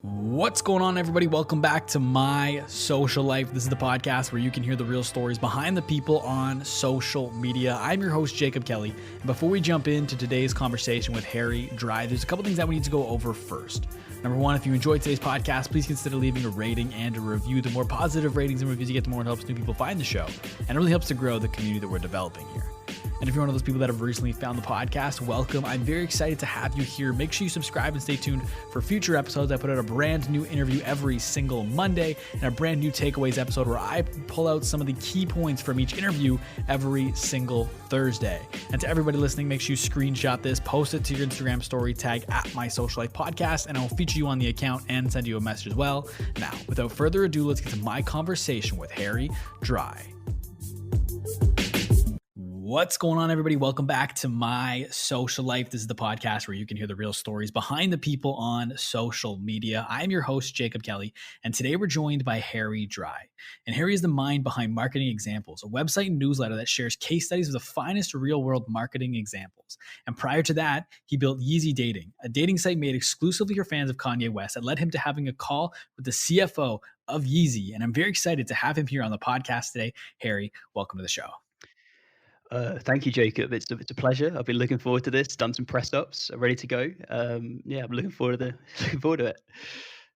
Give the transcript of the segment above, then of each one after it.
What's going on, everybody? Welcome back to My Social Life. This is the podcast where you can hear the real stories behind the people on social media. I'm your host, Jacob Kelly. And before we jump into today's conversation with Harry Dry, there's a couple things that we need to go over first. Number one, if you enjoyed today's podcast, please consider leaving a rating and a review. The more positive ratings and reviews you get, the more it helps new people find the show. And it really helps to grow the community that we're developing here. And if you're one of those people that have recently found the podcast, welcome. I'm very excited to have you here. Make sure you subscribe and stay tuned for future episodes. I put out a brand new interview every single Monday and a brand new takeaways episode where I pull out some of the key points from each interview every single Thursday. And to everybody listening, make sure you screenshot this, post it to your Instagram story, tag at My Social Life Podcast, and I'll feature you on the account and send you a message as well. Now, without further ado, let's get to my conversation with Harry Dry. What's going on, everybody? Welcome back to My Social Life. This is the podcast where you can hear the real stories behind the people on social media. I'm your host, Jacob Kelly, and today we're joined by Harry Dry. And Harry is the mind behind Marketing Examples, a website and newsletter that shares case studies of the finest real-world marketing examples. And prior to that, he built Yeezy Dating, a dating site made exclusively for fans of Kanye West that led him to having a call with the CFO of Yeezy. And I'm very excited to have him here on the podcast today. Harry, welcome to the show. Thank you, Jacob. It's a pleasure. I've been looking forward to this. Done some press ups, ready to go. I'm looking forward to looking forward to it.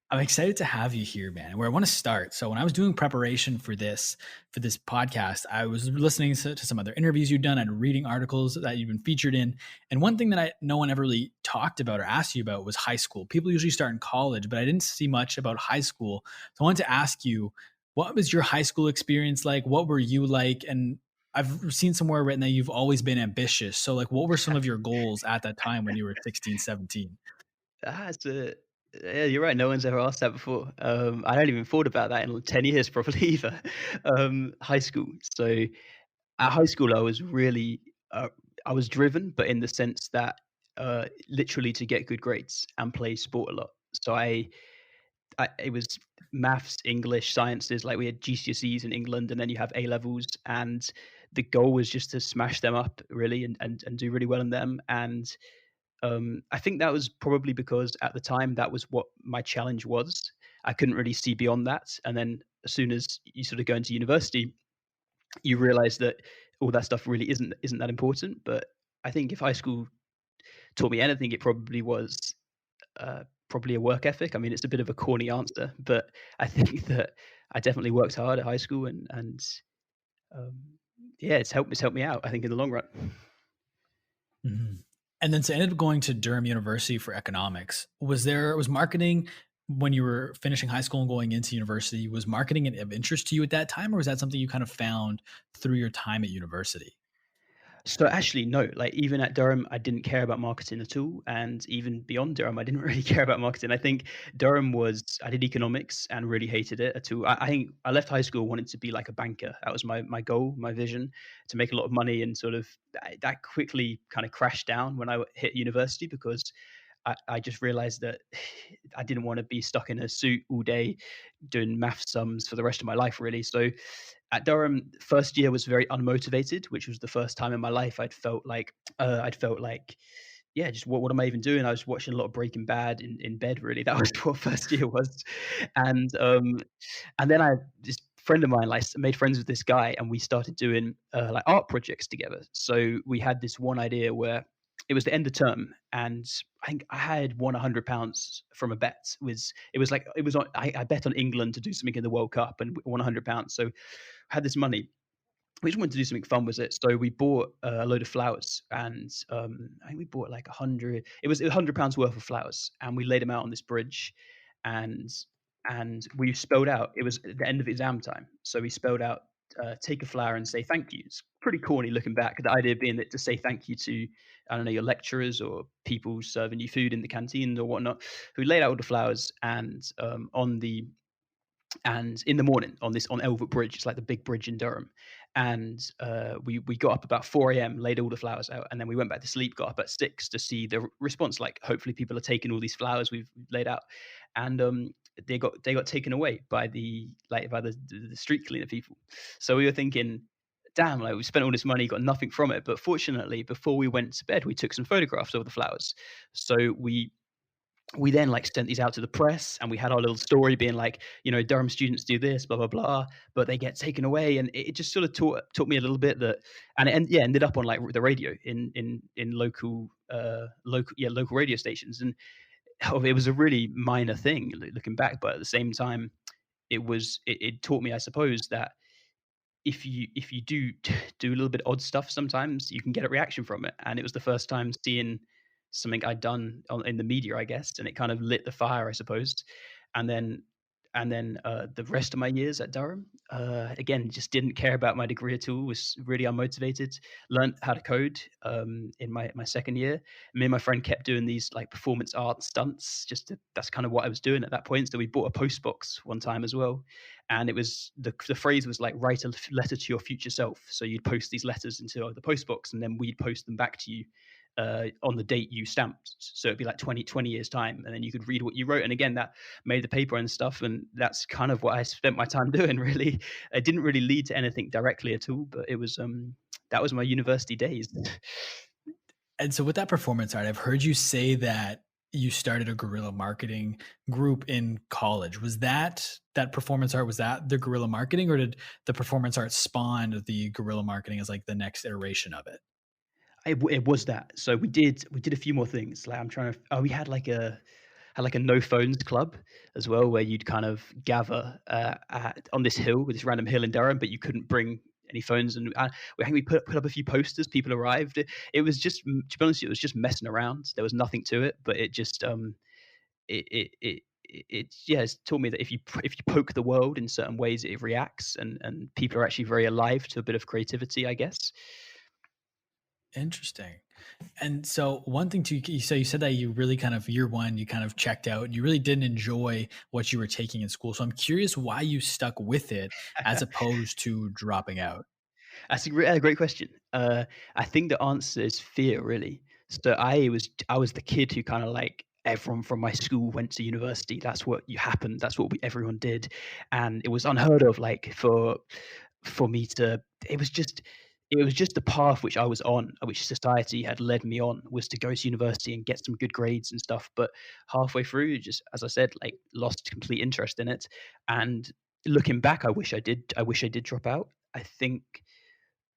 I'm excited to have you here, man. Where I want to start. So when I was doing preparation for this podcast, I was listening to some other interviews you've done and reading articles that you've been featured in. And one thing that no one ever really talked about or asked you about was high school. People usually start in college, but I didn't see much about high school. So I wanted to ask you, what was your high school experience like? What were you like? And I've seen somewhere written that you've always been ambitious. So like, what were some of your goals at that time when you were 16, 17? It's a Yeah, you're right. No one's ever asked that before. I hadn't even thought about that in 10 years probably either. High school. So at high school, uh, I was driven, but in the sense that literally to get good grades and play sport a lot. So it was maths, English, sciences. Like we had GCSEs in England, and then you have A levels, and the goal was just to smash them up really and do really well in them. And I think that was probably because at the time that was what my challenge was. I couldn't really see beyond that. And then as soon as you sort of go into university, you realize that all that stuff really isn't that important. But I think if high school taught me anything, it probably was probably a work ethic. I mean, it's a bit of a corny answer, but I think that I definitely worked hard at high school, and um, yeah, it's helped me out. I think in the long run. Mhm. And then so I ended up going to Durham University for economics. Was marketing when you were finishing high school and going into university, was marketing of interest to you at that time, or was that something you kind of found through your time at university? So actually, no. Like even at Durham, I didn't care about marketing at all, and even beyond Durham, I didn't really care about marketing. I think Durham was. I did economics and really hated it at all. I think I left high school wanting to be like a banker. That was my goal, my vision, to make a lot of money, and sort of that quickly kind of crashed down when I hit university because I just realized that I didn't want to be stuck in a suit all day doing math sums for the rest of my life, really. So at Durham, first year was very unmotivated, which was the first time in my life I'd felt like, yeah, just what am I even doing? I was watching a lot of Breaking Bad in bed, really. That was what first year was. And and then this friend of mine like made friends with this guy, and we started doing like art projects together. So we had this one idea where it was the end of term, and I think I had won £100 from a bet. I bet on England to do something in the World Cup and won £100. So I had this money. We just wanted to do something fun with it, so we bought a load of flowers, and I think we bought like 100. It was £100 worth of flowers, and we laid them out on this bridge, and we spelled out. It was at the end of exam time, so we spelled out, "Take a flower and say thank you." It's pretty corny looking back. The idea being that to say thank you to, I don't know, your lecturers or people serving you food in the canteen or whatnot. We laid out all the flowers, and in the morning on Elwood Bridge, it's like the big bridge in Durham, and we got up about 4 a.m., laid all the flowers out, and then we went back to sleep. Got up at 6 to see the response. Like, hopefully, people are taking all these flowers we've laid out, and they got taken away by the street cleaner people. So we were thinking, damn, like we spent all this money, got nothing from it. But fortunately, before we went to bed, we took some photographs of the flowers. So we then like sent these out to the press, and we had our little story being like, Durham students do this, blah blah blah, but they get taken away, and it just sort of taught me a little bit that, and yeah, ended up on like the radio in local radio stations, and it was a really minor thing looking back, but at the same time, it taught me, I suppose, that if you do do a little bit odd stuff sometimes, you can get a reaction from it, and it was the first time seeing something I'd done in the media, I guess, and it kind of lit the fire, I suppose. And then the rest of my years at Durham, again, just didn't care about my degree at all, was really unmotivated. Learned how to code in my second year. Me and my friend kept doing these like performance art stunts. That's kind of what I was doing at that point. So we bought a post box one time as well, and it was the phrase was like, write a letter to your future self. So you'd post these letters into the post box, and then we'd post them back to you on the date you stamped. So it'd be like 20 years time, and then you could read what you wrote. And again, that made the paper and stuff. And that's kind of what I spent my time doing, really. It didn't really lead to anything directly at all, but that was my university days. And so with that performance art, I've heard you say that you started a guerrilla marketing group in college. Was that performance art, was that the guerrilla marketing, or did the performance art spawn the guerrilla marketing as like the next iteration of it? It was that. So we did a few more things. Like I'm trying to. Oh, we had like a no phones club as well, where you'd kind of gather on this hill, with this random hill in Durham, but you couldn't bring any phones. And I think we put up a few posters. People arrived. It was just, to be honest, it was just messing around. There was nothing to it, but it just yeah, it's taught me that if you poke the world in certain ways, it reacts, and people are actually very alive to a bit of creativity, I guess. Interesting. And so one thing too, you said that you really kind of year one, you kind of checked out and you really didn't enjoy what you were taking in school. So I'm curious why you stuck with it as opposed to dropping out. That's a great question. I think the answer is fear, really. So I was the kid who kind of like, everyone from my school went to university. That's what you happened. That's what everyone did, and it was unheard of. Like for me to, it was just the path which I was on, which society had led me on, was to go to university and get some good grades and stuff. But halfway through, just as I said, like lost complete interest in it. And looking back, I wish I did. I wish I did drop out. I think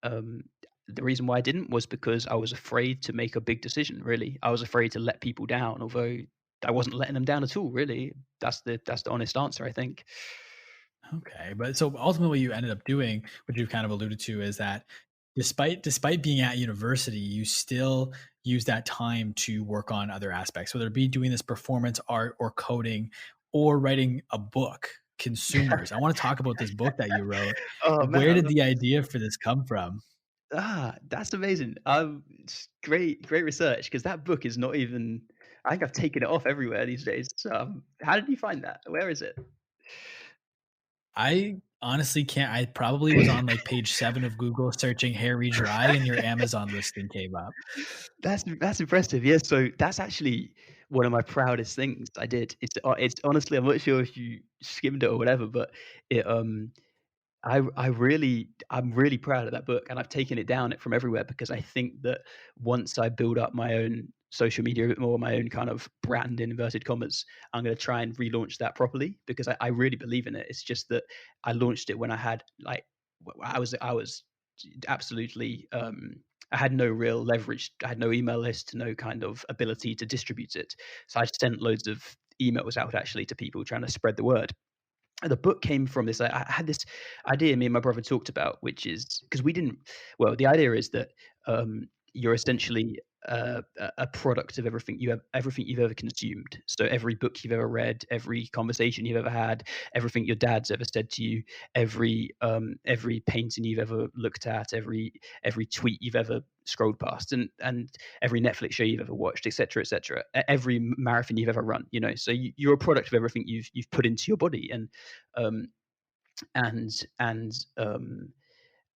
um, the reason why I didn't was because I was afraid to make a big decision, really. I was afraid to let people down, although I wasn't letting them down at all, really. That's the honest answer, I think. Okay. But so ultimately what you ended up doing, which you've kind of alluded to, is that despite being at university, you still use that time to work on other aspects, whether it be doing this performance art or coding or writing a book. Consumers. I want to talk about this book that you wrote. Oh, man, Where I did love the idea for this come from? that's amazing. It's great research, because that book is not even, I think I've taken it off everywhere these days. How did you find that? Where is it? I honestly can't. I probably was on like page 7 of Google searching Harry Dry and your Amazon listing came up. That's impressive. Yeah, so that's actually one of my proudest things I did. It's honestly, I'm not sure if you skimmed it or whatever, but it I'm really proud of that book, and I've taken it down it from everywhere, because I think that once I build up my own social media a bit more, my own kind of brand in inverted commas, I'm going to try and relaunch that properly, because I really believe in it. It's just that I launched it when I had like, I was absolutely, I had no real leverage. I had no email list, no kind of ability to distribute it. So I sent loads of emails out actually to people trying to spread the word. The book came from this. I had this idea me and my brother talked about, which is because we didn't. Well, the idea is that you're essentially a product of everything you've ever consumed. So every book you've ever read, every conversation you've ever had, everything your dad's ever said to you, every painting you've ever looked at, every tweet you've ever scrolled past, and every Netflix show you've ever watched, etc., etc. Every marathon you've ever run. So you're a product of everything you've put into your body, um, and and um,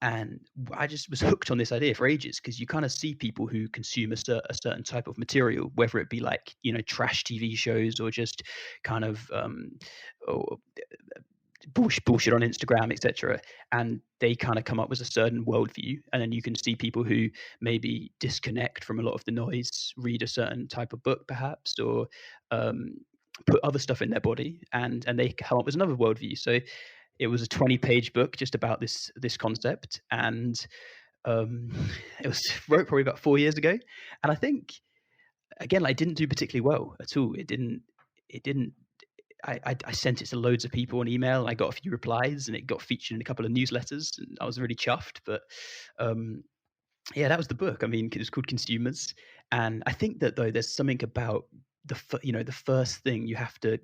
and I just was hooked on this idea for ages, because you kind of see people who consume a certain type of material, whether it be like trash TV shows, or just kind of or bullshit on Instagram, etc. And they kind of come up with a certain worldview, and then you can see people who maybe disconnect from a lot of the noise, read a certain type of book, perhaps, or um, put other stuff in their body, and they come up with another worldview. So it was a 20-page book just about this concept, and um, it was wrote probably about 4 years ago, and I think again, like, it didn't do particularly well at all. It didn't I sent it to loads of people on email, and I got a few replies, and it got featured in a couple of newsletters, and I was really chuffed. But um, yeah, that was the book. I mean, it was called Consumers, and I think that though there's something about the first thing you have to.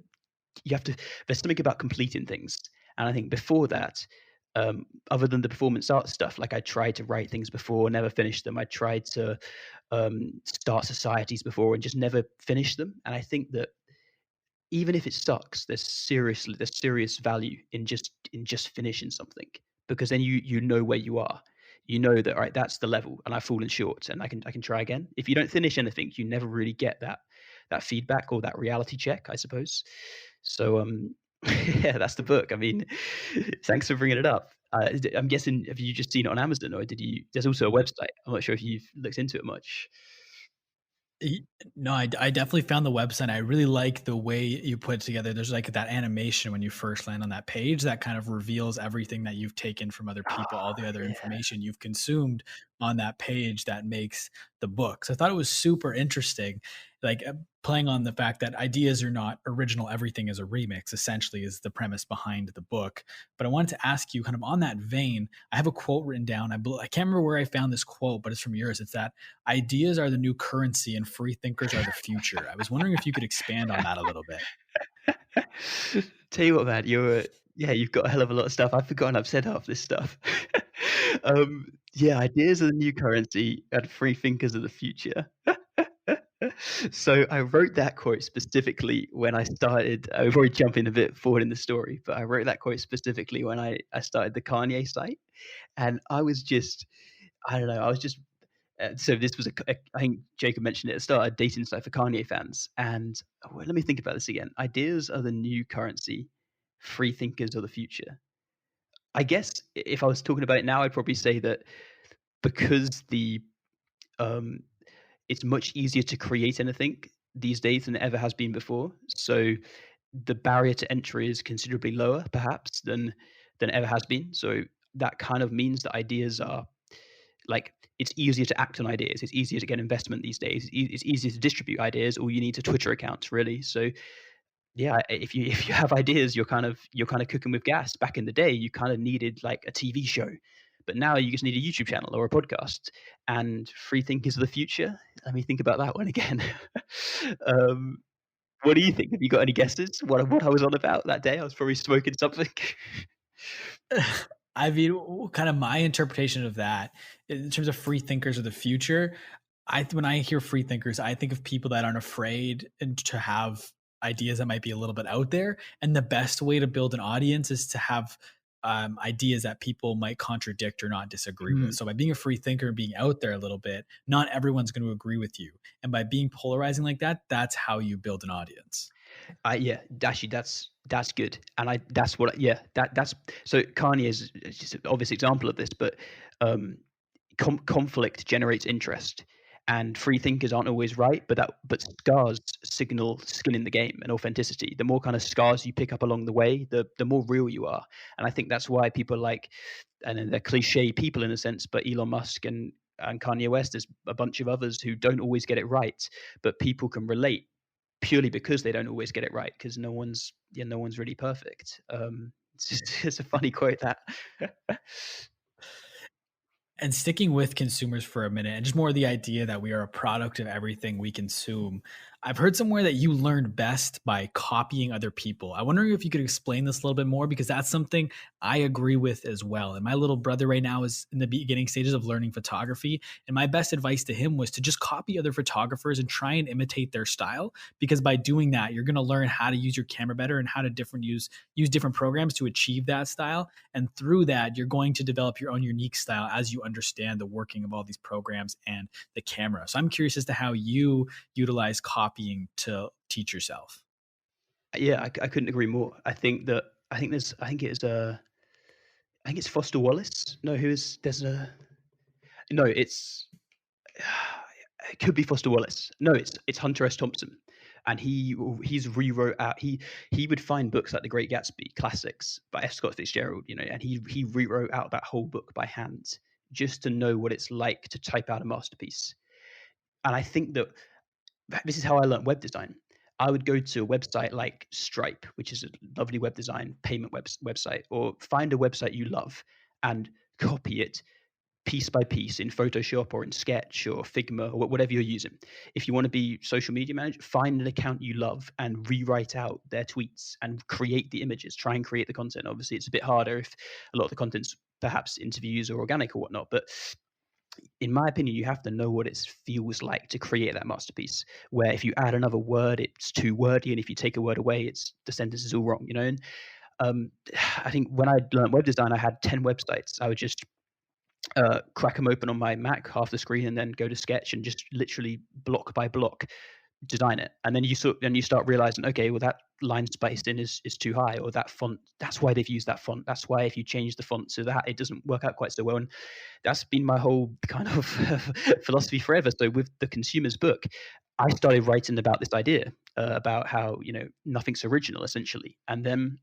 There's something about completing things, and I think before that. Other than the performance art stuff, like I tried to write things before, never finished them. I tried to start societies before and just never finished them. And I think that even if it sucks, there's serious value in just finishing something, because then you know where you are. You know that, all right, that's the level, and I've fallen short, and I can try again. If you don't finish anything, you never really get that feedback or that reality check, I suppose. So yeah, that's the book. I mean, thanks for bringing it up. I'm guessing, have you just seen it on Amazon, or did you? There's also a website. I'm not sure if you've looked into it much. Y No, I definitely found the website. I really like the way you put it together. There's, like, that animation when you first land on that page that kind of reveals everything that you've taken from other people, all the Ah, other yeah. information you've consumed on that page that makes the book. So I thought it was super interesting, like, playing on the fact that ideas are not original, everything is a remix, essentially, is the premise behind the book. But I wanted to ask you kind of on that vein, I have a quote written down. I can't remember where I found this quote, but it's from yours. It's that ideas are the new currency and free thinkers are the future. I was wondering if you could expand on that a little bit. Tell you what, man, yeah, you've got a hell of a lot of stuff. I've forgotten I've said half this stuff. Yeah, ideas are the new currency and free thinkers are the future. So I wrote that quote specifically when I started. I've already jumping a bit forward in the story, but I wrote that quote specifically when I started the Kanye site, and I don't know, I was just so this was I think Jacob mentioned it at the start, a dating site for Kanye fans. And well, let me think about this again. Ideas are the new currency. Free thinkers are the future. I guess if I was talking about it now, I'd probably say that because um, it's much easier to create anything these days than it ever has been before. So the barrier to entry is considerably lower, perhaps, than it ever has been. So that kind of means that ideas are like, it's easier to act on ideas. It's easier to get investment these days. It's easier to distribute ideas. All you need a Twitter account, really. So yeah, if you have ideas, you're kind of cooking with gas. Back in the day, you kind of needed like a TV show, but now you just need a YouTube channel or a podcast. And free thinkers of the future. Let me think about that one again. um, what do you think? Have you got any guesses? What I was on about that day? I was probably smoking something. I mean, kind of my interpretation of that in terms of free thinkers of the future. When I hear free thinkers, I think of people that aren't afraid and to have ideas that might be a little bit out there. And the best way to build an audience is to have ideas that people might contradict or not disagree with. Mhm. So by being a free thinker and being out there a little bit, not everyone's going to agree with you. And by being polarizing like that, that's how you build an audience. Yeah, actually, that's good, and that's what yeah, that's so Kanye is just an obvious example of this, but um, conflict generates interest, and free thinkers aren't always right, but scars signal skin in the game and authenticity. The more kind of scars you pick up along the way, the more real you are, and I think that's why people like, and then they're cliche people in a sense, but Elon Musk and Kanye West, there's a bunch of others who don't always get it right, but people can relate purely because they don't always get it right, because no one's really perfect. It's a funny quote that. And sticking with consumers for a minute, and just more the idea that we are a product of everything we consume. I've heard somewhere that you learn best by copying other people. I wonder if you could explain this a little bit more because that's something I agree with as well. And my little brother right now is in the beginning stages of learning photography. And my best advice to him was to just copy other photographers and try and imitate their style. Because by doing that, you're going to learn how to use your camera better and how to use different programs to achieve that style. And through that, you're going to develop your own unique style as you understand the working of all these programs and the camera. So I'm curious as to how you utilize copying to teach yourself. Yeah, I couldn't agree more. I think that I think I think it's Foster Wallace. No, who is there's a no, it's it could be Foster Wallace. No, it's Hunter S. Thompson, and he's rewrote out. He would find books like The Great Gatsby, classics by F. Scott Fitzgerald, and he rewrote out that whole book by hand just to know what it's like to type out a masterpiece. And I think that this is how I learned web design. I would go to a website like Stripe, which is a lovely web design payment website, or find a website you love and copy it piece by piece in Photoshop or in Sketch or Figma or whatever you're using. If you want to be social media manager, find an account you love and rewrite out their tweets and create the images. Try and create the content. Obviously, it's a bit harder if a lot of the content's perhaps interviews or organic or whatnot, but in my opinion, you have to know what it feels like to create that masterpiece. Where if you add another word, it's too wordy, and if you take a word away, it's the sentence is all wrong. And um, I think when I learned web design, I had 10 websites. I would just crack them open on my Mac, half the screen, and then go to Sketch and just literally block by block design it. And then you start realizing, okay, well that line spacing is too high, or that font. That's why they've used that font. That's why if you change the font so that it doesn't work out quite so well. And that's been my whole kind of philosophy forever. So with the consumer's book, I started writing about this idea about how nothing's original essentially, and then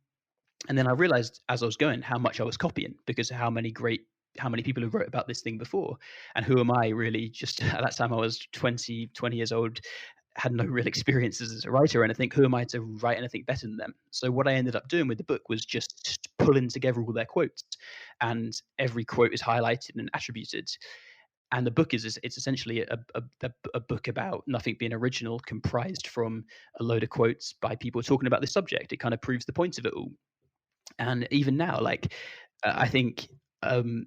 I realized as I was going how much I was copying because how many people who wrote about this thing before, and who am I really? Just at that time I was 20 years old, had no real experiences as a writer, and I think who am I to write anything better than them? So what I ended up doing with the book was just pulling together all their quotes, and every quote is highlighted and attributed. And the book is it's essentially a book about nothing being original, comprised from a load of quotes by people talking about this subject. It kind of proves the point of it all. And even now, like I think um,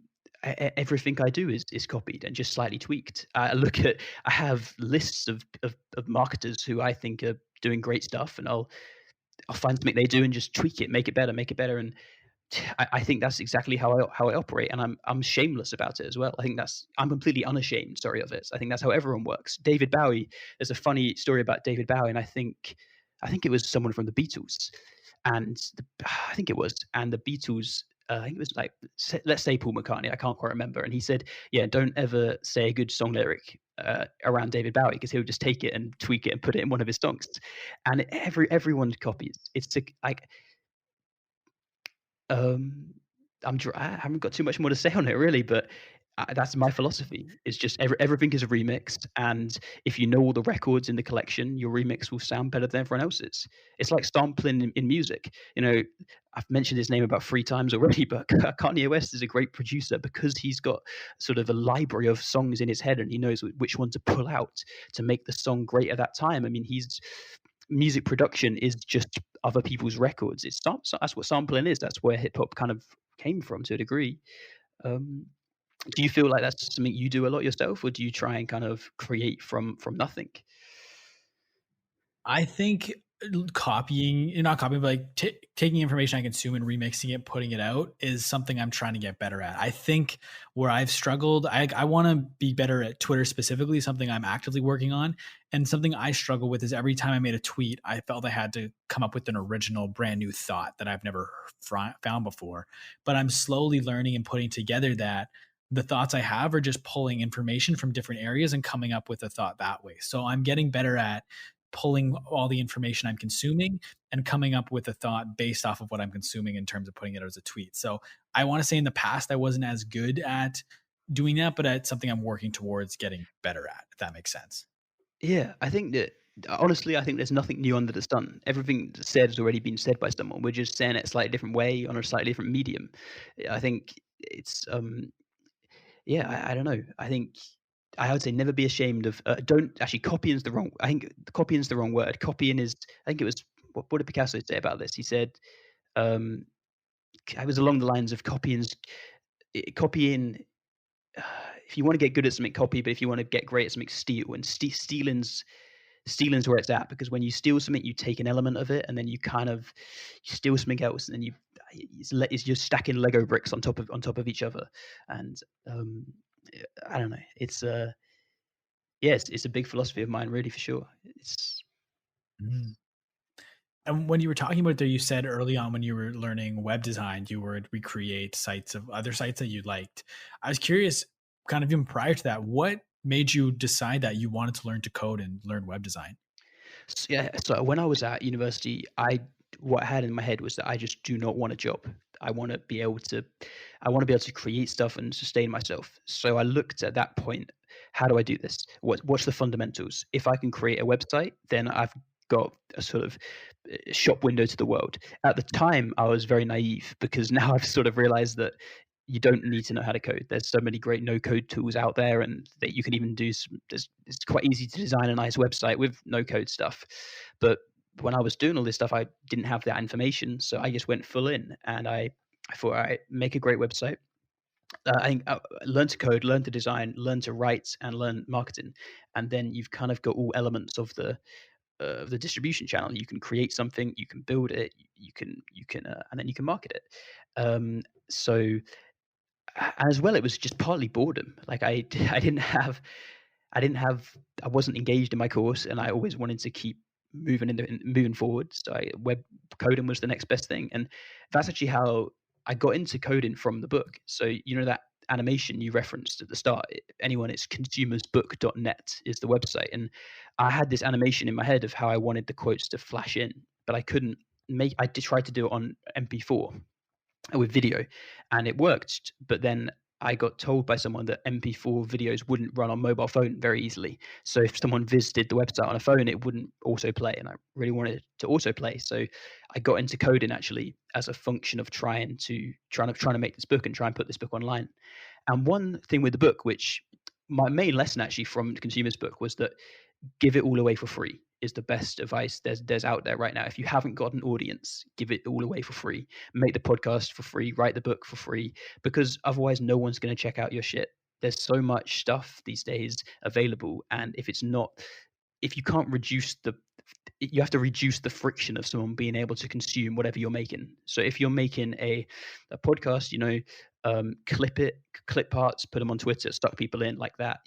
everything I do is copied and just slightly tweaked. I have lists of marketers who I think are doing great stuff, and I'll find something they do and just tweak it, make it better. And I think that's exactly how I operate, and I'm shameless about it as well. I'm completely unashamed, sorry, of it. I think that's how everyone works. David Bowie. There's a funny story about David Bowie, and I think it was someone from the Beatles, and I think it was, and the Beatles. I think it was like let's say Paul McCartney. I can't quite remember, and he said, "Yeah, don't ever say a good song lyric around David Bowie because he'll just take it and tweak it and put it in one of his songs." And everyone copies. Like um, I haven't got too much more to say on it really, but that's my philosophy. It's just everything is a remix, and if you know all the records in the collection, your remix will sound better than everyone else's. It's like sampling in music. I've mentioned his name about 3 times already, but Kanye West is a great producer because he's got sort of a library of songs in his head, and he knows which one to pull out to make the song great at that time. I mean, he's music production is just other people's records. That's what sampling is. That's where hip hop kind of came from to a degree. Um, do you feel like that's something you do a lot yourself, or do you try and kind of create from nothing? I think copying, not copying, but like taking information I consume and remixing it, putting it out is something I'm trying to get better at. I think where I've struggled, I want to be better at Twitter specifically, something I'm actively working on. And something I struggle with is every time I made a tweet, I felt I had to come up with an original, brand new thought that I've never found before. But I'm slowly learning and putting together that the thoughts I have are just pulling information from different areas and coming up with a thought that way. So I'm getting better at pulling all the information I'm consuming and coming up with a thought based off of what I'm consuming in terms of putting it as a tweet. So I want to say in the past I wasn't as good at doing that, but it's something I'm working towards getting better at, if that makes sense. Yeah, I think that honestly, I think there's nothing new under the sun. Everything said has already been said by someone. We're just saying it a slightly different way on a slightly different medium. I think it's yeah, I don't know. I think I would say never be ashamed of. Don't actually copying is the wrong. I think copying is the wrong word. Copying is. I think it was. What did Picasso say about this? He said, um, I was along the lines of copying. If you want to get good at something, copy. But if you want to get great at something, steal. And stealing's where it's at because when you steal something, you take an element of it, and then you steal something else, and then it's just stacking Lego bricks on top of each other, and um, I don't know. It's a big philosophy of mine, really, for sure. It's Mm. And when you were talking about it there, you said early on when you were learning web design, you would recreate sites of other sites that you liked. I was curious, kind of even prior to that, what made you decide that you wanted to learn to code and learn web design? Yeah, so when I was at university, I what I had in my head was that I just do not want a job. I want to be able to I want to be able to create stuff and sustain myself. So I looked at that point, how do I do this? What's the fundamentals? If I can create a website, then I've got a sort of shop window to the world. At the time, I was very naive because now I've sort of realized that you don't need to know how to code. There's so many great no code tools out there, and that you can even do some, it's quite easy to design a nice website with no code stuff. But when I was doing all this stuff, I didn't have that information. So I just went full in, and I thought, all right, make a great website. I think learn to code, learn to design, learn to write, and learn marketing. And then you've kind of got all elements of the distribution channel. You can create something, you can build it, and then you can market it. Um, so as well, it was just partly boredom. Like I didn't have I didn't have I wasn't engaged in my course, and I always wanted to keep moving forward. So web coding was the next best thing, and that's actually how I got into coding from the book. So you know that animation you referenced at the start. Anyone, it's consumersbook.net is the website, and I had this animation in my head of how I wanted the quotes to flash in, but I couldn't make. I did try to do it on MP4 with video, and it worked. But then I got told by someone that MP4 videos wouldn't run on mobile phone very easily. So if someone visited the website on a phone, it wouldn't autoplay, and I really wanted it to autoplay. So I got into coding actually as a function of trying to make this book and try and put this book online. And one thing with the book, which my main lesson actually from Consumer's Book, was that give it all away for free is the best advice there's out there right now. If you haven't got an audience, give it all away for free. Make the podcast for free, write the book for free, because otherwise no one's going to check out your shit. There's so much stuff these days available, and if you can't reduce the you have to reduce the friction of someone being able to consume whatever you're making. So if you're making a podcast, clip it, clip parts, put them on Twitter, stuck people in like that.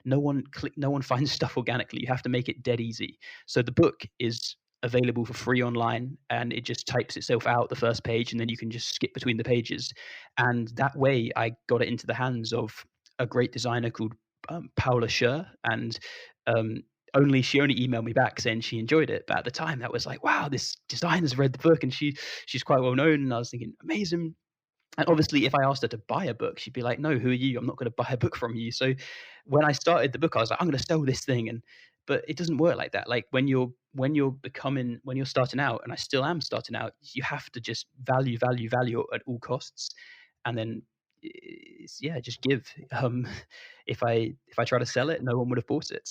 No one finds stuff organically. You have to make it dead easy. So the book is available for free online, and it just types itself out the first page, and then you can just skip between the pages. And that way I got it into the hands of a great designer called Paula Scher, and um, she only emailed me back saying she enjoyed it. But at the time, that was like, wow, this designer's read the book, and she's quite well known. And I was thinking, amazing. And obviously, if I asked her to buy a book, she'd be like, no, who are you? I'm not going to buy a book from you. So when I started the book, I was like, I'm going to sell this thing. But it doesn't work like that. Like when you're starting out, and I still am starting out, you have to just value at all costs, and then yeah, just give. If I try to sell it, no one would have bought it.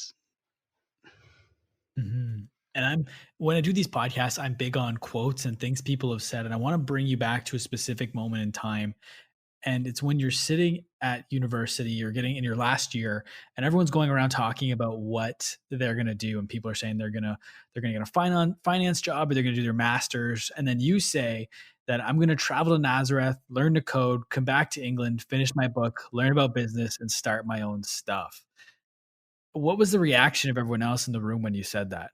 Mhm. And when I do these podcasts, I'm big on quotes and things people have said, and I want to bring you back to a specific moment in time. And it's when you're sitting at university, you're getting in your last year, and everyone's going around talking about what they're going to do, and people are saying they're going to get a finance job, or they're going to do their masters, and then you say that I'm going to travel to Nazareth, learn to code, come back to England, finish my book, learn about business, and start my own stuff. What was the reaction of everyone else in the room when you said that?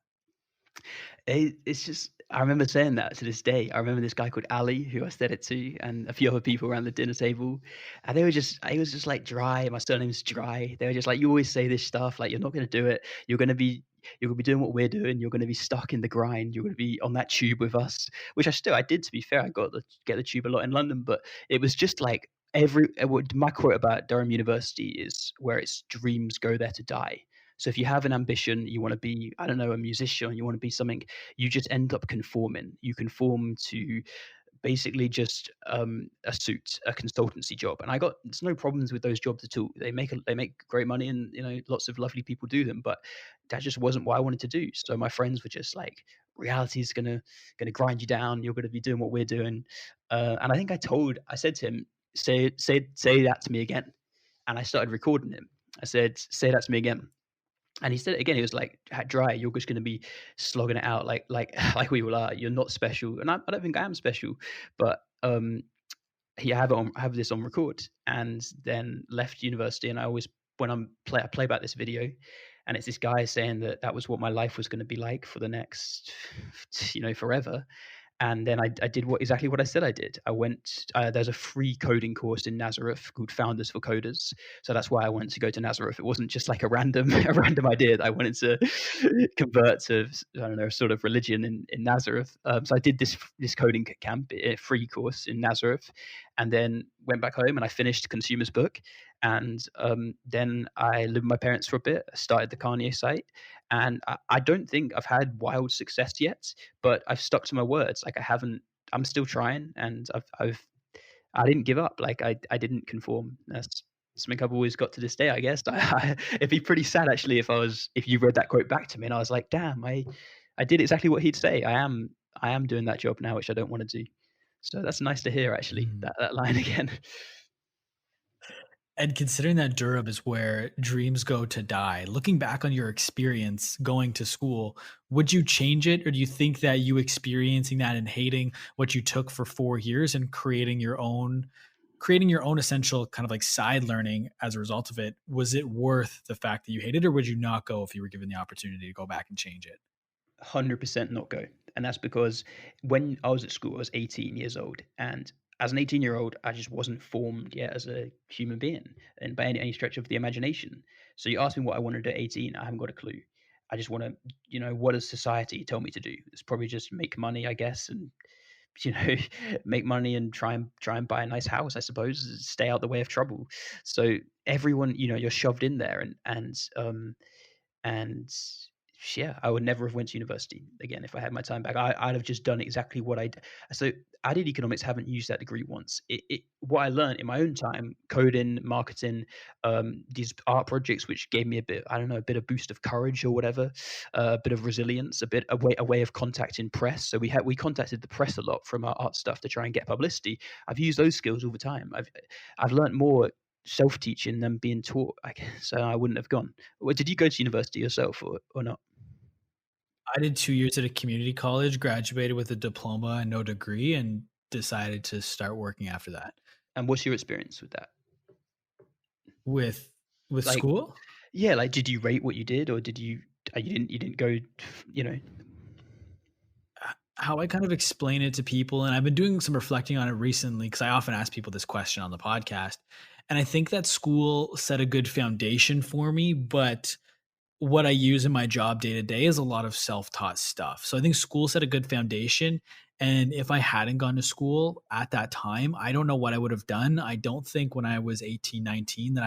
It's just I remember saying that to this day. I remember this guy called Ali who I said it to, and a few other people around the dinner table, and they were just it was just like Dry. My surname's Dry. They were just like, you always say this stuff, like you're not going to do it. You're gonna be doing what we're doing. You're gonna be stuck in the grind. You're gonna be on that tube with us, which I did. To be fair, I get the tube a lot in London, but it was just like my quote about Durham University is where its dreams go there to die. So if you have an ambition, you want to be, I don't know, a musician, you want to be something, you just end up conforming. You conform to basically just a consultancy job. And there's no problems with those jobs at all. They make great money, and lots of lovely people do them. But that just wasn't what I wanted to do. So my friends were just like, reality is gonna grind you down. You're gonna be doing what we're doing. And I said to him, say that to me again. And I started recording him. I said, say that to me again. And he said it again. He was like, Dry, you're just going to be slogging it out like we all are. You're not special." And I don't think I am special, but I have this on record, and then left university. And I always, when I play back this video, and it's this guy saying that that was what my life was going to be like for the next, forever. And then I did exactly what I said I did. I went. There's a free coding course in Nazareth called Founders for Coders, so that's why I wanted to go to Nazareth. It wasn't just like a random a random idea that I wanted to convert to, I don't know, sort of religion in Nazareth. So I did this coding camp, a free course in Nazareth, and then went back home and I finished Consumer's Book, and then I lived with my parents for a bit. Started the Kanye site, and I don't think I've had wild success yet, but I've stuck to my words. Like I haven't. I'm still trying, and I didn't give up. Like I didn't conform. That's something I've always got to this day, I guess. It'd be pretty sad actually if you read that quote back to me and I was like, damn, I did exactly what he'd say. I am doing that job now, which I don't want to do. So that's nice to hear actually, Mhm. that line again. And considering that Durham is where dreams go to die, looking back on your experience going to school, would you change it? Or do you think that you experiencing that and hating what you took for 4 years and creating your own essential kind of like side learning as a result of it, was it worth the fact that you hated it, or would you not go if you were given the opportunity to go back and change it? 100% not go. And that's because when I was at school, I was 18 years old. And as an 18-year-old, I just wasn't formed yet as a human being and by any stretch of the imagination. So you ask me what I want to do at 18, I haven't got a clue. I just want to, what does society tell me to do? It's probably just make money, I guess, and you know, make money and try and buy a nice house, I suppose, stay out the way of trouble. So everyone, you're shoved in there, and yeah, I would never have went to university again if I had my time back. I'd have just done exactly what I did. So I did economics, haven't used that degree once. What I learned in my own time, coding, marketing, these art projects, which gave me a bit, I don't know, a bit of boost of courage or whatever, a bit of resilience, a way of contacting press. So we contacted the press a lot from our art stuff to try and get publicity. I've used those skills all the time. I've learned more self-teaching than being taught, I guess. So I wouldn't have gone. Well, did you go to university yourself or not? I did 2 years at a community college, graduated with a diploma and no degree, and decided to start working after that. And what's your experience with that? With Like, school? yeah, like, did you rate what you did, or did you? You didn't go, you know. How I kind of explain it to people, and I've been doing some reflecting on it recently because I often ask people this question on the podcast. And I think that school set a good foundation for me, but what I use in my job day to day is a lot of self taught stuff. So I think school set a good foundation. And if I hadn't gone to school at that time, I don't know what I would have done. I don't think when I was 18, 19 that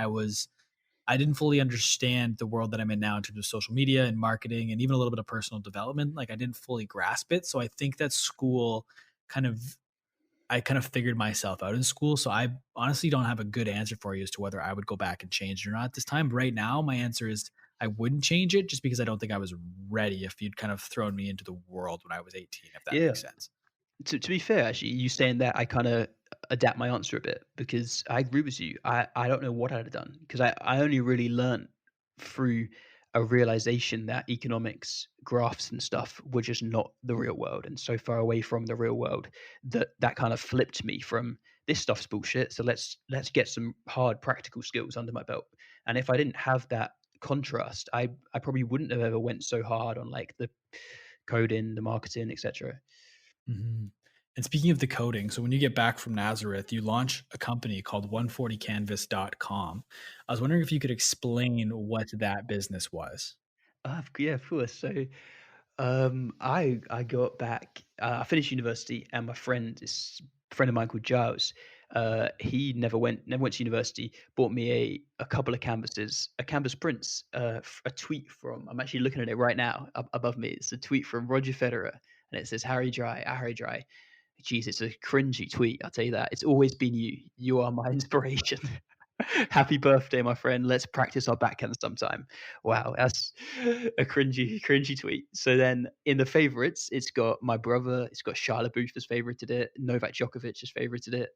I didn't fully understand the world that I'm in now in terms of social media and marketing and even a little bit of personal development. Like I didn't fully grasp it. So I think that school kind of I kind of figured myself out in school. So I honestly don't have a good answer for you as to whether I would go back and change it or not at this time. Right now, my answer is I wouldn't change it just because I don't think I was ready if you'd kind of thrown me into the world when I was 18, if that Yeah. makes sense. To be fair, actually, you saying that, I kind of adapt my answer a bit because I agree with you. I don't know what I'd have done because I only really learned through a realization that economics, graphs, and stuff were just not the real world and so far away from the real world that kind of flipped me from this stuff's bullshit. So let's get some hard practical skills under my belt. And if I didn't have that contrast, I probably wouldn't have ever went so hard on like the coding, the marketing, etc. Mhm. And speaking of the coding, so when you get back from Nazareth, you launch a company called 140canvas.com. I was wondering if you could explain what that business was. Yeah, of course. So, I got back. I finished university, and my friend, this friend of mine called Giles, he never went to university. Bought me a couple of canvases, a canvas prints, a tweet from. I'm actually looking at it right now above me. It's a tweet from Roger Federer, and it says "Harry Dry, Harry Dry." Jeez, it's a cringy tweet. I'll tell you that. It's always been you. You are my inspiration. Happy birthday, my friend. Let's practice our backhand sometime. Wow, that's a cringy tweet. So then in the favorites, it's got my brother, it's got Shia Booth has favorited it, Novak Djokovic has favorited it,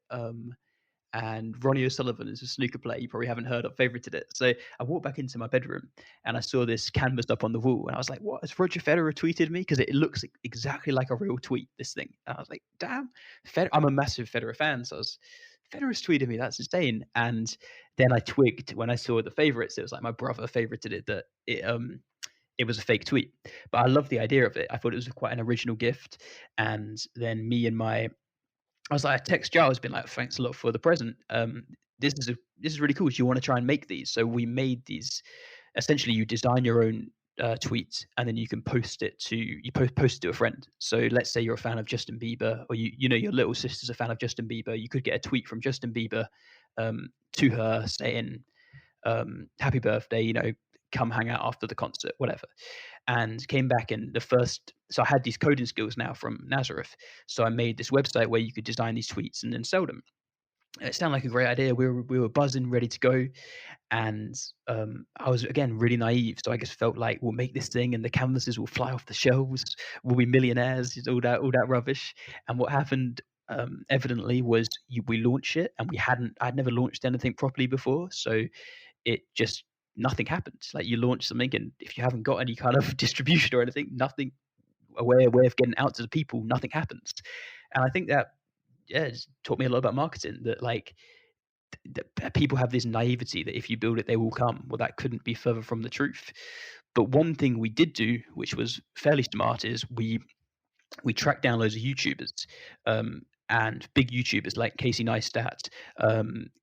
and Ronnie O'Sullivan is a snooker player you probably haven't heard of, favorited it. So I walked back into my bedroom and I saw this canvas up on the wall, and I was like, "What has Roger Federer tweeted me?" Because it looks exactly like a real tweet. This thing, and I was like, "Damn, I'm a massive Federer fan." So I was Federer's tweeted me. That's insane. And then I twigged when I saw the favorites. It was like my brother favorited it, that it was a fake tweet. But I love the idea of it. I thought it was quite an original gift. And then I was like, I text Giles, been like, thanks a lot for the present. This is really cool. Do you want to try and make these? So we made these. Essentially, you design your own tweet, and then you can post it to a friend. So let's say you're a fan of Justin Bieber, or you know your little sister's a fan of Justin Bieber. You could get a tweet from Justin Bieber to her saying, happy birthday, come hang out after the concert, whatever. And came back, and so I had these coding skills now from Nazareth. So I made this website where you could design these tweets and then sell them. And it sounded like a great idea. We were buzzing, ready to go. And I was, again, really naive. So I just felt like, we'll make this thing and the canvases will fly off the shelves. We'll be millionaires, all that rubbish. And what happened, evidently, was we launched it, and I'd never launched anything properly before. So it just, nothing happened. Like, you launch something, and if you haven't got any kind of distribution or anything, nothing, a way of getting out to the people, nothing happens. And I think that, yeah, it's taught me a lot about marketing, that like people have this naivety that if you build it, they will come. Well, that couldn't be further from the truth. But one thing we did do, which was fairly smart, is we tracked down loads of YouTubers, and big YouTubers like Casey Neistat,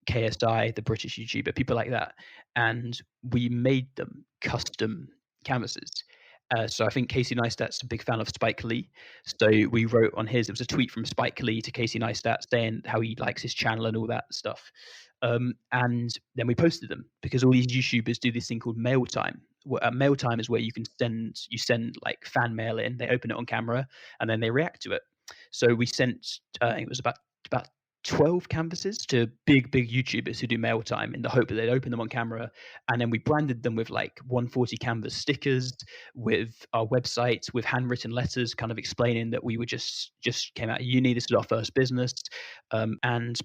KSI, the British YouTuber, people like that, and we made them custom canvases. So I think Casey Neistat's a big fan of Spike Lee. So we wrote on his, it was a tweet from Spike Lee to Casey Neistat saying how he likes his channel and all that stuff. And then we posted them, because all these YouTubers do this thing called mail time. Mail time is where you send like fan mail in, they open it on camera, and then they react to it. So we sent, it was about 12 canvases to big YouTubers who do mail time, in the hope that they'd open them on camera. And then we branded them with like 140 canvas stickers, with our website, with handwritten letters kind of explaining that we were just came out of uni, this is our first business. And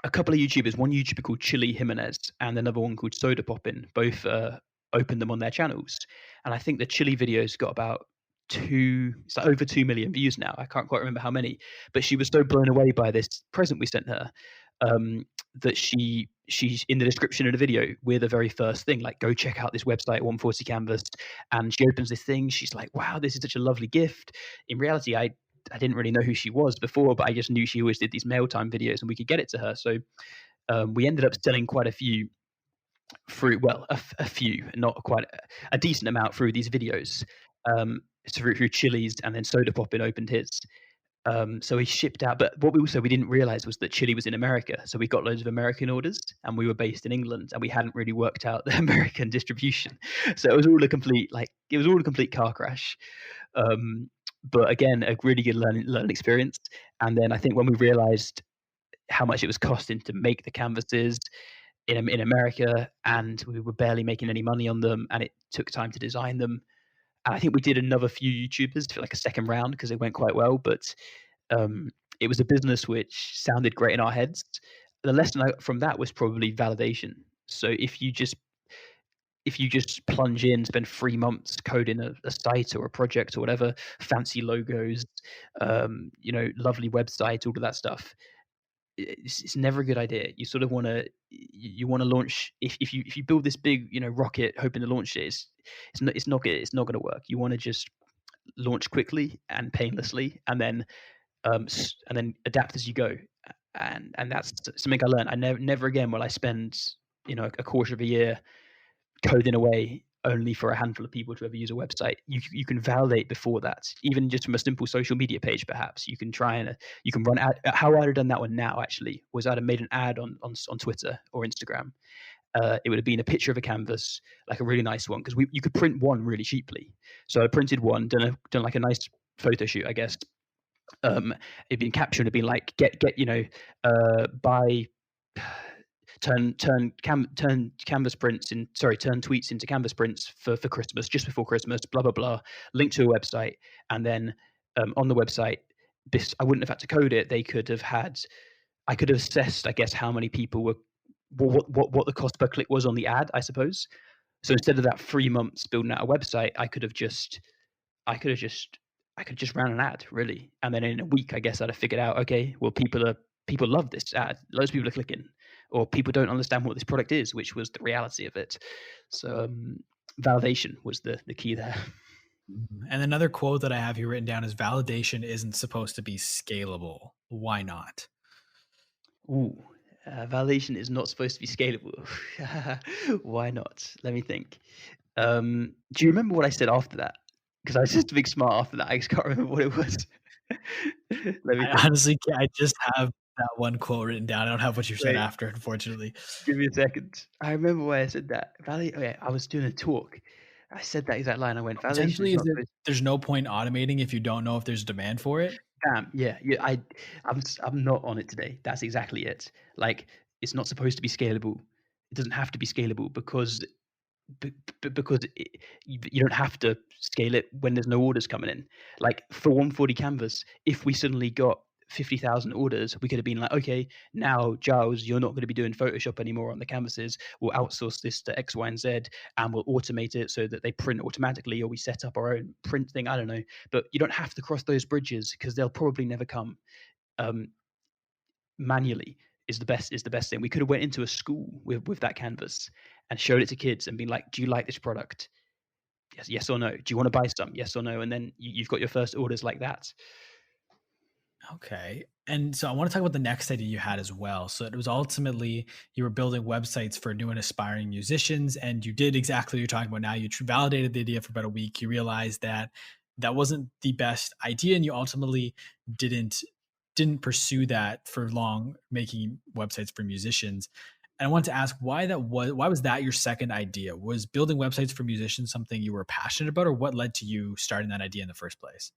a couple of YouTubers, one YouTuber called Chili Jimenez and another one called Soda Poppin, both opened them on their channels. And I think the Chili videos got about it's like over 2 million views now. I can't quite remember how many, but she was so blown away by this present we sent her, that she's in the description of the video, we're the very first thing, like, go check out this website, 140 Canvas. And she opens this thing, she's like, wow, this is such a lovely gift. In reality, I didn't really know who she was before, but I just knew she always did these mail time videos and we could get it to her. So we ended up selling quite a few through, well, a few, not quite a decent amount through these videos, through Chili's, and then Soda Poppin opened his. So he shipped out, but what we didn't realize was that Chili was in America. So we got loads of American orders, and we were based in England, and we hadn't really worked out the American distribution. So it was all a complete car crash. But again, a really good learning experience. And then I think when we realized how much it was costing to make the canvases in America, and we were barely making any money on them, and it took time to design them. And I think we did another few YouTubers for like a second round because it went quite well, but it was a business which sounded great in our heads. The lesson from that was probably validation. So if you just plunge in, spend 3 months coding a site or a project or whatever, fancy logos, lovely website, all of that stuff, it's never a good idea. You sort of want to launch, if you build this big rocket hoping to launch it, it's not going to work. You want to just launch quickly and painlessly, and then adapt as you go. And that's something I learned. I never again will I spend a quarter of a year coding away only for a handful of people to ever use a website. You can validate before that, even just from a simple social media page. Perhaps you can try and you can run ad. How I'd have done that one now actually was I'd have made an ad on Twitter or Instagram. It would have been a picture of a canvas, like a really nice one, because you could print one really cheaply. So I printed one, done like a nice photo shoot, I guess. It'd been captioned, it'd been like get buy. Turn canvas prints in, sorry, turn tweets into canvas prints for Christmas, just before Christmas, blah blah blah. Link to a website, and then on the website, this I wouldn't have had to code it. I could have assessed, I guess, how many people were, what the cost per click was on the ad, I suppose. So instead of that 3 months building out a website, I could have just ran an ad, really, and then in a week, I guess I'd have figured out, okay, well, people are people love this ad, loads of people are clicking, or people don't understand what this product is, which was the reality of it. So validation was the key there. And another quote that I have here written down is validation isn't supposed to be scalable. Why not? Ooh, validation is not supposed to be scalable. Why not? Let me think. Do you remember what I said after that? Because I was just a big smart after that. I just can't remember what it was. Let me I think. honestly can't, I just have that one quote written down. I don't have what you said Wait, after, unfortunately. give me a second. I remember why I said that. Okay, I was doing a talk. I said that exact line. I went, validation is Potentially, is not it supposed. there's no point automating if you don't know if there's demand for it? Damn, yeah, yeah. I'm not on it today. That's exactly it. Like, it's not supposed to be scalable. It doesn't have to be scalable because you don't have to scale it when there's no orders coming in. Like for 140 canvas, if we suddenly got 50,000 orders, we could have been like, okay, now Giles, you're not going to be doing Photoshop anymore on the canvases. We'll outsource this to X, Y, and Z, and we'll automate it so that they print automatically, or we set up our own print thing. I don't know, but you don't have to cross those bridges because they'll probably never come. Um, Manually is the best thing. We could have went into a school with that canvas and showed it to kids and been like, "Do you like this product? Yes or no. Do you want to buy some? Yes or no." And then you've got your first orders like that. Okay. And so I want to talk about the next idea you had as well. So it was ultimately you were building websites for new and aspiring musicians, and you did exactly what you're talking about now. You validated the idea for about a week. You realized that that wasn't the best idea, and you ultimately didn't didn't pursue that for long, making websites for musicians. And I wanted to ask why was that your second idea? Was building websites for musicians something you were passionate about, or what led to you starting that idea in the first place?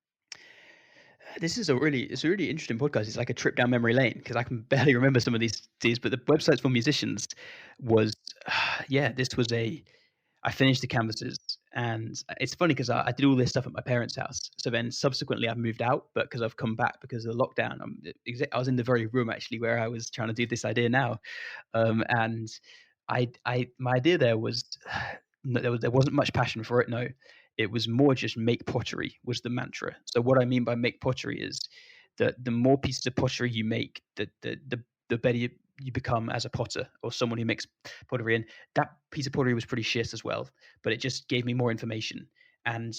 It's a really interesting podcast. It's like a trip down memory lane because I can barely remember some of these, but the websites for musicians was, yeah, this was a I finished the canvases, and it's funny because I did all this stuff at my parents' house. So then subsequently I've moved out, but because I've come back because of the lockdown, I was in the very room actually where I was trying to do this idea now. And my idea there was no, there wasn't much passion for it. No, it was more just make pottery was the mantra. So what I mean by make pottery is that the more pieces of pottery you make, the better you become as a potter or someone who makes pottery. And that piece of pottery was pretty shit as well, but it just gave me more information. And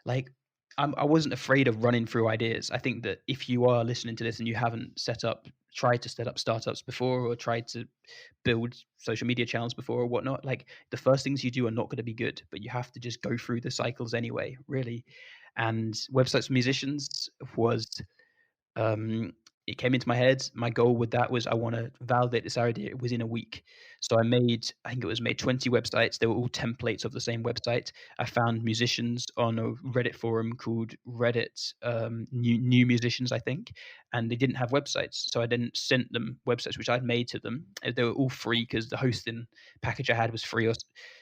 like I wasn't afraid of running through ideas. I think that if you are listening to this and you haven't tried to set up startups before or tried to build social media channels before or whatnot, like the first things you do are not going to be good, but you have to just go through the cycles anyway, really. And websites for musicians was um, it came into my head. My goal with that was I want to validate this idea within a week. So I think it was made 20 websites. They were all templates of the same website. I found musicians on a Reddit forum called Reddit New Musicians, I think, and they didn't have websites. So I then sent them websites which I'd made to them. They were all free because the hosting package I had was free. Or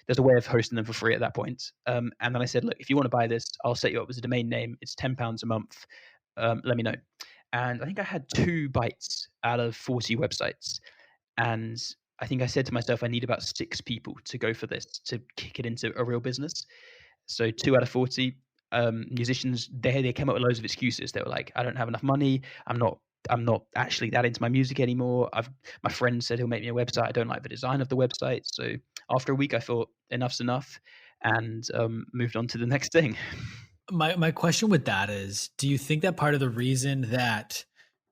there's a way of hosting them for free at that point. And then I said, look, if you want to buy this, I'll set you up with a domain name. It's £10 a month. Let me know. And I think I had 2 bites out of 40 websites, and I think I said to myself, "I need about 6 people to go for this to kick it into a real business." So 2 out of 40, musicians, they came up with loads of excuses. They were like, "I don't have enough money. I'm not actually that into my music anymore. My friend said he'll make me a website. I don't like the design of the website." So after a week, I thought, "Enough's enough," and, moved on to the next thing. My question with that is, do you think that part of the reason that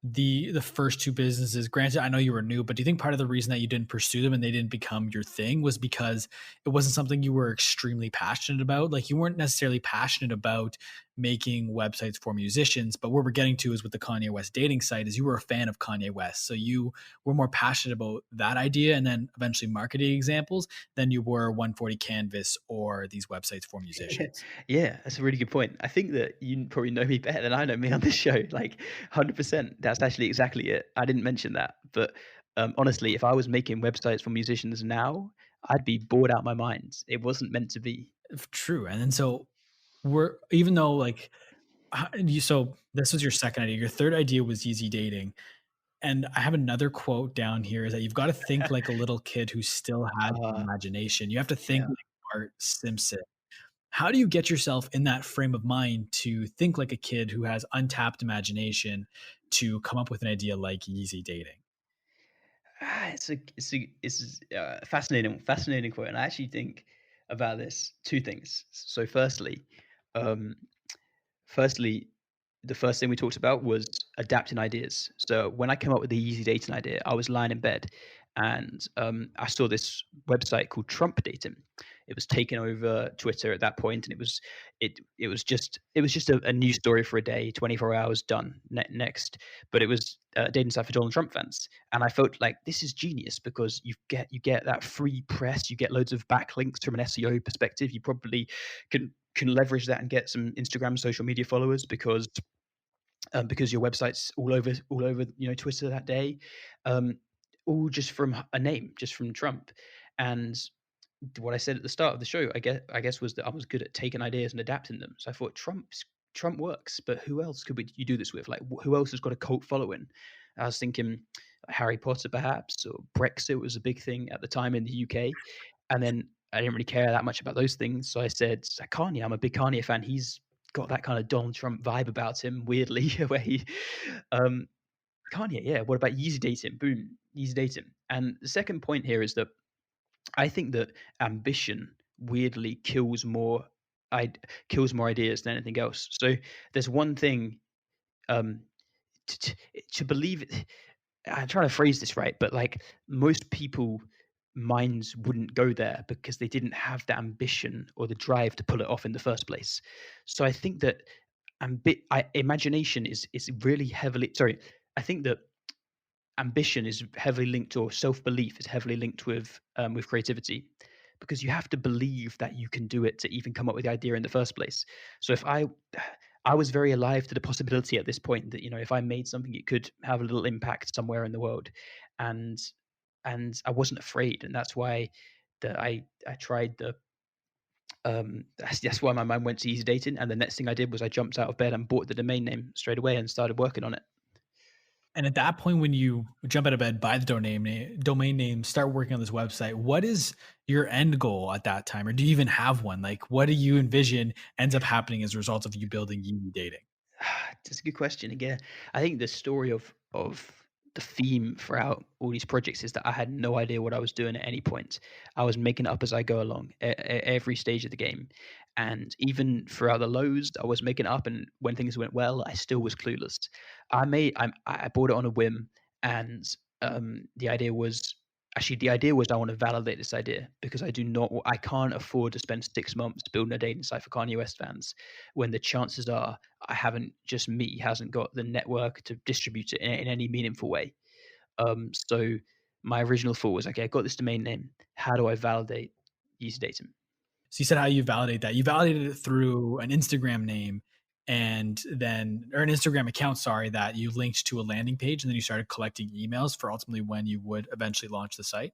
the first 2 businesses, granted, I know you were new, but do you think part of the reason that you didn't pursue them and they didn't become your thing was because it wasn't something you were extremely passionate about? Like, you weren't necessarily passionate about making websites for musicians, but where we're getting to is with the Kanye West dating site is you were a fan of Kanye West. So you were more passionate about that idea and then eventually marketing examples than you were 140 Canvas or these websites for musicians. Yeah, that's a really good point. I think that you probably know me better than I know me on this show. Like 100%. That's actually exactly it. I didn't mention that, but honestly, if I was making websites for musicians now, I'd be bored out my mind. It wasn't meant to be. True. And then so we're even though like you so this was your second idea. Your third idea was Yeezy Dating. And I have another quote down here is that you've got to think like a little kid who still has an Uh, imagination. You have to think yeah. like Bart Simpson. How do you get yourself in that frame of mind to think like a kid who has untapped imagination to come up with an idea like Yeezy Dating? It's a fascinating quote, and I actually think about this two things. So, um, firstly, the first thing we talked about was adapting ideas. So when I came up with the easy dating idea, I was lying in bed and I saw this website called Trump Dating. It was taking over Twitter at that point, and it was just a news story for a day, 24 hours done next. But it was a dating site for Donald Trump fans, and I felt like this is genius because you get that free press, you get loads of backlinks from an SEO perspective. You probably can leverage that and get some Instagram social media followers because your website's all over Twitter that day, um, all just from a name, just from Trump. And what I said at the start of the show, I guess was that I was good at taking ideas and adapting them. So I thought Trump works, but who else could you do this with? Like who else has got a cult following? I was thinking Harry Potter perhaps, or Brexit was a big thing at the time in the UK. And then I didn't really care that much about those things. So I said, Kanye, I'm a big Kanye fan. He's got that kind of Donald Trump vibe about him, weirdly, where um, Kanye, yeah. What about Yeezy Dating? Boom, Yeezy Dating. And the second point here is that I think that ambition weirdly I kills more ideas than anything else. So there's one thing um, to believe it. I'm trying to phrase this right, but like most people minds wouldn't go there because they didn't have the ambition or the drive to pull it off in the first place. So I think that imagination is really heavily sorry. I think that ambition is heavily linked, or self-belief is heavily linked with creativity, because you have to believe that you can do it to even come up with the idea in the first place. So if I was very alive to the possibility at this point that if I made something, it could have a little impact somewhere in the world, and I wasn't afraid, and that's why I tried that's why my mind went to easy dating, and the next thing I did was I jumped out of bed and bought the domain name straight away and started working on it. And at that point, when you jump out of bed, buy the domain name, start working on this website, what is your end goal at that time? Or do you even have one? Like, what do you envision ends up happening as a result of you building Yeezy Dating? That's a good question. Again, I think the story of the theme throughout all these projects is that I had no idea what I was doing at any point. I was making it up as I go along, every stage of the game, and even throughout the lows, I was making it up. And when things went well, I still was clueless. I bought it on a whim, and the idea was I want to validate this idea because I can't afford to spend 6 months building a dating site for Kanye West fans when the chances are hasn't got the network to distribute it in any meaningful way. So my original thought was, okay, I got this domain name. How do I validate user data? So you said how you validate that. You validated it through an Instagram name and then, or an Instagram account, sorry, that you linked to a landing page and then you started collecting emails for ultimately when you would eventually launch the site.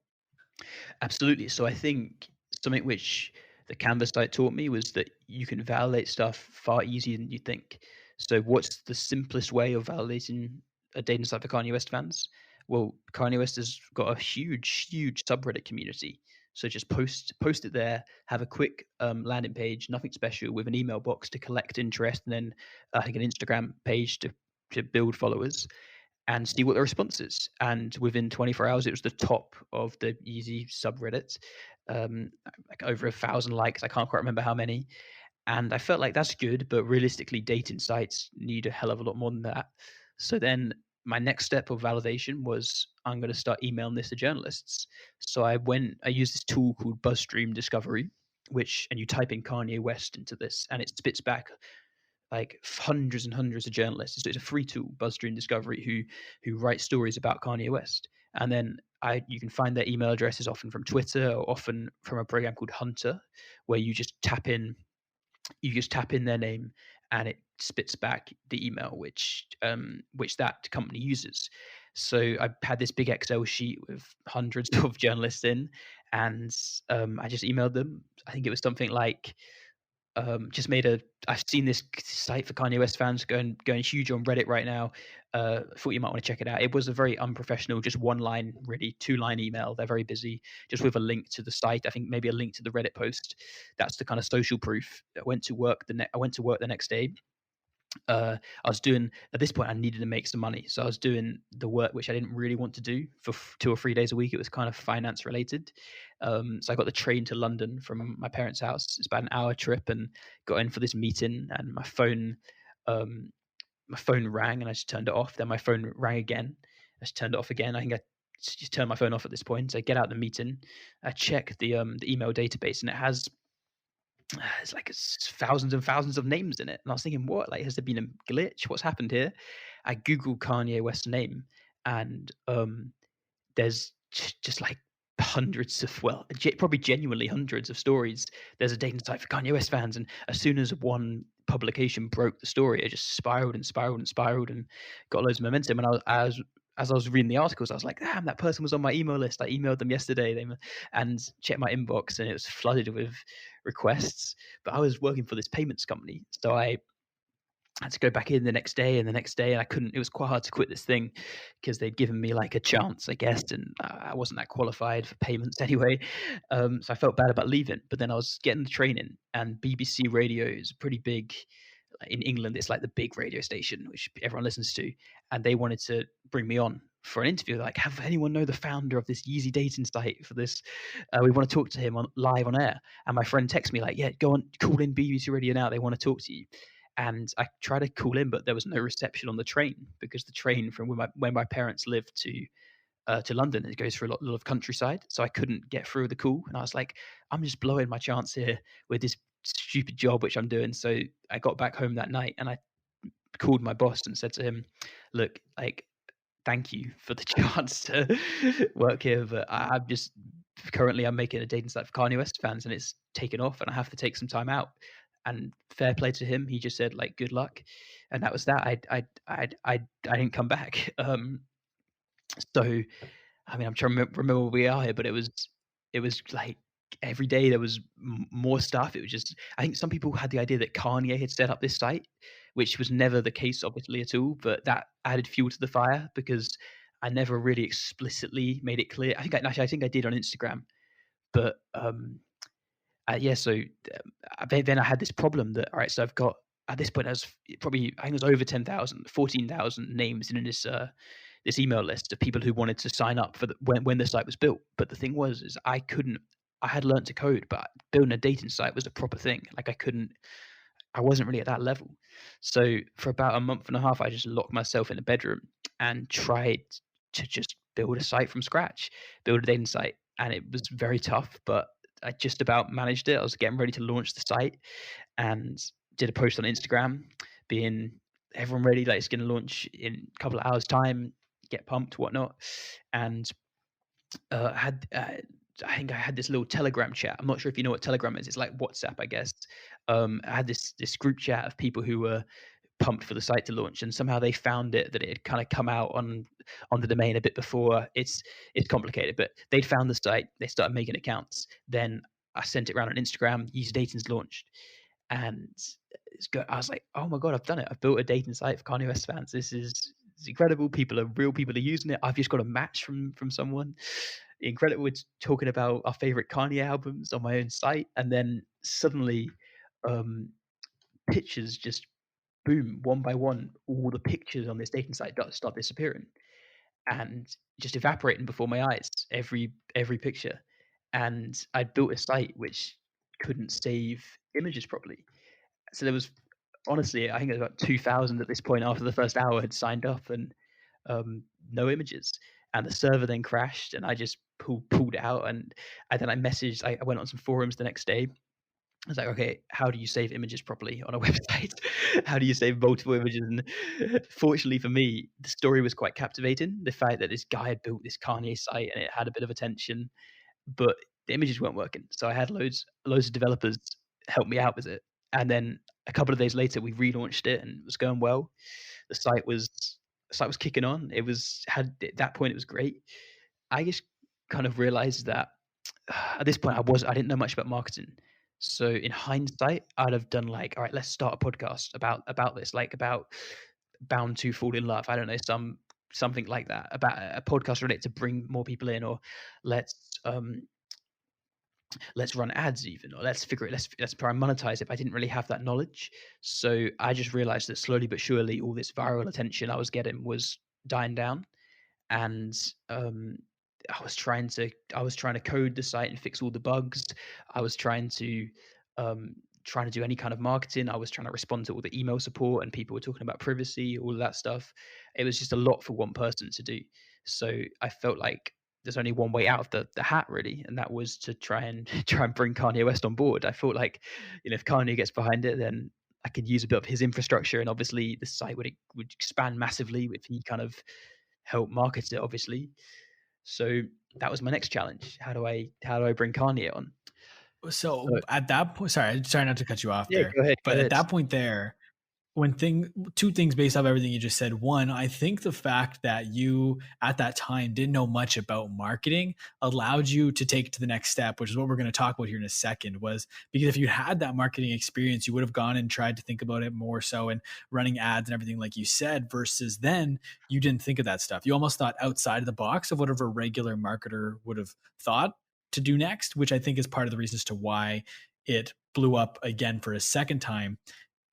Absolutely. So I think something which the Canvas site taught me was that you can validate stuff far easier than you think. So what's the simplest way of validating a dating site for Kanye West fans? Well, Kanye West has got a huge, huge subreddit community. So just post it there, have a quick landing page, nothing special, with an email box to collect interest, and then I think an Instagram page to build followers and see what the response is. And within 24 hours, it was the top of the Yeezy subreddit, like over 1,000 likes. I can't quite remember how many. And I felt like that's good, but realistically, dating sites need a hell of a lot more than that. So then my next step of validation was I'm going to start emailing this to journalists. So I used this tool called BuzzStream Discovery, and you type in Kanye West into this, and it spits back like hundreds and hundreds of journalists. So it's a free tool, BuzzStream Discovery, who write stories about Kanye West. And then you can find their email addresses often from Twitter or often from a program called Hunter, where you just tap in their name and it spits back the email which that company uses. So I had this big Excel sheet with hundreds of journalists in, and I just emailed them. I think it was something like just made a I've seen this site for Kanye West fans going huge on Reddit right now. Thought you might want to check it out. It was a very unprofessional, just one line, really 2-line email. They're very busy, just with a link to the site. I think maybe a link to the Reddit post. That's the kind of social proof. I went to work the next day, I was doing at this point, I needed to make some money, so I was doing the work which I didn't really want to do for 2 or 3 days a week. It was kind of finance related. So I got the train to London from my parents' house. It's about an hour trip, and got in for this meeting, and um, my phone rang, and I just turned it off. Then my phone rang again. I just turned it off again. I think I just turned my phone off at this point. So I get out the meeting, I check the email database, and it has it's like thousands and thousands of names in it. And I was thinking, what? Like, has there been a glitch? What's happened here? I googled Kanye West's name, and there's just like hundreds of, well, probably genuinely hundreds of stories. There's a dating site for Kanye West fans, and as soon as one publication broke the story, it just spiraled and spiraled and spiraled and got loads of momentum. And as I was reading the articles, I was like, damn, that person was on my email list. I emailed them yesterday, and checked my inbox, and it was flooded with requests. But I was working for this payments company, so I had to go back in the next day and the next day, and I couldn't. It was quite hard to quit this thing because they'd given me like a chance, I guess, and I wasn't that qualified for payments anyway. So I felt bad about leaving. But then I was getting the training, and BBC Radio is pretty big in England. It's like the big radio station which everyone listens to, and they wanted to bring me on for an interview. Like, have anyone know the founder of this Yeezy Dating site for this? We want to talk to him on live on air. And my friend texts me like, yeah, go on, call in BBC Radio now. They want to talk to you. And I tried to call in, but there was no reception on the train, because the train from where my parents lived to London, it goes through a lot of countryside. So I couldn't get through the call. And I was like, I'm just blowing my chance here with this stupid job which I'm doing. So I got back home that night, and I called my boss and said to him, look, like, thank you for the chance to work here, but I'm just currently I'm making a dating site for Kanye West fans, and it's taken off, and I have to take some time out. And fair play to him, he just said like, "Good luck," and that was that. I didn't come back. So I mean, I'm trying to remember where we are here, but it was like every day there was more stuff. It was just, I think some people had the idea that Kanye had set up this site, which was never the case, obviously, at all. But that added fuel to the fire, because I never really explicitly made it clear. I think I did on Instagram, but yeah. So then I had this problem that, all right, so I've got, at this point, I was probably, I think it was over 10,000, 14,000 names in this email list of people who wanted to sign up for when the site was built. But the thing was, is I couldn't. I had learned to code, but building a dating site was a proper thing. Like, I wasn't really at that level. So for about a month and a half, I just locked myself in a bedroom and tried to just build a site from scratch, build a dating site, and it was very tough, but I just about managed it. I was getting ready to launch the site, and did a post on Instagram, being everyone ready, like it's going to launch in a couple of hours' time, get pumped, whatnot. And had I think I had this little Telegram chat. I'm not sure if you know what Telegram is. It's like WhatsApp, I guess. I had this group chat of people who were pumped for the site to launch, and somehow they found that it had kind of come out on the domain a bit before. It's complicated, but they'd found the site. They started making accounts. Then I sent it around on Instagram. Yeezy Dating's launched, and I was like, oh my god, I've done it. I've built a dating site for Kanye West fans. It's incredible. Real people are using it. I've just got a match from someone. Incredible. It's talking about our favorite Kanye albums on my own site, and then suddenly, um, pictures just boom, one by one. All the pictures on this dating site start disappearing and just evaporating before my eyes. Every picture, and I'd built a site which couldn't save images properly. So there was, honestly, I think it was about 2,000 at this point after the first hour had signed up, and no images. And the server then crashed, and I just pulled it out. And then I messaged. I went on some forums the next day. I was like, okay, how do you save images properly on a website? How do you save multiple images? And fortunately for me, the story was quite captivating. The fact that this guy had built this Kanye site and it had a bit of attention, but the images weren't working. So I had loads of developers help me out with it. And then a couple of days later, we relaunched it, and it was going well. The site was kicking on. It was had at that point, it was great. I just kind of realized that at this point I didn't know much about marketing. So in hindsight, I'd have done like, all right, let's start a podcast about this, like about bound to fall in love. I don't know, something like that, about a podcast related to bring more people in, or let's let's run ads even, or let's figure it, let's try and monetize it. But I didn't really have that knowledge. So I just realized that slowly but surely all this viral attention I was getting was dying down. And I was trying to code the site and fix all the bugs. I was trying to do any kind of marketing. I was trying to respond to all the email support, and people were talking about privacy, all of that stuff. It was just a lot for one person to do. So I felt like there's only one way out of the hat really, and that was to try and try and bring Kanye West on board. I felt like, if Kanye gets behind it, then I could use a bit of his infrastructure, and obviously the site would expand massively if he kind of help market it, obviously. So that was my next challenge. How do I bring Kanye on? So So at that point, sorry not to cut you off yeah, there, go ahead, go but at ahead. that point there, when thing two things based off everything you just said. One, I think the fact that you at that time didn't know much about marketing allowed you to take it to the next step, which is what we're going to talk about here in a second. Was because if you had that marketing experience, you would have gone and tried to think about it more so and running ads and everything like you said, versus then you didn't think of that stuff. You almost thought outside of the box of whatever a regular marketer would have thought to do next, which I think is part of the reasons to why it blew up again for a second time.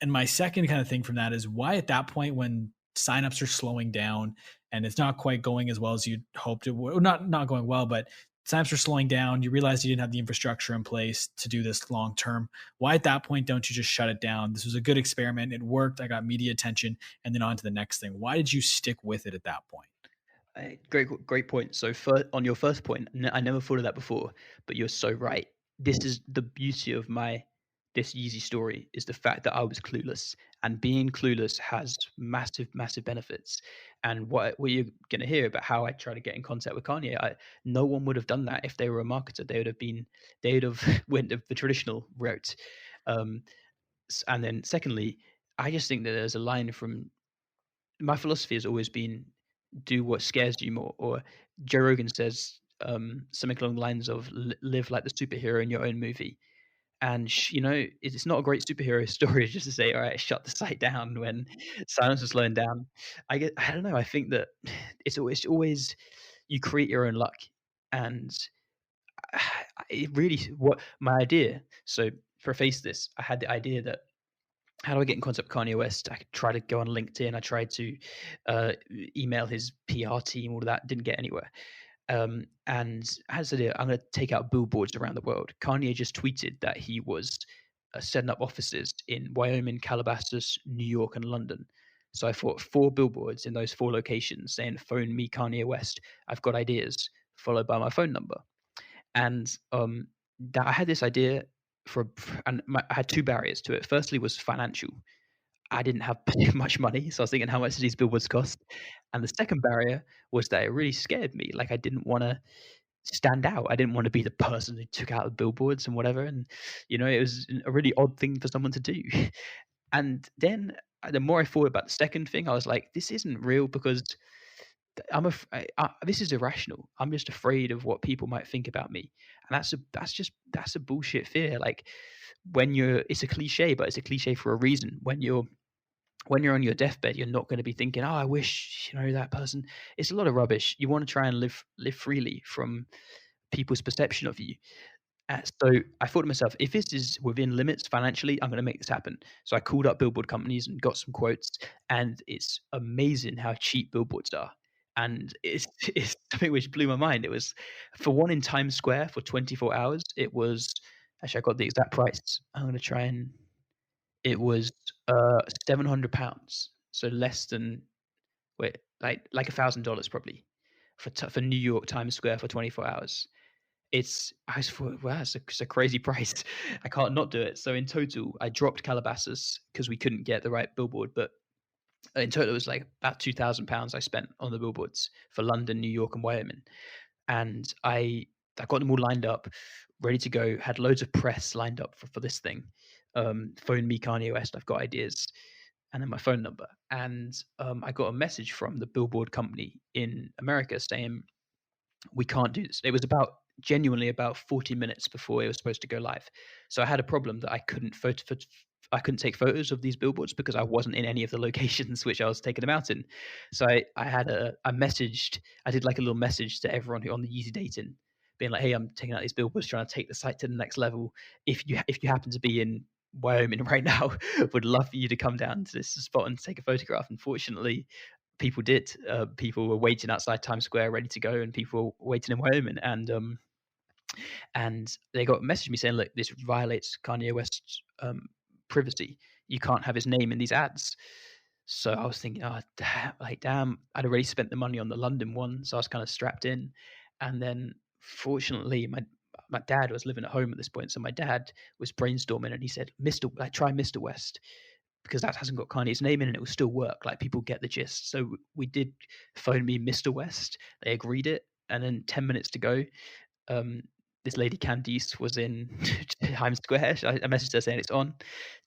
And my second kind of thing from that is why at that point when signups are slowing down and it's not quite going as well as you'd hoped it would, not going well, but signups are slowing down, you realize you didn't have the infrastructure in place to do this long term. Why at that point don't you just shut it down? This was a good experiment. It worked. I got media attention, and then on to the next thing. Why did you stick with it at that point? Great point. So on your first point, I never thought of that before, but you're so right. This is the beauty of this Yeezy story, is the fact that I was clueless, and being clueless has massive, massive benefits. And what you're going to hear about how I try to get in contact with Kanye, no one would have done that if they were a marketer. They would have went the traditional route. Um, and then secondly, I just think that there's a line from my philosophy has always been do what scares you more. Or Joe Rogan says something along the lines of live like the superhero in your own movie. And it's not a great superhero story just to say, all right, shut the site down when silence is slowing down. I don't know. I think that it's always you create your own luck, and it really what my idea. So preface this, I had the idea that how do I get in contact with Kanye West? I tried to go on LinkedIn. I tried to uh, email his PR team. All of that didn't get anywhere. And I had this idea. I'm going to take out billboards around the world. Kanye just tweeted that he was setting up offices in Wyoming, Calabasas, New York, and London. So I thought 4 billboards in those 4 locations saying, "Phone me, Kanye West. I've got ideas," followed by my phone number. And that I had this idea I had 2 barriers to it. Firstly was financial. I didn't have much money, so I was thinking, how much do these billboards cost? And the second barrier was that it really scared me. Like I didn't want to stand out. I didn't want to be the person who took out the billboards and whatever. And it was a really odd thing for someone to do. And then the more I thought about the second thing, I was like, this isn't real because this is irrational. I'm just afraid of what people might think about me, and that's a bullshit fear. Like it's a cliche, but it's a cliche for a reason. When you're on your deathbed, you're not going to be thinking, "Oh, I wish that person." It's a lot of rubbish. You want to try and live freely from people's perception of you. So I thought to myself, if this is within limits financially, I'm going to make this happen. So I called up billboard companies and got some quotes, and it's amazing how cheap billboards are. And it's it's something which blew my mind. It was for one in Times Square for 24 hours. It was actually I got the exact price. I'm going to try and it was £700, so less than like $1,000 probably for New York Times Square for 24 hours. I just thought, wow, it's a crazy price. I can't not do it. So in total, I dropped Calabasas because we couldn't get the right billboard. But in total, it was like about £2,000 I spent on the billboards for London, New York, and Wyoming. And I got them all lined up, ready to go. Had loads of press lined up for this thing. Phone me, Kanye West. I've got ideas, and then my phone number. And I got a message from the billboard company in America saying, we can't do this. It was genuinely about 40 minutes before it was supposed to go live. So I had a problem that I couldn't take photos of these billboards because I wasn't in any of the locations which I was taking them out in. So I did like a little message to everyone who on the Yeezy Dating being like, "Hey, I'm taking out these billboards, trying to take the site to the next level. If you happen to be in Wyoming right now, would love for you to come down to this spot and take a photograph." Unfortunately, people did. People were waiting outside Times Square, ready to go, and people were waiting in Wyoming, and they got messaged me saying, "Look, this violates Kanye West's privacy. You can't have his name in these ads." So I was thinking, oh damn, like damn, I'd already spent the money on the London one, so I was kind of strapped in. And then fortunately, my dad was living at home at this point, so my dad was brainstorming, and he said, "Mr. Like try Mr. West." Because that hasn't got Kanye's name in it, it will still work. Like people get the gist. So we did phone me Mr. West. They agreed it, and then 10 minutes to go, um, this lady Candice was in Times Square. I messaged her saying it's on.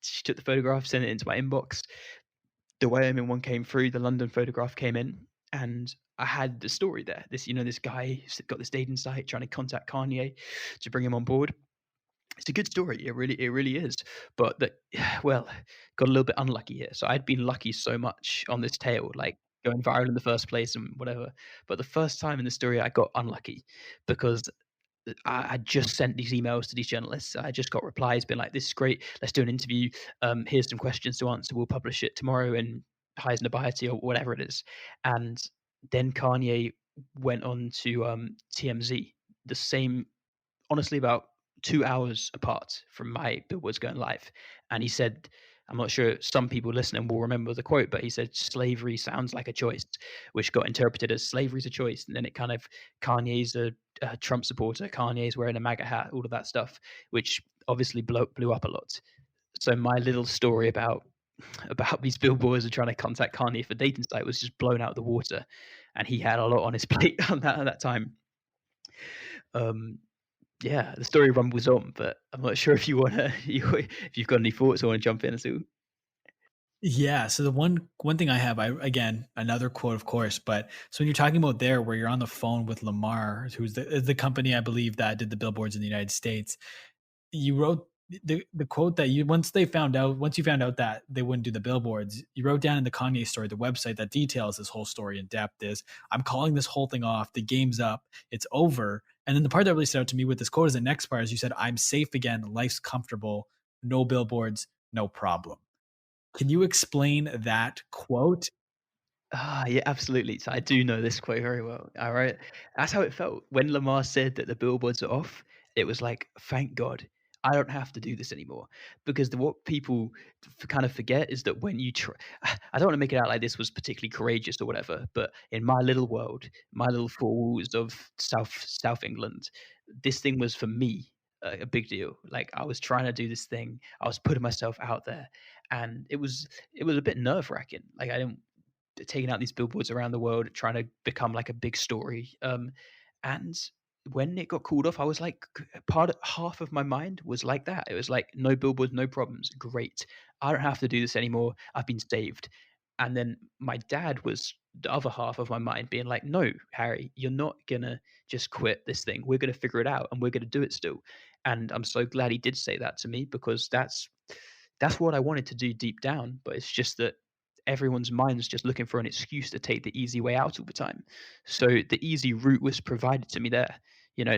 She took the photograph, sent it into my inbox. The Wyoming one came through. The London photograph came in, and I had the story there. This guy got this dating site trying to contact Kanye to bring him on board. It's a good story. It really is. But well, got a little bit unlucky here. So I'd been lucky so much on this tale, like going viral in the first place and whatever. But the first time in the story, I got unlucky because I just sent these emails to these journalists. I just got replies being like, "This is great. Let's do an interview. Here's some questions to answer. We'll publish it tomorrow in Highs Nobiety or whatever it is." And then Kanye went on to TMZ, the same, honestly, about 2 hours apart from my billboards going live. And he said, I'm not sure some people listening will remember the quote, but he said, "Slavery sounds like a choice," which got interpreted as slavery's a choice. And then it kind of, Kanye's a Trump supporter, Kanye's wearing a MAGA hat, all of that stuff, which obviously blew up a lot. So my little story about these billboards and trying to contact Kanye for dating site was just blown out of the water. And he had a lot on his plate on that time. Um, Yeah, the story rumbles on, but I'm not sure if you wanna if you've got any thoughts or wanna jump in at all. Yeah. So the one thing I have, I again another quote, of course, but so when you're talking about there, where you're on the phone with Lamar, who's the company I believe that did the billboards in the United States, you wrote the quote that you once you found out that they wouldn't do the billboards, you wrote down in the Kanye story, the website that details this whole story in depth is, "I'm calling this whole thing off. The game's up. It's over." And then the part that really stood out to me with this quote is the next part is you said, "I'm safe again. Life's comfortable. No billboards, no problem." Can you explain that quote? Yeah, absolutely. So I do know this quote very well. All right. That's how it felt. When Lamar said that the billboards are off, it was like, thank God. I don't have to do this anymore. Because what people kind of forget is that when you try, I don't want to make it out like this was particularly courageous or whatever, but in my little world, my little four walls of South England, this thing was for me a big deal. Like I was trying to do this thing, I was putting myself out there, and it was a bit nerve wracking. Like I didn't taking out these billboards around the world, trying to become like a big story. And when it got called off, I was like, half of my mind was like that. It was like, no billboards, no problems. Great. I don't have to do this anymore. I've been saved. And then my dad was the other half of my mind being like, no, Harry, you're not going to just quit this thing. We're going to figure it out and we're going to do it still. And I'm so glad he did say that to me because that's what I wanted to do deep down. But it's just that everyone's mind's just looking for an excuse to take the easy way out all the time. So the easy route was provided to me there.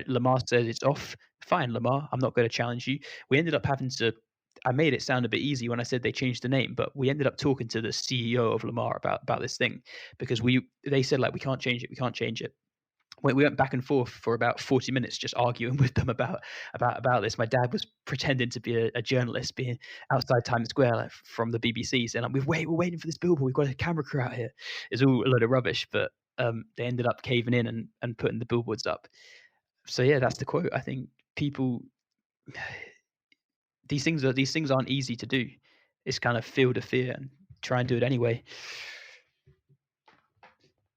Lamar said it's off. Fine, Lamar, I'm not going to challenge you. We ended up having to. I made it sound a bit easy when I said they changed the name, but we ended up talking to the CEO of Lamar about this thing because they said like we can't change it, we can't change it. We went back and forth for about 40 minutes just arguing with them about this. My dad was pretending to be a journalist, being outside Times Square, like, from the BBC, saying, like, we're waiting for this billboard. We've got a camera crew out here." It's all a load of rubbish, but they ended up caving in and putting the billboards up. So yeah, that's the quote. I think people, these things aren't easy to do. It's kind of feel the fear and try and do it anyway.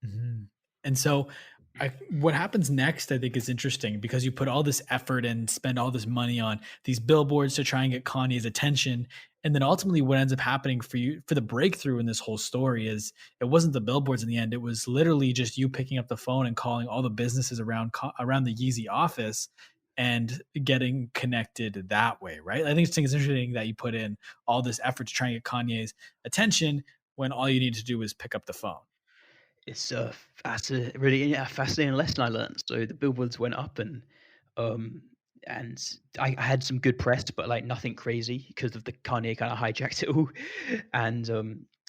Mhm. And so, what happens next, I think, is interesting because you put all this effort and spend all this money on these billboards to try and get Kanye's attention. And then ultimately, what ends up happening for you, for the breakthrough in this whole story, is it wasn't the billboards in the end. It was literally just you picking up the phone and calling all the businesses around the Yeezy office and getting connected that way, right? I think it's interesting that you put in all this effort to try and get Kanye's attention when all you need to do is pick up the phone. That's a really, yeah, fascinating lesson I learned. So the billboards went up, and Um, and I had some good press, but like nothing crazy because of the Kanye kind of hijacked it all. And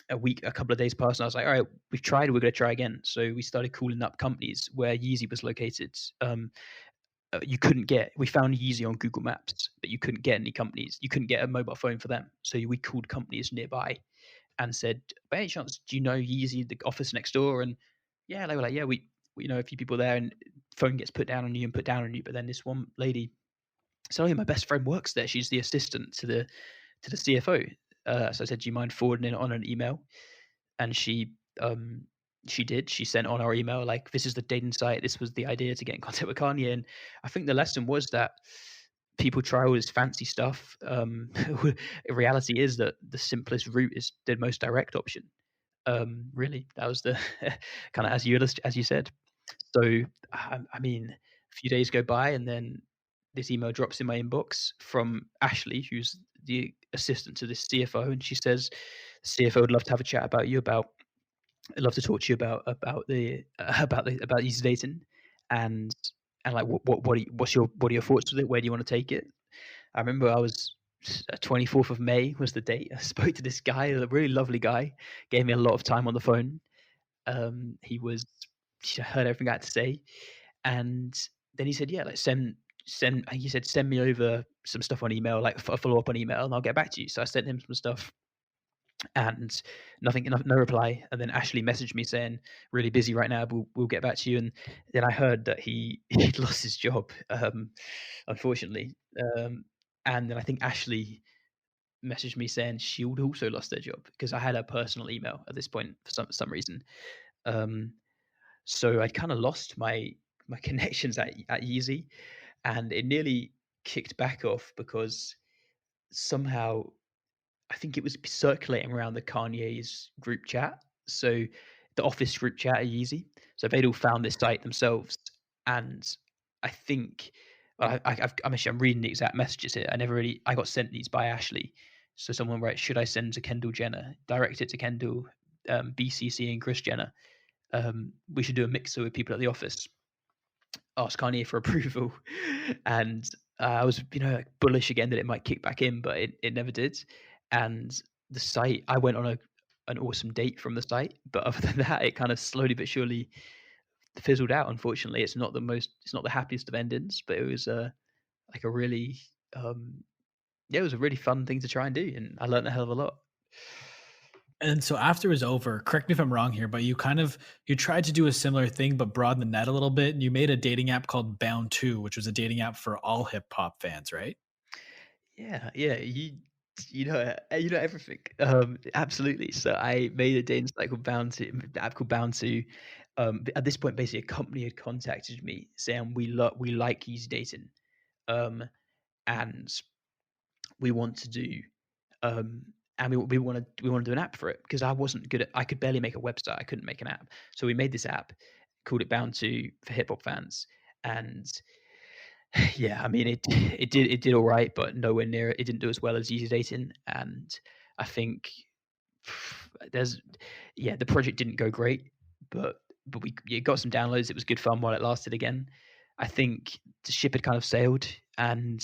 a couple of days passed, and I was like, all right, we've tried, we're gonna try again. So we started calling up companies where Yeezy was located. You couldn't get. We found Yeezy on Google Maps, but you couldn't get any companies. You couldn't get a mobile phone for them. So we called companies nearby and said, by any chance, do you know Yeezy, the office next door? And yeah, they were like, yeah, we know a few people there, and phone gets put down on you and put down on you. But then this one lady said, oh, yeah, my best friend works there. She's the assistant to the CFO. So I said, do you mind forwarding it on an email? And um, she did. She sent on our email like, "This is the dating site. This was the idea to get in contact with Kanye." And I think the lesson was that people try all this fancy stuff. Reality is that the simplest route is the most direct option. Really, that was the kind of as you said. So I mean, a few days go by, and then this email drops in my inbox from Ashley, who's the assistant to the CFO, and she says, "The CFO would love to have a chat about you about I'd love to talk to you about Yeezy Dating and like what are your thoughts with it? Where do you want to take it?" I remember I was 24th of May was the date. I spoke to this guy, a really lovely guy, gave me a lot of time on the phone. He was He heard everything I had to say, and then he said, "Yeah, like send." He said, "Send me over some stuff on email, like a follow up on email, and I'll get back to you." So I sent him some stuff and no reply. And then Ashley messaged me saying, "Really busy right now. We'll get back to you." And then I heard that he'd lost his job, unfortunately. Um, and then I think Ashley messaged me saying she would also lost their job because I had her personal email at this point for some reason. Um, so I kind of lost my connections at Yeezy, and it nearly kicked back off because somehow I think it was circulating around the Kanye's group chat. So the office group chat at Yeezy. So they'd all found this site themselves, and I think I'm reading the exact messages here. I got sent these by Ashley. So someone wrote, "Should I send to Kendall Jenner? Direct it to Kendall, BCC and Chris Jenner. We should do a mixer with people at the office. Ask Kanye for approval." And I was, like, bullish again that it might kick back in, but it never did. And the site, I went on an awesome date from the site, but other than that, it kind of slowly but surely fizzled out. Unfortunately, it's not the happiest of endings, but it was like a really, yeah, it was a really fun thing to try and do, and I learned a hell of a lot. And so after it was over, correct me if I'm wrong here, but you tried to do a similar thing but broaden the net a little bit, and you made a dating app called Bound 2, which was a dating app for all hip hop fans, right? Yeah, yeah, you know everything. Absolutely. So I made a dating site called Bound to app called Bound to. At this point, basically, a company had contacted me saying we like Yeezy Dating, um, and we want to do um, and we want to do an app for it because I could barely make a website. I couldn't make an app, so we made this app, called it Bound to for hip hop fans, and yeah, I mean, it did all right, but nowhere near it. It didn't do as well as Yeezy Dating, and I think there's yeah, the project didn't go great, but we it got some downloads. It was good fun while it lasted. Again, I think the ship had kind of sailed, and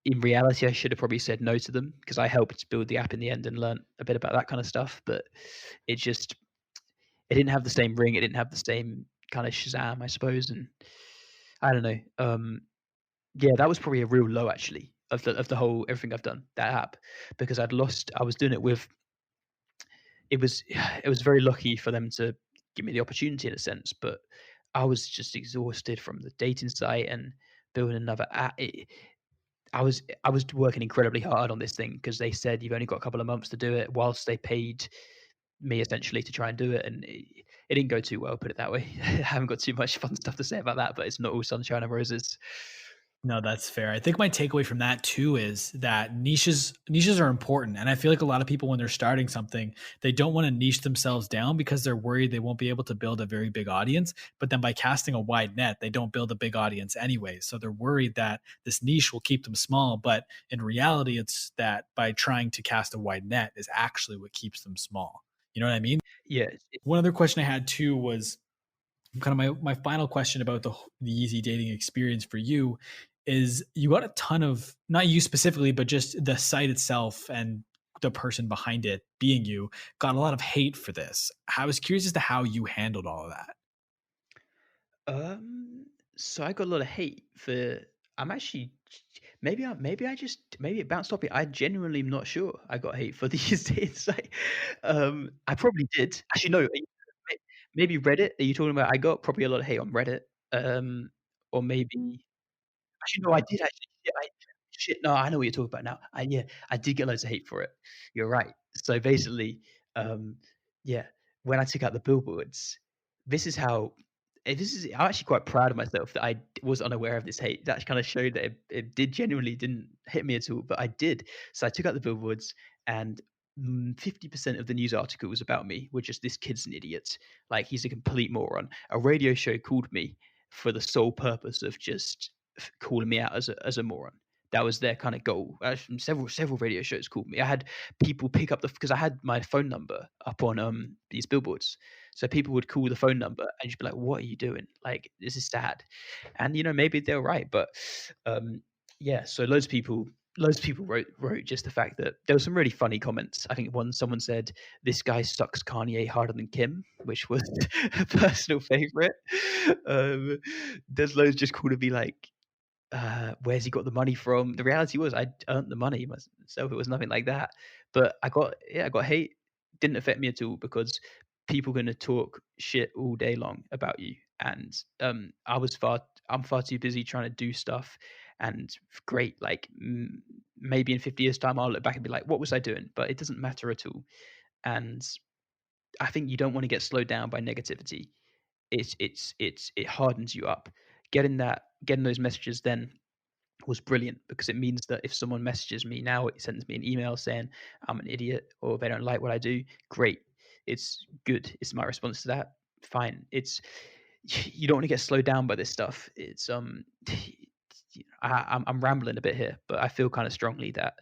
in reality, I should have probably said no to them because I helped build the app in the end and learnt a bit about that kind of stuff. But it just it didn't have the same ring. It didn't have the same kind of Shazam, I suppose, and I don't know. Yeah, that was probably a real low actually of the whole everything I've done, that app, because I was doing it with it was very lucky for them to give me the opportunity in a sense, but I was just exhausted from the dating site and building another app. I was working incredibly hard on this thing because they said you've only got a couple of months to do it, whilst they paid me essentially to try and do it, and it didn't go too well. Put it that way. I haven't got too much fun stuff to say about that, but it's not all sunshine and roses. No, that's fair. I think my takeaway from that too is that niches are important. And I feel like a lot of people when they're starting something, they don't want to niche themselves down because they're worried they won't be able to build a very big audience. But then by casting a wide net, they don't build a big audience anyway. So they're worried that this niche will keep them small. But in reality, it's that by trying to cast a wide net is actually what keeps them small. You know what I mean? Yeah, One other question I had too was kind of my final question about the Yeezy Dating experience for you is you got a ton of, not you specifically, but just the site itself and the person behind it being you got a lot of hate for this. I was curious as to how you handled all of that. Um, so I got a lot of hate for. I'm actually maybe it bounced off it. I genuinely am not sure. I got hate for these days. Like, I probably did. Actually, no. Maybe Reddit. Are you talking about? I got probably a lot of hate on Reddit. Or maybe actually no, I did actually. Shit. No, I know what you're talking about now. I did get loads of hate for it. You're right. So basically, um, yeah, when I took out the billboards, this is how I'm actually quite proud of myself that I was unaware of this hate. That kind of showed that it did genuinely didn't hit me at all, but I did. So I took out the billboards, and 50% of the news articles about me were just, "This kid's an idiot. Like, he's a complete moron." A radio show called me for the sole purpose of just calling me out as a moron. That was their kind of goal. Several radio shows called me. I had people pick up the because I had my phone number up on these billboards, so people would call the phone number and just be like, "What are you doing? Like, this is sad." And maybe they're right, but um, yeah. So loads of people wrote just the fact that there were some really funny comments. I think someone said, "This guy sucks Kanye harder than Kim," which was a personal favorite. Um, there's loads just cool to be like, where's he got the money from? The reality was I'd earned the money myself. It was nothing like that. But I got hate. Didn't affect me at all because people gonna talk shit all day long about you. And I'm far too busy trying to do stuff. And great, like maybe in 50 years' time, I'll look back and be like, what was I doing? But it doesn't matter at all. And I think you don't want to get slowed down by negativity. It hardens you up. Getting those messages then was brilliant because it means that if someone messages me now, it sends me an email saying I'm an idiot or they don't like what I do, great. It's good. It's my response to that. Fine. It's you don't want to get slowed down by this stuff. It's I'm rambling a bit here, but I feel kind of strongly that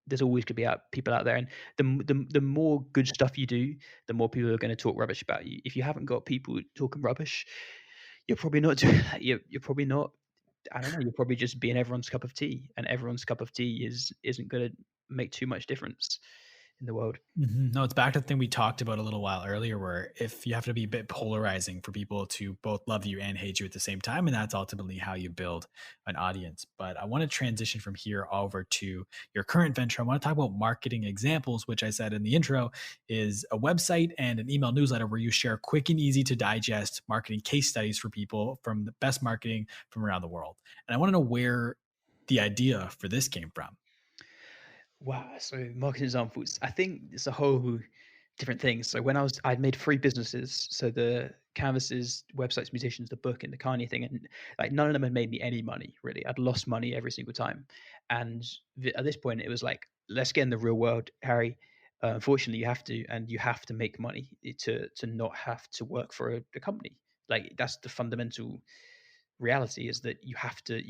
there's always going to be people out there, and the more good stuff you do, the more people are going to talk rubbish about you. If you haven't got people talking rubbish, you're probably not doing. You're probably not. I don't know. You're probably just being everyone's cup of tea, and everyone's cup of tea isn't going to make too much difference in the world. No, it's back to the thing we talked about a little while earlier, where if you have to be a bit polarizing for people to both love you and hate you at the same time, and that's ultimately how you build an audience. But I want to transition from here over to your current venture. I want to talk about marketing examples, which I said in the intro is a website and an email newsletter where you share quick and easy to digest marketing case studies for people from the best marketing from around the world. And I want to know where the idea for this came from. Wow. So marketing examples. I think it's a whole different thing. So when I'd made 3 businesses. So the canvases, websites, musicians, the book, and the Kanye thing, and like none of them had made me any money really. I'd lost money every single time, and at this point, it was like, let's get in the real world, Harry. Unfortunately, you have to make money to not have to work for a company. Like that's the fundamental reality is that you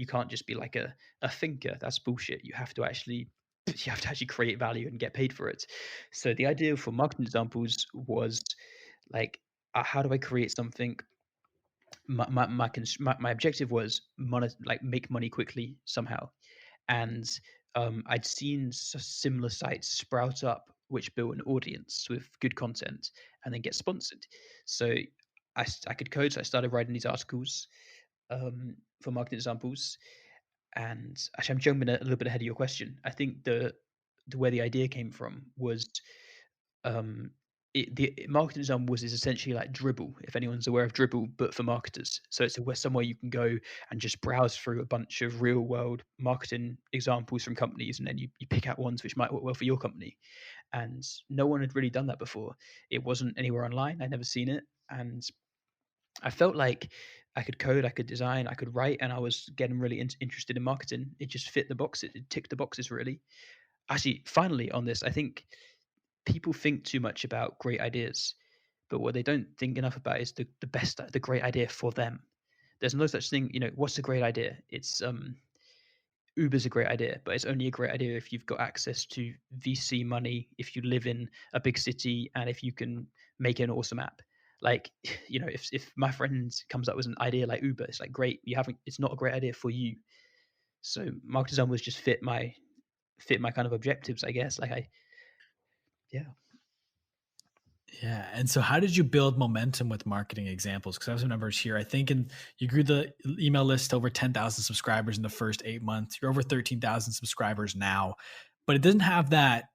can't just be like a thinker. That's bullshit. You have to actually create value and get paid for it. So the idea for marketing examples was like, how do I create something? My objective was like make money quickly somehow, and I'd seen similar sites sprout up which built an audience with good content and then get sponsored. So I could code, so I started writing these articles for marketing examples. And actually, I'm jumping a little bit ahead of your question. I think the where the idea came from was um, the marketing example was is essentially like Dribble, if anyone's aware of Dribble, but for marketers. So it's somewhere you can go and just browse through a bunch of real world marketing examples from companies, and then you pick out ones which might work well for your company. And no one had really done that before. It wasn't anywhere online. I'd never seen it, and I felt like I could code, I could design, I could write, and I was getting really interested in marketing. It just fit the boxes. It ticked the boxes really. Actually, finally on this, I think people think too much about great ideas, but what they don't think enough about is the great idea for them. There's no such thing, what's a great idea? It's Uber's a great idea, but it's only a great idea if you've got access to VC money, if you live in a big city, and if you can make an awesome app. Like, if my friend comes up with an idea like Uber, it's like, great, you haven't it's not a great idea for you. So market design was just fit my kind of objectives, I guess. Like I yeah. Yeah. And so how did you build momentum with marketing examples? Because I have some numbers here. I think you grew the email list to over 10,000 subscribers in the first 8 months. You're over 13,000 subscribers now, but it doesn't have that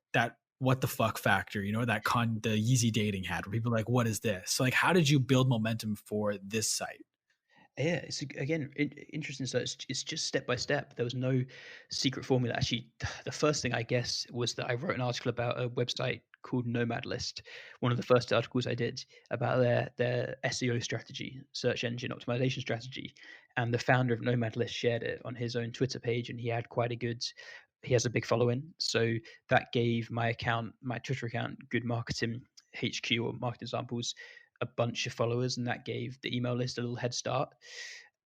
what the fuck factor, the Yeezy Dating had where people are like, what is this? So like, how did you build momentum for this site? Yeah, it's again interesting. So it's just step by step. There was no secret formula. Actually, the first thing I guess was that I wrote an article about a website called Nomad List. One of the first articles I did about their SEO strategy, search engine optimization strategy, and the founder of Nomad List shared it on his own Twitter page, and he had quite a good. He has a big following, so that gave my account, my Twitter account, Good Marketing HQ or Marketing Examples, a bunch of followers, and that gave the email list a little head start.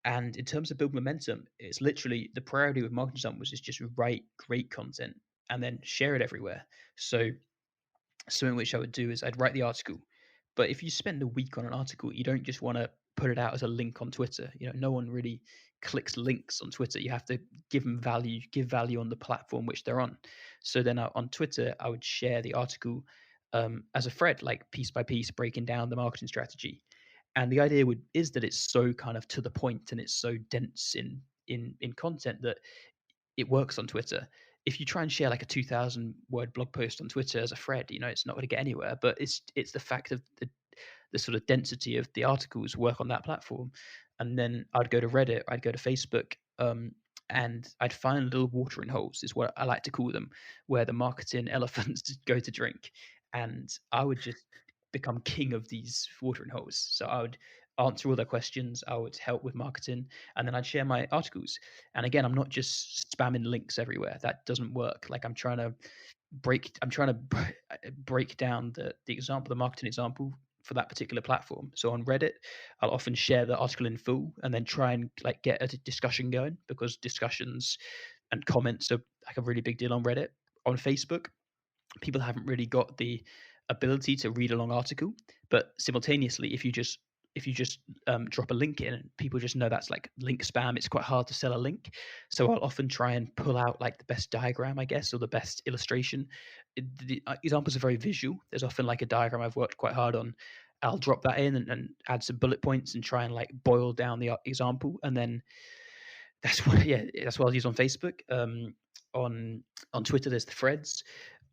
And in terms of build momentum, it's literally the priority with marketing examples is just write great content and then share it everywhere. So something which I would do is I'd write the article, but if you spend a week on an article, you don't just want to put it out as a link on Twitter. No one really clicks links on Twitter. You have to give value on the platform which they're on. So then on Twitter, I would share the article as a thread, like piece by piece, breaking down the marketing strategy. And the idea is that it's so kind of to the point and it's so dense in content that it works on Twitter. If you try and share like a 2,000 word blog post on Twitter as a thread, it's not going to get anywhere. But it's the fact of the sort of density of the articles work on that platform. And then I'd go to Reddit, I'd go to Facebook, and I'd find little watering holes, is what I like to call them, where the marketing elephants go to drink. And I would just become king of these watering holes. So I would answer all their questions, I would help with marketing, and then I'd share my articles. And again, I'm not just spamming links everywhere. That doesn't work. Like I'm trying to break down the marketing example for that particular platform. So on Reddit, I'll often share the article in full and then try and like get a discussion going, because discussions and comments are like a really big deal on Reddit. On Facebook, people haven't really got the ability to read a long article, but simultaneously, if you just drop a link in, people just know that's like link spam. It's quite hard to sell a link, so I'll often try and pull out like the best diagram, I guess, or the best illustration. The examples are very visual. There's often like a diagram I've worked quite hard on. I'll drop that in and add some bullet points and try and like boil down the example, and then that's what I'll use on Facebook. On Twitter, there's the threads.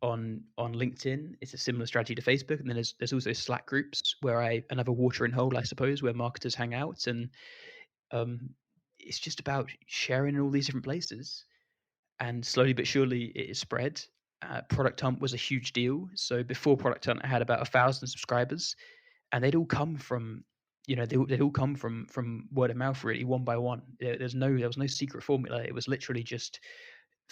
On LinkedIn, it's a similar strategy to Facebook, and then there's also Slack groups where another watering hole, I suppose, where marketers hang out, and um, it's just about sharing in all these different places, and slowly but surely it is spread. Product Hunt was a huge deal. So before Product Hunt, I had about 1,000 subscribers, and they'd all come from they'd all come from word of mouth, really, one by one. There was no secret formula. It was literally just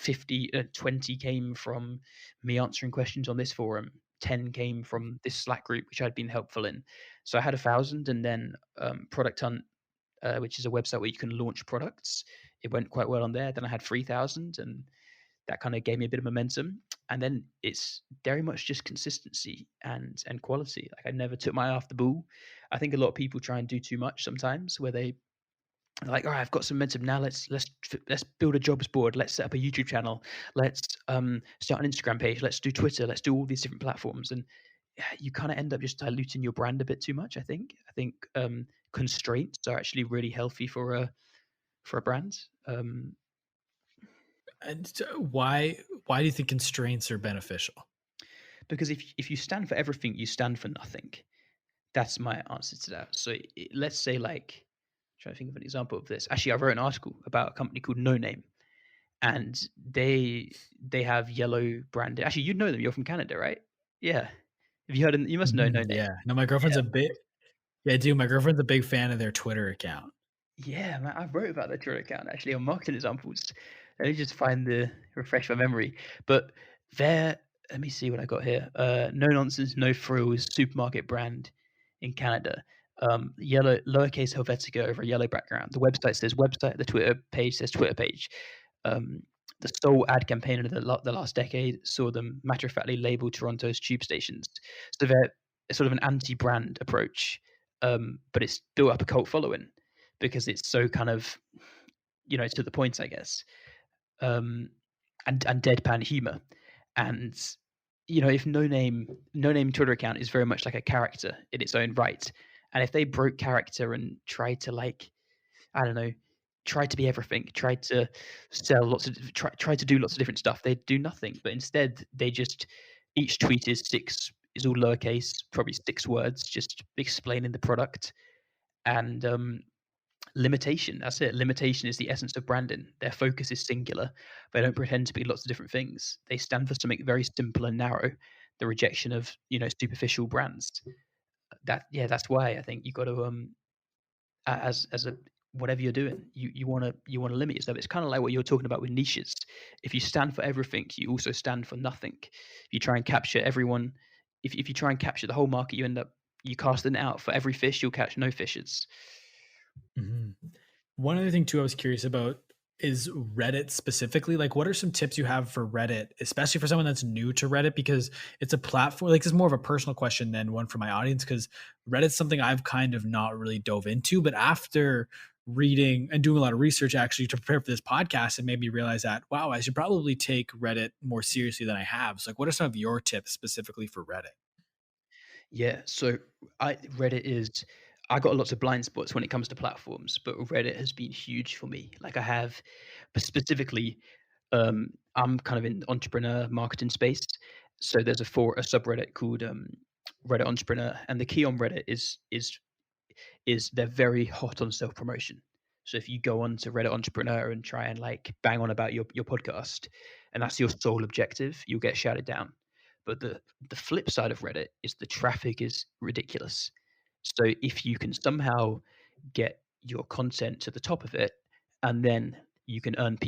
20 came from me answering questions on this forum, 10 came from this Slack group which I'd been helpful in. So I had 1,000, and then Product Hunt, which is a website where you can launch products, it went quite well on there. Then I had 3,000, and that kind of gave me a bit of momentum. And then it's very much just consistency and quality. Like I never took my eye off the ball. I think a lot of people try and do too much sometimes, where they're like, all right, I've got some momentum now. Let's build a jobs board. Let's set up a YouTube channel. Let's start an Instagram page. Let's do Twitter. Let's do all these different platforms. And yeah, you kind of end up just diluting your brand a bit too much. I think constraints are actually really healthy for a brand. And so why do you think constraints are beneficial? Because if you stand for everything, you stand for nothing. That's my answer to that. So let's say, like, trying to think of an example of this. Actually, I wrote an article about a company called No Name, and they have yellow branded. Actually, you know them. You're from Canada, right? Yeah. Have you heard? You must know No Name. Yeah. No, my girlfriend's Yeah. a bit. Yeah, I do. My girlfriend's a big fan of their Twitter account. Yeah, man, I wrote about their Twitter account actually on marketing examples. Let me just refresh my memory. But they're let me see what I got here. No nonsense, no frills supermarket brand in Canada. Yellow lowercase Helvetica over a yellow background. The website says website. The Twitter page says Twitter page. Um, the sole ad campaign of the last decade saw them matter of factly label Toronto's tube stations. So they're sort of an anti-brand approach. but it's built up a cult following because it's so kind of, to the point, I guess, um, and deadpan humor. And if no name Twitter account is very much like a character in its own right, and if they broke character and tried to, like, I don't know, tried to be everything, tried to sell lots of, tried to do lots of different stuff, they'd do nothing. But instead, they just, each tweet is all lowercase, probably 6 words, just explaining the product. And limitation. That's it. Limitation is the essence of branding. Their focus is singular. They don't pretend to be lots of different things. They stand for something very simple and narrow. The rejection of, superficial brands. That's why I think you got to, as a, whatever you're doing, you wanna limit yourself. It's kind of like what you're talking about with niches. If you stand for everything, you also stand for nothing. If you try and capture everyone, if you try and capture the whole market, you end up, you casting it out. For every fish, you'll catch no fishes. Mhm. One other thing too I was curious about is Reddit specifically. Like, what are some tips you have for Reddit, especially for someone that's new to Reddit? Because it's a platform, like, this is more of a personal question than one for my audience, because Reddit's something I've kind of not really dove into. But after reading and doing a lot of research actually to prepare for this podcast, it made me realize that, wow, I should probably take Reddit more seriously than I have. So, like, what are some of your tips specifically for Reddit? Yeah, so Reddit is, I got lots of blind spots when it comes to platforms, but Reddit has been huge for me. Like, I have, but specifically, I'm kind of in entrepreneur marketing space. So there's a subreddit called Reddit Entrepreneur, and the key on Reddit is they're very hot on self promotion. So if you go on to Reddit Entrepreneur and try and, like, bang on about your podcast, and that's your sole objective, you'll get shouted down. But the flip side of Reddit is the traffic is ridiculous. So if you can somehow get your content to the top of it, and then you can earn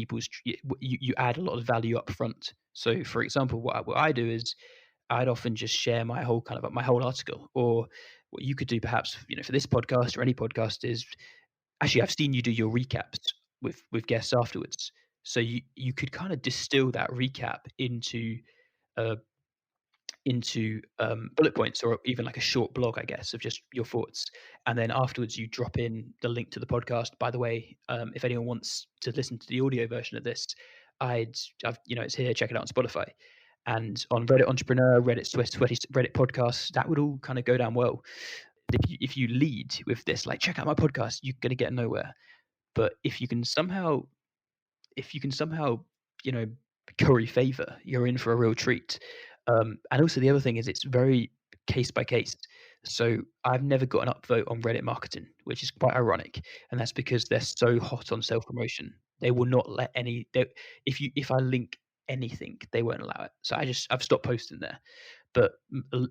you add a lot of value up front. So for example, what I do is I'd often just share my whole my whole article. Or what you could do, perhaps, for this podcast or any podcast, is actually, I've seen you do your recaps with guests afterwards. So you could kind of distill that recap uh, into bullet points, or even like a short blog, I guess, of just your thoughts. And then afterwards, you drop in the link to the podcast. By the way, if anyone wants to listen to the audio version of this, it's here. Check it out on Spotify and on Reddit Entrepreneur, Reddit Sweaty, Reddit Podcasts. That would all kind of go down well. If you lead with this, like, check out my podcast, you're going to get nowhere. But if you can somehow, you know, curry favor, you're in for a real treat. And also, the other thing is, it's very case by case. So I've never got an upvote on Reddit marketing, which is quite ironic, and that's because they're so hot on self promotion. They will not let if I link anything, they won't allow it. So I've stopped posting there. But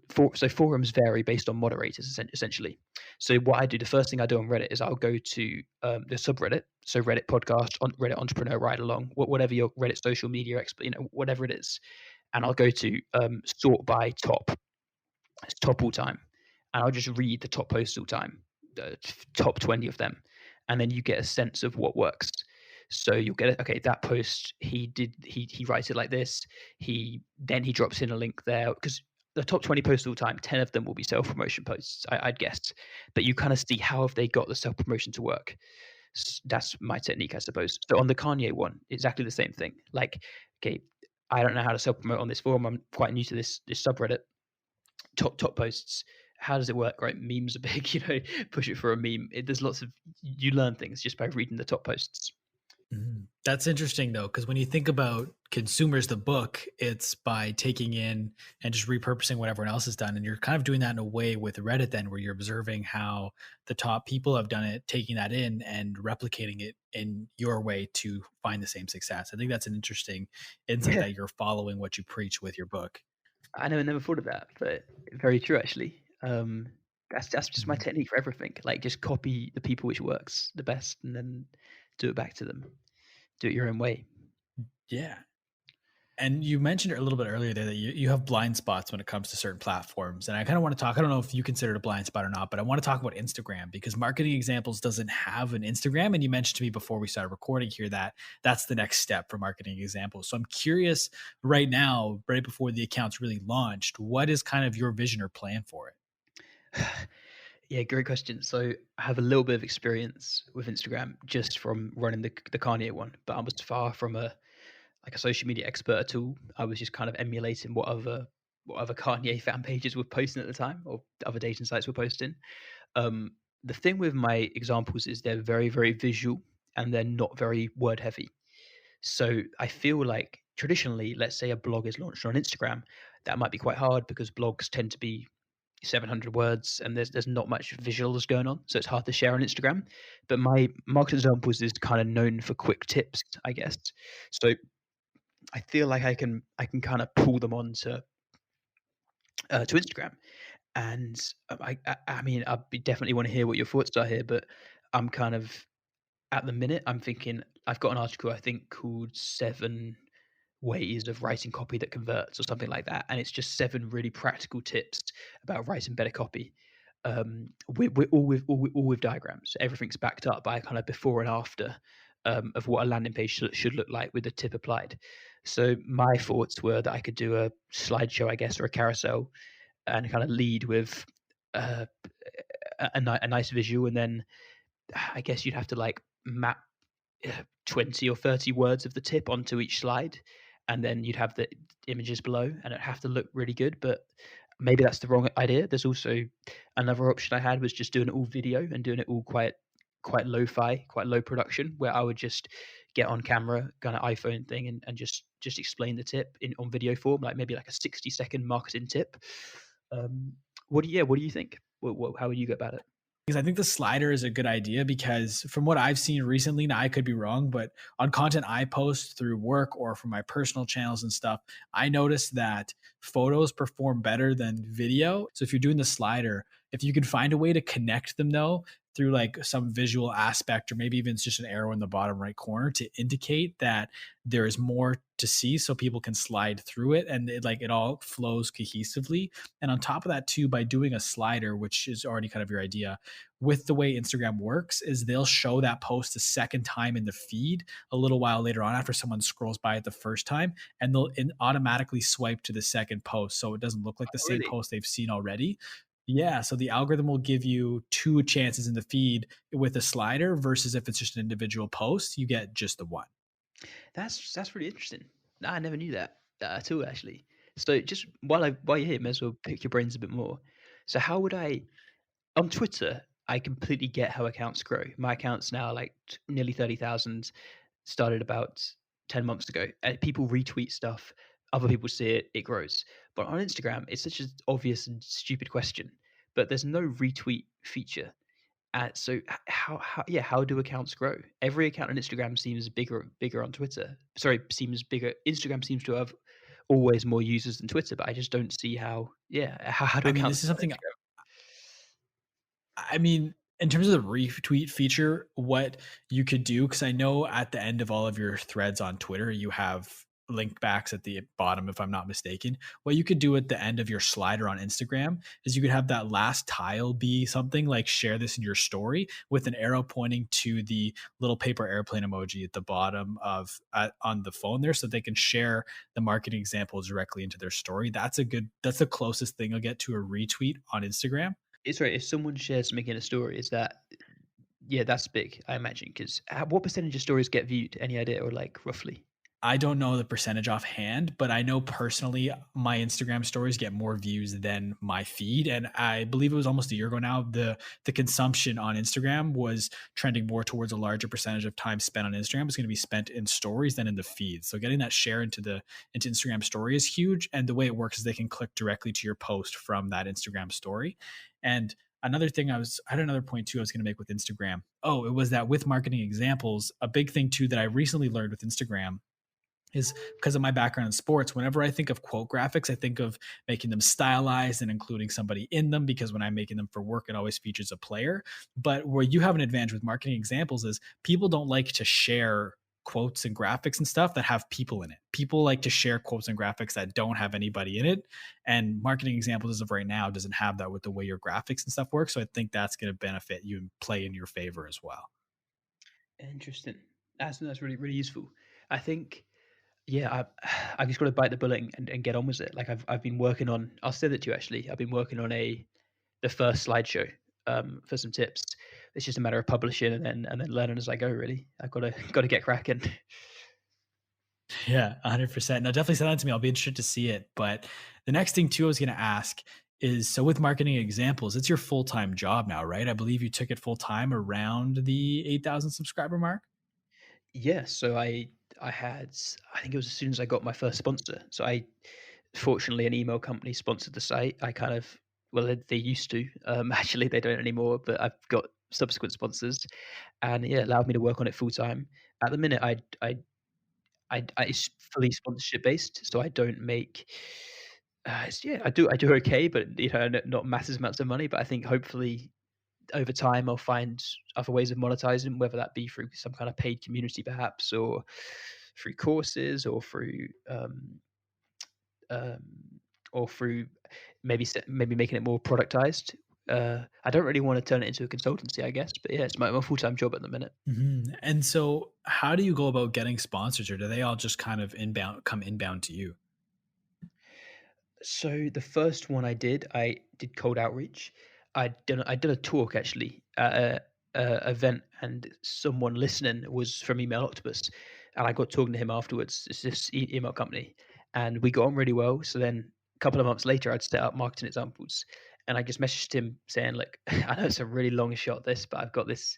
forums vary based on moderators, essentially. So what I do, the first thing I do on Reddit is I'll go to the subreddit, so Reddit podcast, on Reddit Entrepreneur Ride Along, whatever your Reddit social media expert, whatever it is, and I'll go to sort by top. It's top all time, and I'll just read the top posts all time, the top 20 of them, and then you get a sense of what works. So you'll get it. Okay, that post, he writes it like this. He drops in a link there, because the top 20 posts all time, 10 of them will be self promotion posts, I'd guess. But you kind of see how have they got the self promotion to work. That's my technique, I suppose. So on the Kanye one, exactly the same thing. Like, okay, I don't know how to self promote on this forum. I'm quite new to this subreddit. Top posts. How does it work? Right, memes are big. Push it for a meme. There's lots of, you learn things just by reading the top posts. Mhm. That's interesting though, because when you think about consumers, the book, it's by taking in and just repurposing what everyone else has done. And you're kind of doing that in a way with Reddit, then, where you're observing how the top people have done it, taking that in and replicating it in your way to find the same success. I think that's an interesting insight, Yeah, that you're following what you preach with your book. I never thought of that, but very true, actually. That's just my Mhm. technique for everything. Like, just copy the people which works the best, and then do it back to them. Do it your own way. Yeah. And you mentioned a little bit earlier there that you have blind spots when it comes to certain platforms. And I kind of want to talk, I don't know if you consider it a blind spot or not, but I want to talk about Instagram, because Marketing Examples doesn't have an Instagram. And you mentioned to me before we started recording here that that's the next step for Marketing Examples. So I'm curious right now, right before the account's really launched, what is kind of your vision or plan for it? Yeah, great question. So I have a little bit of experience with Instagram just from running the Kanye one, but I was far from a social media expert at all. I was just kind of emulating what other Kanye fan pages were posting at the time, or other dating sites were posting. Um, the thing with my examples is they're very, very visual and they're not very word heavy. So I feel like traditionally, let's say a blog is launched on Instagram, that might be quite hard because blogs tend to be 700 words and there's not much visuals going on, so it's hard to share on Instagram. But my market examples is kind of known for quick tips, I guess. So I feel like I can kind of pull them on to Instagram. And I mean, definitely want to hear what your thoughts are here, but I'm kind of at the minute I'm thinking I've got an article I think called Seven Ways of Writing Copy That Converts or something like that, and it's just seven really practical tips about writing better copy. We're all with diagrams. Everything's backed up by kind of before and after of what a landing page should look like with the tip applied. So my thoughts were that I could do a slideshow, I guess, or a carousel, and kind of lead with uh, a nice visual, and then I guess you'd have to like map 20 or 30 words of the tip onto each slide, and then you'd have the images below, and it'd have to look really good. But maybe that's the wrong idea. There's also another option I had was just doing it all video and doing it all quite lo-fi, quite low production, where I would just get on camera, kind of iPhone thing, and just explain the tip in on video form, like maybe like a 60-second marketing tip. Um, what do you think? How would you go about it? Because I think the slider is a good idea because from what I've seen recently, now I could be wrong, but on content I post through work or from my personal channels and stuff, I noticed that photos perform better than video. So if you're doing the slider, if you could find a way to connect them though through like some visual aspect, or maybe even it's just an arrow in the bottom right corner to indicate that there is more to see so people can slide through it and it all flows cohesively. And on top of that too, by doing a slider, which is already kind of your idea, with the way Instagram works is they'll show that post a second time in the feed a little while later on after someone scrolls by it the first time, and they'll automatically swipe to the second post so it doesn't look like the Oh, same really? post they've seen already. Yeah, so the algorithm will give you two chances in the feed with a slider versus if it's just an individual post, you get just the one. That's really interesting. No, I never knew that at all, actually. So just while you're here, may as well pick your brains a bit more. So how would I on Twitter? I completely get how accounts grow. My account's now like nearly 30,000. Started about 10 months ago. And people retweet stuff. Other people see it. It grows. But on Instagram, it's such an obvious and stupid question. But there's no retweet feature. So how do accounts grow? Every account on Instagram seems bigger on Twitter. Sorry, seems bigger. Instagram seems to have always more users than Twitter, but I just don't see how. Yeah, how do I mean, accounts this is grow on something Instagram? I mean, in terms of the retweet feature, what you could do, because I know at the end of all of your threads on Twitter, you have link backs at the bottom, if I'm not mistaken. What you could do at the end of your slider on Instagram is you could have that last tile be something like share this in your story with an arrow pointing to the little paper airplane emoji at the bottom of on the phone there so they can share the marketing example directly into their story. That's the closest thing you'll get to a retweet on Instagram. It's right. If someone shares something in a story, is that yeah, that's big, I imagine. Because what percentage of stories get viewed? Any idea, or like roughly? I don't know the percentage offhand, but I know personally my Instagram stories get more views than my feed. And I believe it was almost a year ago now. The consumption on Instagram was trending more towards a larger percentage of time spent on Instagram is going to be spent in stories than in the feed. So getting that share into Instagram story is huge. And the way it works is they can click directly to your post from that Instagram story. And another thing I had another point too I was going to make with Instagram. Oh, it was that with marketing examples, a big thing too that I recently learned with Instagram is because of my background in sports. Whenever I think of quote graphics, I think of making them stylized and including somebody in them because when I'm making them for work, it always features a player. But where you have an advantage with marketing examples is people don't like to share quotes and graphics and stuff that have people in it. People like to share quotes and graphics that don't have anybody in it. And marketing examples as of right now doesn't have that with the way your graphics and stuff work. So I think that's going to benefit you and play in your favor as well. Interesting. That's really really useful. I think yeah, I've just got to bite the bullet and get on with it. Like I've been working on. I'll send it to you actually. I've been working on the first slideshow. for some tips. It's just a matter of publishing and then learning as I go. Really, I've got to got to get cracking. Yeah, 100%. Now, definitely send that to me. I'll be interested to see it. But the next thing, too, I was going to ask is so with marketing examples, it's your full time job now, right? I believe you took it full time around the 8,000 subscriber mark. Yeah, so I had I think it was as soon as I got my first sponsor. So I fortunately an email company sponsored the site. I kind of well they used to actually they don't anymore, but I've got subsequent sponsors, and yeah, it allowed me to work on it full time. At the minute, it's fully sponsorship based, so I don't make. Yeah, I do okay, but not massive amounts of money. But I think hopefully over time I'll find other ways of monetizing, whether that be through some kind of paid community perhaps, or through courses, um, or through maybe making it more productized. I don't really want to turn it into a consultancy, I guess, but yeah, it's my full time job at the minute. And so, how do you go about getting sponsors, or do they all just kind of come inbound to you? So the first one I did cold outreach. I did a talk actually at a event, and someone listening was from Email Octopus, and I got talking to him afterwards. It's this email company, and we got on really well. So then a couple of months later, I'd set up marketing examples, and I just messaged him saying like, I know it's a really long shot this, but I've got this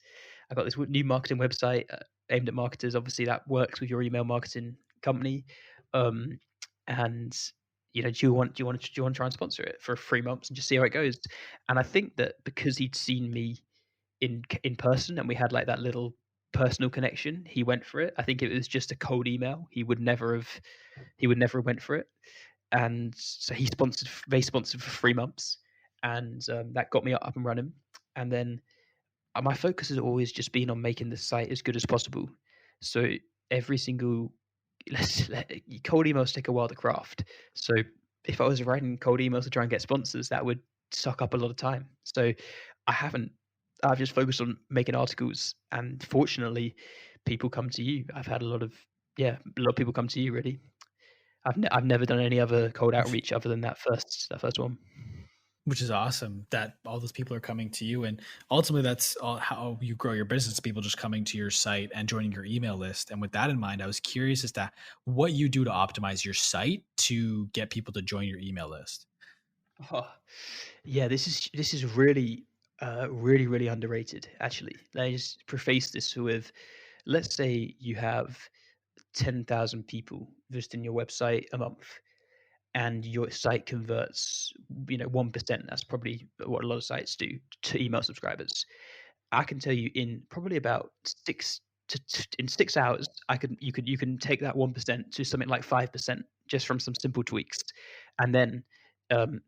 new marketing website aimed at marketers. Obviously, that works with your email marketing company, um, and do you want to try and sponsor it for 3 months and just see how it goes? And I think that because he'd seen me in person and we had like that little personal connection, he went for it. I think it was just a cold email. He would never have went for it. And so they sponsored for 3 months, and that got me up and running. And then my focus has always just been on making the site as good as possible. So every single cold emails take a while to craft. So if I was writing cold emails to try and get sponsors, that would suck up a lot of time. So I haven't. I've just focused on making articles, and fortunately, people come to you. I've had a lot of people come to you. Really, I've never done any other cold outreach other than that first one. Which is awesome that all those people are coming to you. And ultimately, that's how you grow your business, people just coming to your site and joining your email list. And with that in mind, I was curious as to what you do to optimize your site to get people to join your email list. Oh, yeah, this is really, really underrated. Actually, let me just preface this with, let's say you have 10,000 people visiting your website a month, and your site converts, 1%. That's probably what a lot of sites do to email subscribers. I can tell you in probably about in 6 hours, you can take that 1% to something like 5% just from some simple tweaks, and then um,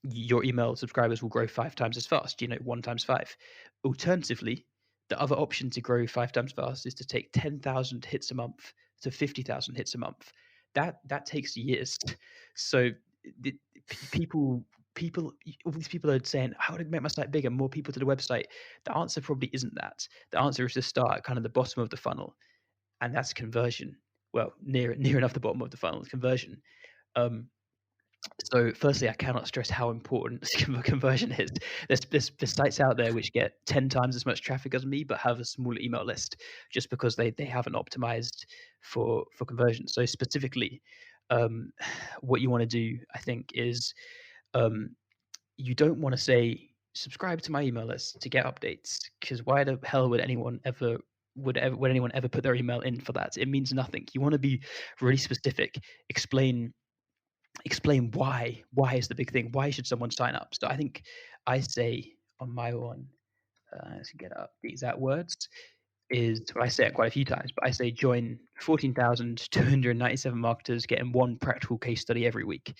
your email subscribers will grow 5 times as fast. 1 times 5. Alternatively, the other option to grow 5 times fast is to take 10,000 hits a month to 50,000 hits a month. That takes years. So the, people, all these people are saying, "How to make my site bigger? More people to the website." The answer probably isn't that. The answer is to start at kind of the bottom of the funnel, and that's conversion. Well, near enough the bottom of the funnel is conversion. Um, so firstly, I cannot stress how important conversion is. There's sites out there which get 10 times as much traffic as me, but have a smaller email list just because they haven't optimized for conversion. So specifically, um, what you want to do, I think, is um, you don't want to say subscribe to my email list to get updates, because why the hell would anyone ever put their email in for that? It means nothing. You want to be really specific. Explain why is the big thing, why should someone sign up? So I think I say on my one, let's get up the exact words, is, well, I say it quite a few times, but I say join 14,297 marketers getting one practical case study every week.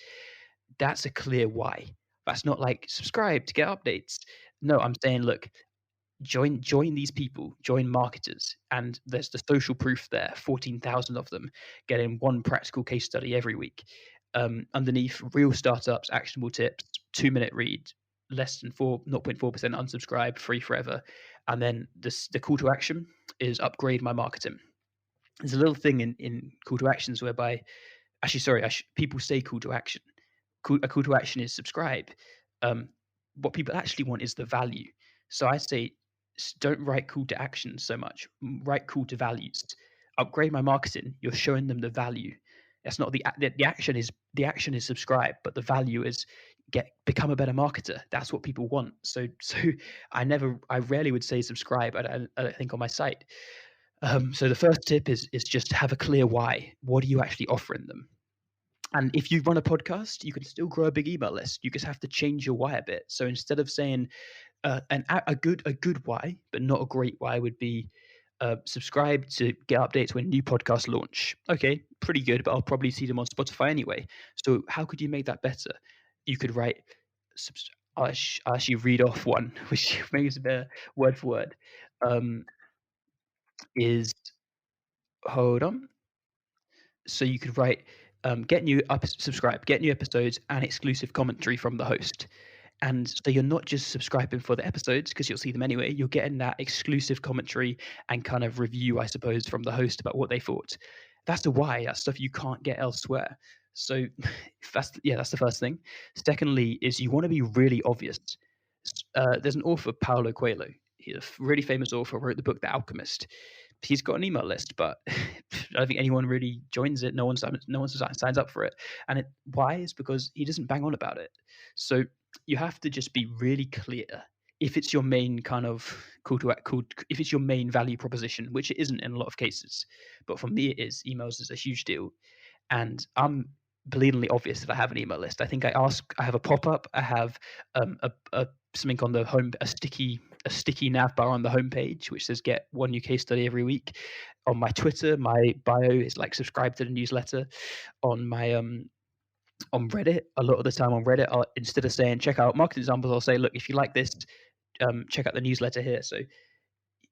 That's a clear why. That's not like subscribe to get updates. No, I'm saying, look, join these people, join marketers, and there's the social proof there, 14,000 of them getting one practical case study every week. Underneath, real startups, actionable tips, 2-minute read, less than 0.4% unsubscribe, free forever. And then the call to action is upgrade my marketing. There's a little thing in call to actions whereby, actually, sorry, people say call to action. A call to action is subscribe. What people actually want is the value. So I say, don't write call to action so much. Write call to values. Upgrade my marketing. You're showing them the value. That's not the action is the action is subscribe, but the value is become a better marketer. That's what people want. So I rarely would say subscribe. I don't think on my site. So the first tip is just have a clear why. What are you actually offering them? And if you run a podcast, you can still grow a big email list. You just have to change your why a bit. So instead of saying a good why, but not a great why, would be subscribe to get updates when new podcasts launch. Okay, pretty good, but I'll probably see them on Spotify anyway. So how could you make that better? You could write. I'll actually read off one, which makes it better word for word. Is hold on. So you could write, get new episodes and exclusive commentary from the host. And so you're not just subscribing for the episodes because you'll see them anyway. You're getting that exclusive commentary and kind of review, I suppose, from the host about what they thought. That's the why. That's stuff you can't get elsewhere. So that's the first thing. Secondly, is you want to be really obvious. There's an author, Paulo Coelho. He's a really famous author, wrote the book The Alchemist. He's got an email list, but I don't think anyone really joins it. No one signs up for it. And why is because he doesn't bang on about it. So you have to just be really clear if it's your main kind of if it's your main value proposition, which it isn't in a lot of cases. But for me, it is. Emails is a huge deal. And I'm blatantly obvious that I have an email list. I think I have a pop-up, I have something on the home, a sticky nav bar on the homepage, which says get one new case study every week. On my Twitter, my bio is like subscribe to the newsletter. On my on Reddit, a lot of the time on Reddit, instead of saying check out market examples, I'll say, look, if you like this, check out the newsletter here. So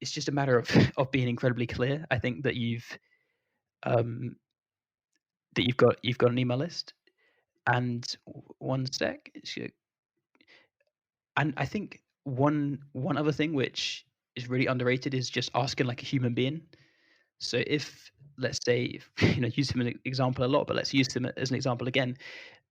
it's just a matter of of being incredibly clear. I think that um, you've got an email list. And one sec. And I think one other thing which is really underrated is just asking like a human being. So if let's say use him as an example a lot, but let's use him as an example again.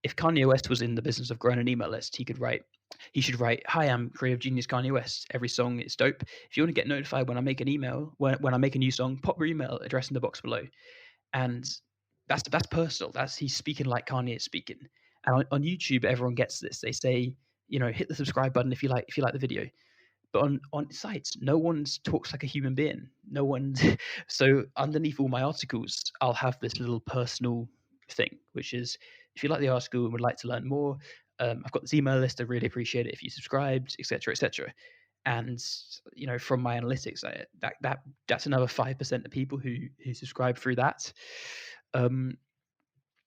If Kanye West was in the business of growing an email list, he should write, "Hi, I'm creative genius Kanye West. Every song is dope. If you want to get notified when I make an email, when I make a new song, pop your email address in the box below." And that's personal. That's he's speaking like Kanye is speaking. And on YouTube, everyone gets this. They say, hit the subscribe button if you like the video. But on sites, no one talks like a human being. No one. So underneath all my articles, I'll have this little personal thing, which is if you like the article and would like to learn more, I've got this email list. I really appreciate it if you subscribed, etc., etc. And from my analytics, that's another 5% of people who subscribe through that. And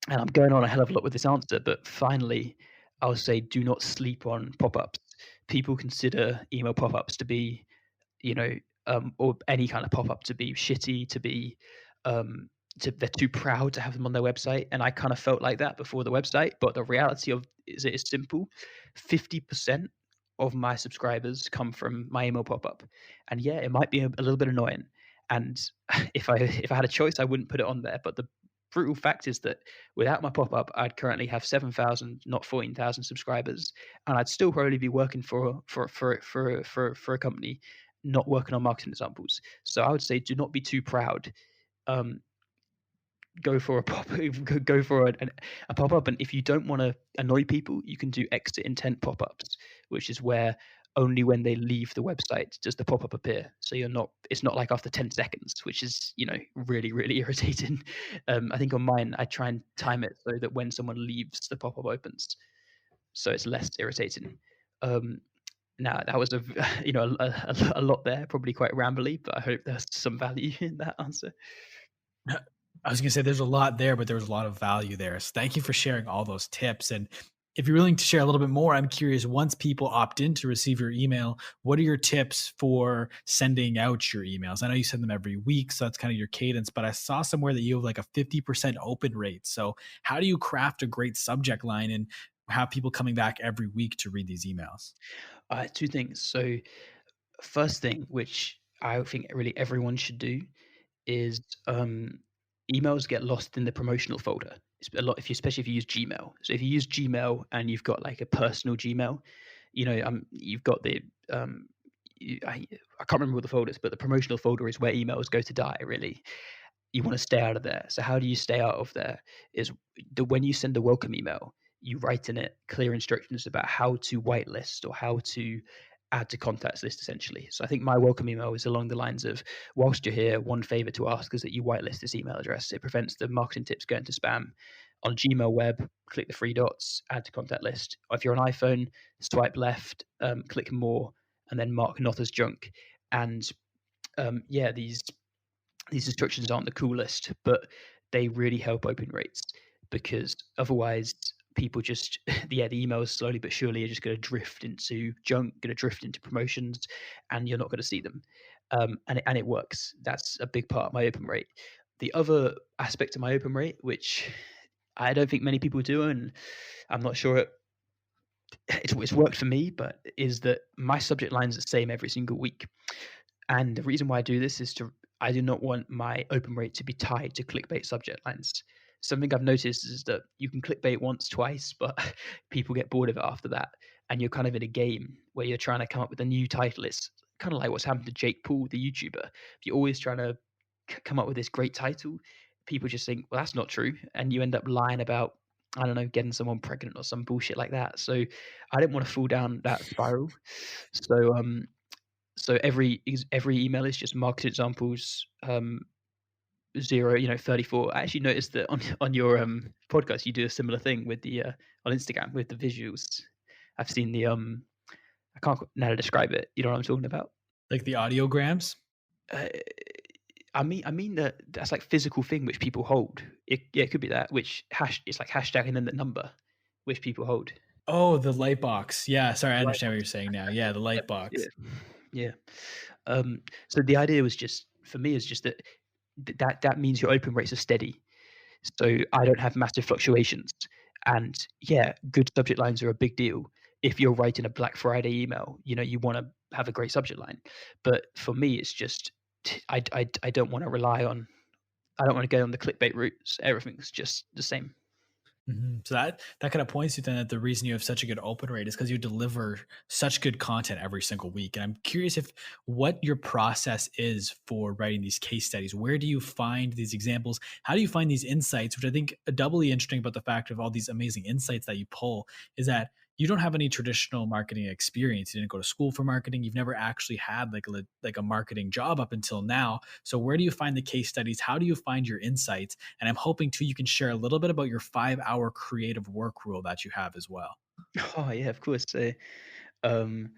I'm going on a hell of a lot with this answer, but finally, I would say do not sleep on pop-ups. People consider email pop-ups to be, or any kind of pop-up to be shitty, to be, they're too proud to have them on their website. And I kind of felt like that before the website, but the reality is it is simple. 50% of my subscribers come from my email pop-up. And yeah, it might be a little bit annoying. And if I had a choice, I wouldn't put it on there. But the brutal fact is that without my pop-up, I'd currently have 7,000, not 14,000 subscribers, and I'd still probably be working for a company, not working on marketing examples. So I would say, do not be too proud. Go for a pop. Go for a pop-up, and if you don't want to annoy people, you can do exit intent pop-ups, which is where only when they leave the website does the pop-up appear. So it's not like after 10 seconds, which is really really irritating. I think on mine I try and time it so that when someone leaves, the pop-up opens, so it's less irritating. Now that was a lot there, probably quite rambly, but I hope there's some value in that answer. I was going to say there's a lot there, but there was a lot of value there. So thank you for sharing all those tips. And if you're willing to share a little bit more, I'm curious, once people opt in to receive your email, what are your tips for sending out your emails? I know you send them every week, so that's kind of your cadence, but I saw somewhere that you have like a 50% open rate. So how do you craft a great subject line and have people coming back every week to read these emails? Two things. So first thing, which I think really everyone should do, is emails get lost in the promotional folder. It's a lot especially if you use Gmail. So if you use Gmail and you've got like a personal Gmail, you've got the I can't remember what the folder is, but the promotional folder is where emails go to die, really. You wanna stay out of there. So how do you stay out of there is when you send a welcome email, you write in it clear instructions about how to whitelist or how to add to contacts list essentially. So I think my welcome email is along the lines of, whilst you're here, one favor to ask is that you whitelist this email address. It prevents the marketing tips going to spam. On Gmail web, click the three dots, add to contact list. If you're on iPhone, swipe left, click more, and then mark not as junk. And yeah, these instructions aren't the coolest, but they really help open rates because otherwise people just yeah, the emails slowly but surely are just going to drift into junk, going to drift into promotions, and you're not going to see them. And it works. That's a big part of my open rate. The other aspect of my open rate, which I don't think many people do, and I'm not sure it's worked for me, but is that my subject line is the same every single week. And the reason why I do this is I do not want my open rate to be tied to clickbait subject lines. Something I've noticed is that you can clickbait once, twice, but people get bored of it after that. And you're kind of in a game where you're trying to come up with a new title. It's kind of like what's happened to Jake Paul, the YouTuber. If you're always trying to come up with this great title, people just think, well, that's not true. And you end up lying about, I don't know, getting someone pregnant or some bullshit like that. So I didn't want to fall down that spiral. So every email is just market examples, 0, 34. I actually noticed that on your, podcast, you do a similar thing with the, on Instagram with the visuals. I've seen the, I can't know how to describe it. You know what I'm talking about? Like the audiograms? Uh, I mean that's like physical thing which people hold. It could be that, which it's like hashtag and then the number which people hold. Oh, the light box. Yeah, sorry, I Light understand what you're saying now. Yeah, the light yeah, box. yeah. So the idea was just for me is just that that means your open rates are steady. So I don't have massive fluctuations. And yeah, good subject lines are a big deal. If you're writing a Black Friday email, you want to have a great subject line. But for me, it's just I don't want to rely on. I don't want to go on the clickbait routes. Everything's just the same. So that kind of points to then that the reason you have such a good open rate is because you deliver such good content every single week. And I'm curious if what your process is for writing these case studies. Where do you find these examples? How do you find these insights? Which I think doubly interesting about the fact of all these amazing insights that you pull is that you don't have any traditional marketing experience. You didn't go to school for marketing. You've never actually had like a marketing job up until now. So where do you find the case studies? How do you find your insights? And I'm hoping too you can share a little bit about your 5-hour creative work rule that you have as well. Oh yeah, of course. So um,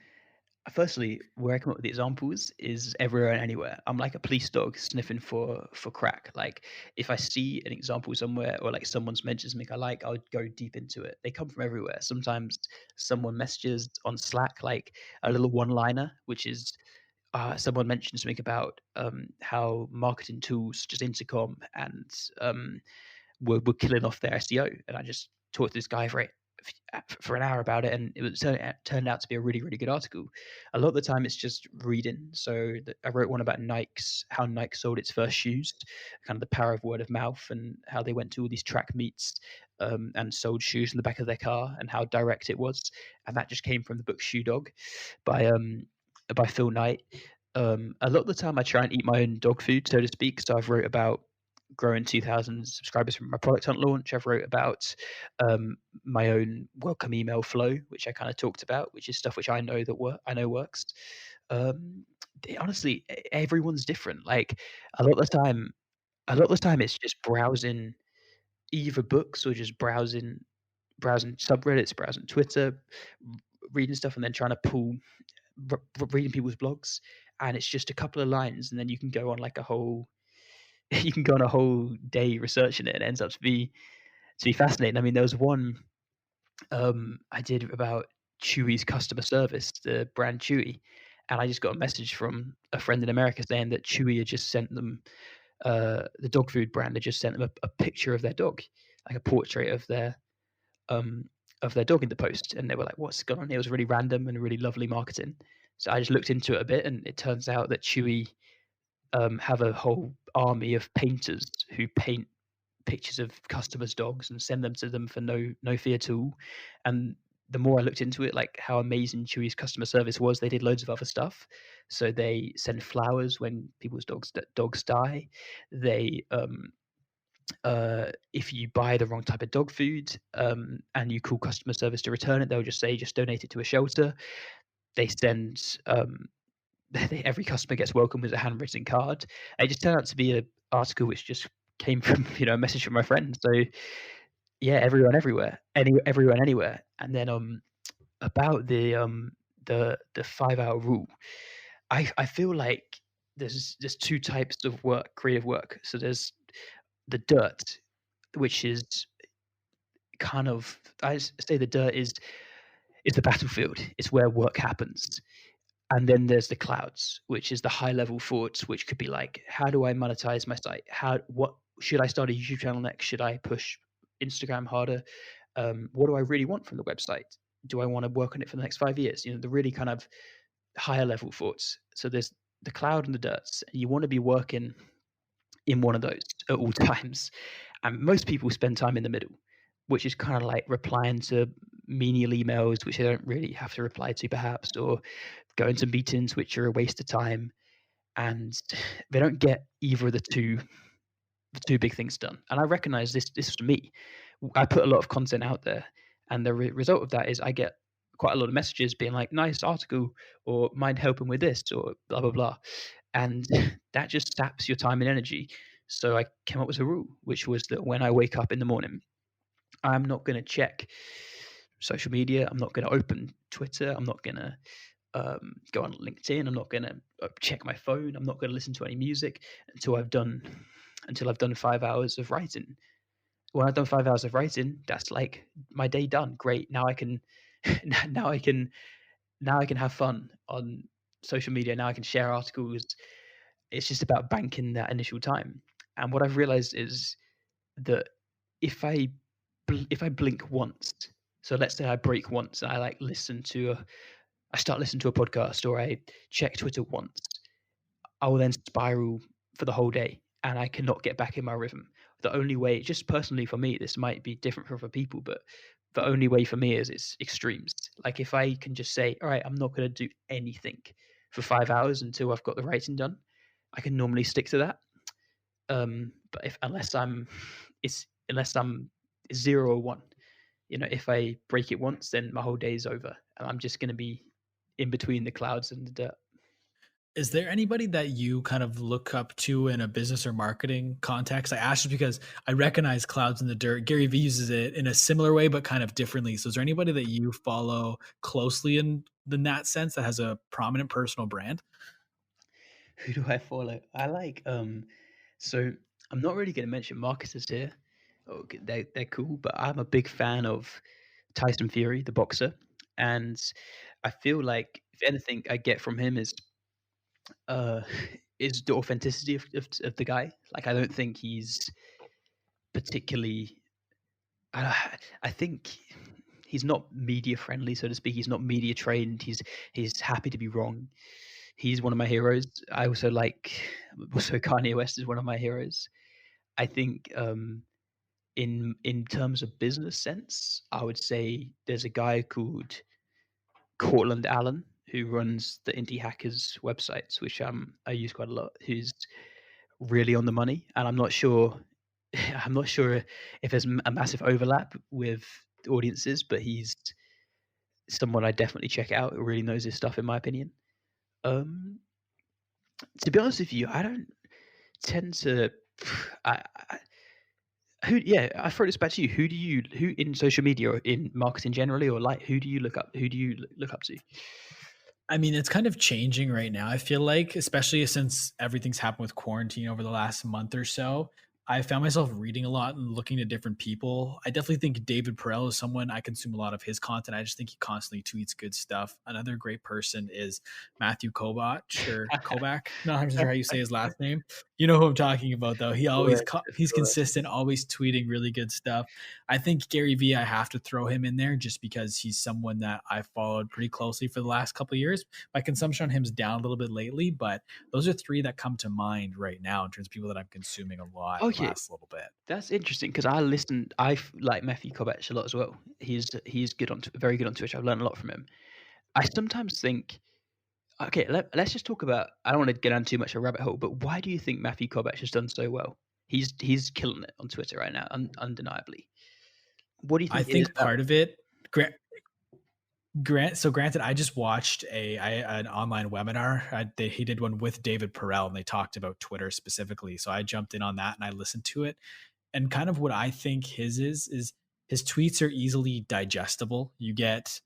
firstly, where I come up with the examples is everywhere and anywhere. I'm like a police dog sniffing for crack. Like if I see an example somewhere or like someone's mentioned something I like, I'll go deep into it. They come from everywhere. Sometimes someone messages on Slack like a little one-liner, which is someone mentioned something about how marketing tools, just intercom and were killing off their SEO, and I just talked to this guy for an hour about it, and turned out to be a really really good article. A lot of the time, it's just reading. So I wrote one about Nike's how Nike sold its first shoes, kind of the power of word of mouth, and how they went to all these track meets and sold shoes in the back of their car, and how direct it was. And that just came from the book Shoe Dog by Phil Knight. A lot of the time, I try and eat my own dog food, so to speak. So I've wrote about growing 2,000 subscribers from my product hunt launch. I've wrote about my own welcome email flow, which I kind of talked about, which is stuff which I know I know works. Honestly, everyone's different. Like a lot of the time, it's just browsing either books or just browsing subreddits, browsing Twitter, reading stuff, and then trying to pull reading people's blogs. And it's just a couple of lines, and then you can go on like a whole you can go on a whole day researching it, and it ends up to be fascinating. I mean, there was one I did about Chewy's customer service, the brand Chewy, and I just got a message from a friend in America saying that Chewy had just sent them the dog food brand had just sent them a picture of their dog, like a portrait um, of their dog in the post, and they were like, "What's going on here?" It was really random and really lovely marketing. So I just looked into it a bit, and it turns out that Chewy have a whole army of painters who paint pictures of customers' dogs and send them to them for no fee at all. And the more I looked into it, like how amazing Chewy's customer service was, they did loads of other stuff. So they send flowers when people's dogs die. They if you buy the wrong type of dog food, and you call customer service to return it, they'll just say, just donate it to a shelter. They send every customer gets welcome with a handwritten card. It just turned out to be a article which just came from a message from my friend. So yeah, everyone everywhere, everyone anywhere. And then about the 5 hour rule, I feel like there's two types of work, creative work. So there's the dirt, which is kind of, say the dirt is the battlefield. It's where work happens. And then there's the clouds, which is the high level thoughts, which could be like, how do I monetize my site? What should I start a YouTube channel next? Should I push Instagram harder? What do I really want from the website? Do I want to work on it for the next 5 years? The really kind of higher level thoughts. So there's the cloud and the dirts, and you want to be working in one of those at all times. And most people spend time in the middle, which is kind of like replying to menial emails, which they don't really have to reply to, perhaps, or going to meetings, which are a waste of time. And they don't get either of the two big things done. And I recognize this for me. I put a lot of content out there, and the result of that is I get quite a lot of messages being like, nice article, or mind helping with this, or blah blah blah. And that just saps your time and energy. So I came up with a rule, which was that when I wake up in the morning, I'm not going to check social media. I'm not going to open Twitter. I'm not going to go on LinkedIn. I'm not going to check my phone. I'm not going to listen to any music until I've done 5 hours of writing. When I've done 5 hours of writing, that's like my day done. Great. Now I can have fun on social media. Now I can share articles. It's just about banking that initial time. And what I've realized is that if I blink once, so let's say I break once and I start listening to a podcast, or I check Twitter once, I will then spiral for the whole day and I cannot get back in my rhythm. The only way, just personally for me, this might be different for other people, but the only way for me is it's extremes. Like if I can just say, all right, I'm not going to do anything for 5 hours until I've got the writing done, I can normally stick to that. But unless I'm 0 or 1, if I break it once, then my whole day is over, and I'm just going to be in between the clouds and the dirt. Is there anybody that you kind of look up to in a business or marketing context? I ask just because I recognize clouds in the dirt. Gary Vee uses it in a similar way, but kind of differently. So is there anybody that you follow closely in that sense that has a prominent personal brand? Who do I follow? I like so I'm not really going to mention marketers here. Okay, they're cool, but I'm a big fan of Tyson Fury, the boxer, and I feel like if anything I get from him uh is the authenticity of the guy. Like I don't think he's particularly. I think he's not media friendly, so to speak. He's not media trained. He's happy to be wrong. He's one of my heroes. I also Kanye West is one of my heroes. I think in terms of business sense, I would say there's a guy called Cortland Allen who runs the Indie Hackers websites, which I use quite a lot. Who's really on the money, and I'm not sure. I'm not sure if there's a massive overlap with audiences, but he's someone I definitely check out. Who really knows his stuff, in my opinion. Um, to be honest with you, I don't tend to. I I throw this back to you. Who in social media or in marketing generally, or like who do you look up? Who do you look up to? I mean, it's kind of changing right now. I feel like, especially since everything's happened with quarantine over the last month or so, I found myself reading a lot and looking at different people. I definitely think David Perel is someone I consume a lot of his content. I just think he constantly tweets good stuff. Another great person is Matthew Kovach or Kovac. Not 100% sure how you say his last name. You know who I'm talking about, though. Forest, He's Forest. consistent, always tweeting really good stuff. I think Gary Vee, I have to throw him in there just because he's someone that I followed pretty closely for the last couple of years. My consumption on him's down a little bit lately, but those are three that come to mind right now in terms of people that I'm consuming a lot the Okay, last little bit. that's interesting because like Matthew Kovacs a lot as well. He's good on very good on Twitch. I've learned a lot from him. I sometimes think, okay, let's just talk about. I don't want to get down too much of a rabbit hole, but why do you think Matthew Kovacs has done so well? He's killing it on Twitter right now, undeniably. What do you I think it is think about part of it, granted, I just watched an online webinar. He did one with David Perel, and they talked about Twitter specifically. So I jumped in on that and I listened to it. And kind of what I think his is his tweets are easily digestible. You get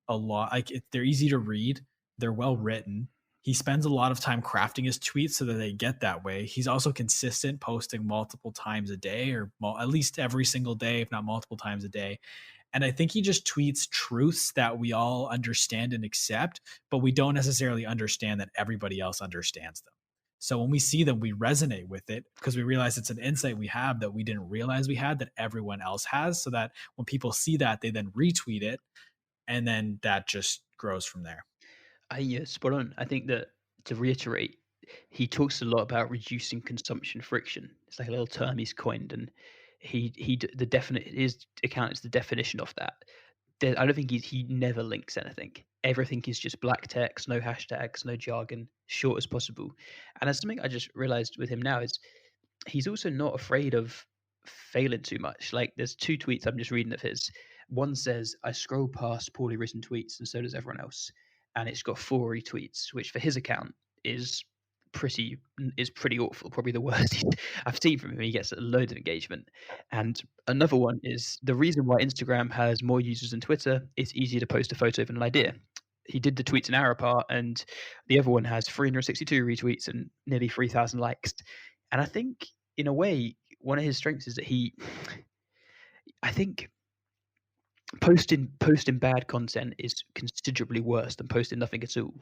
a lot they're easy to read. They're well written. He spends a lot of time crafting his tweets so that they get that way. He's also consistent, posting multiple times a day, or at least every single day, if not multiple times a day. And I think he just tweets truths that we all understand and accept, but we don't necessarily understand that everybody else understands them. So when we see them, we resonate with it because we realize it's an insight we have that we didn't realize we had that everyone else has. So that when people see that, they then retweet it. And then that just grows from there. Yeah, spot on. I think that to reiterate, he talks a lot about reducing consumption friction. It's like a little term he's coined, and the definite his account is the definition of that. I don't think he never links anything. Everything is just black text, no hashtags, no jargon, short as possible. And that's something I just realized with him now is he's also not afraid of failing too much. Like there's two tweets I'm just reading of his. One says, "I scroll past poorly written tweets, and so does everyone else," and it's got 4 retweets, which for his account is pretty awful. Probably the worst I've seen from him. He gets a load of engagement. And another one is the reason why Instagram has more users than Twitter. It's easier to post a photo of an idea. He did the tweets an hour apart, and the other one has 362 retweets and nearly 3,000 likes. And I think, in a way, one of his strengths is that I think posting bad content is considerably worse than posting nothing at all.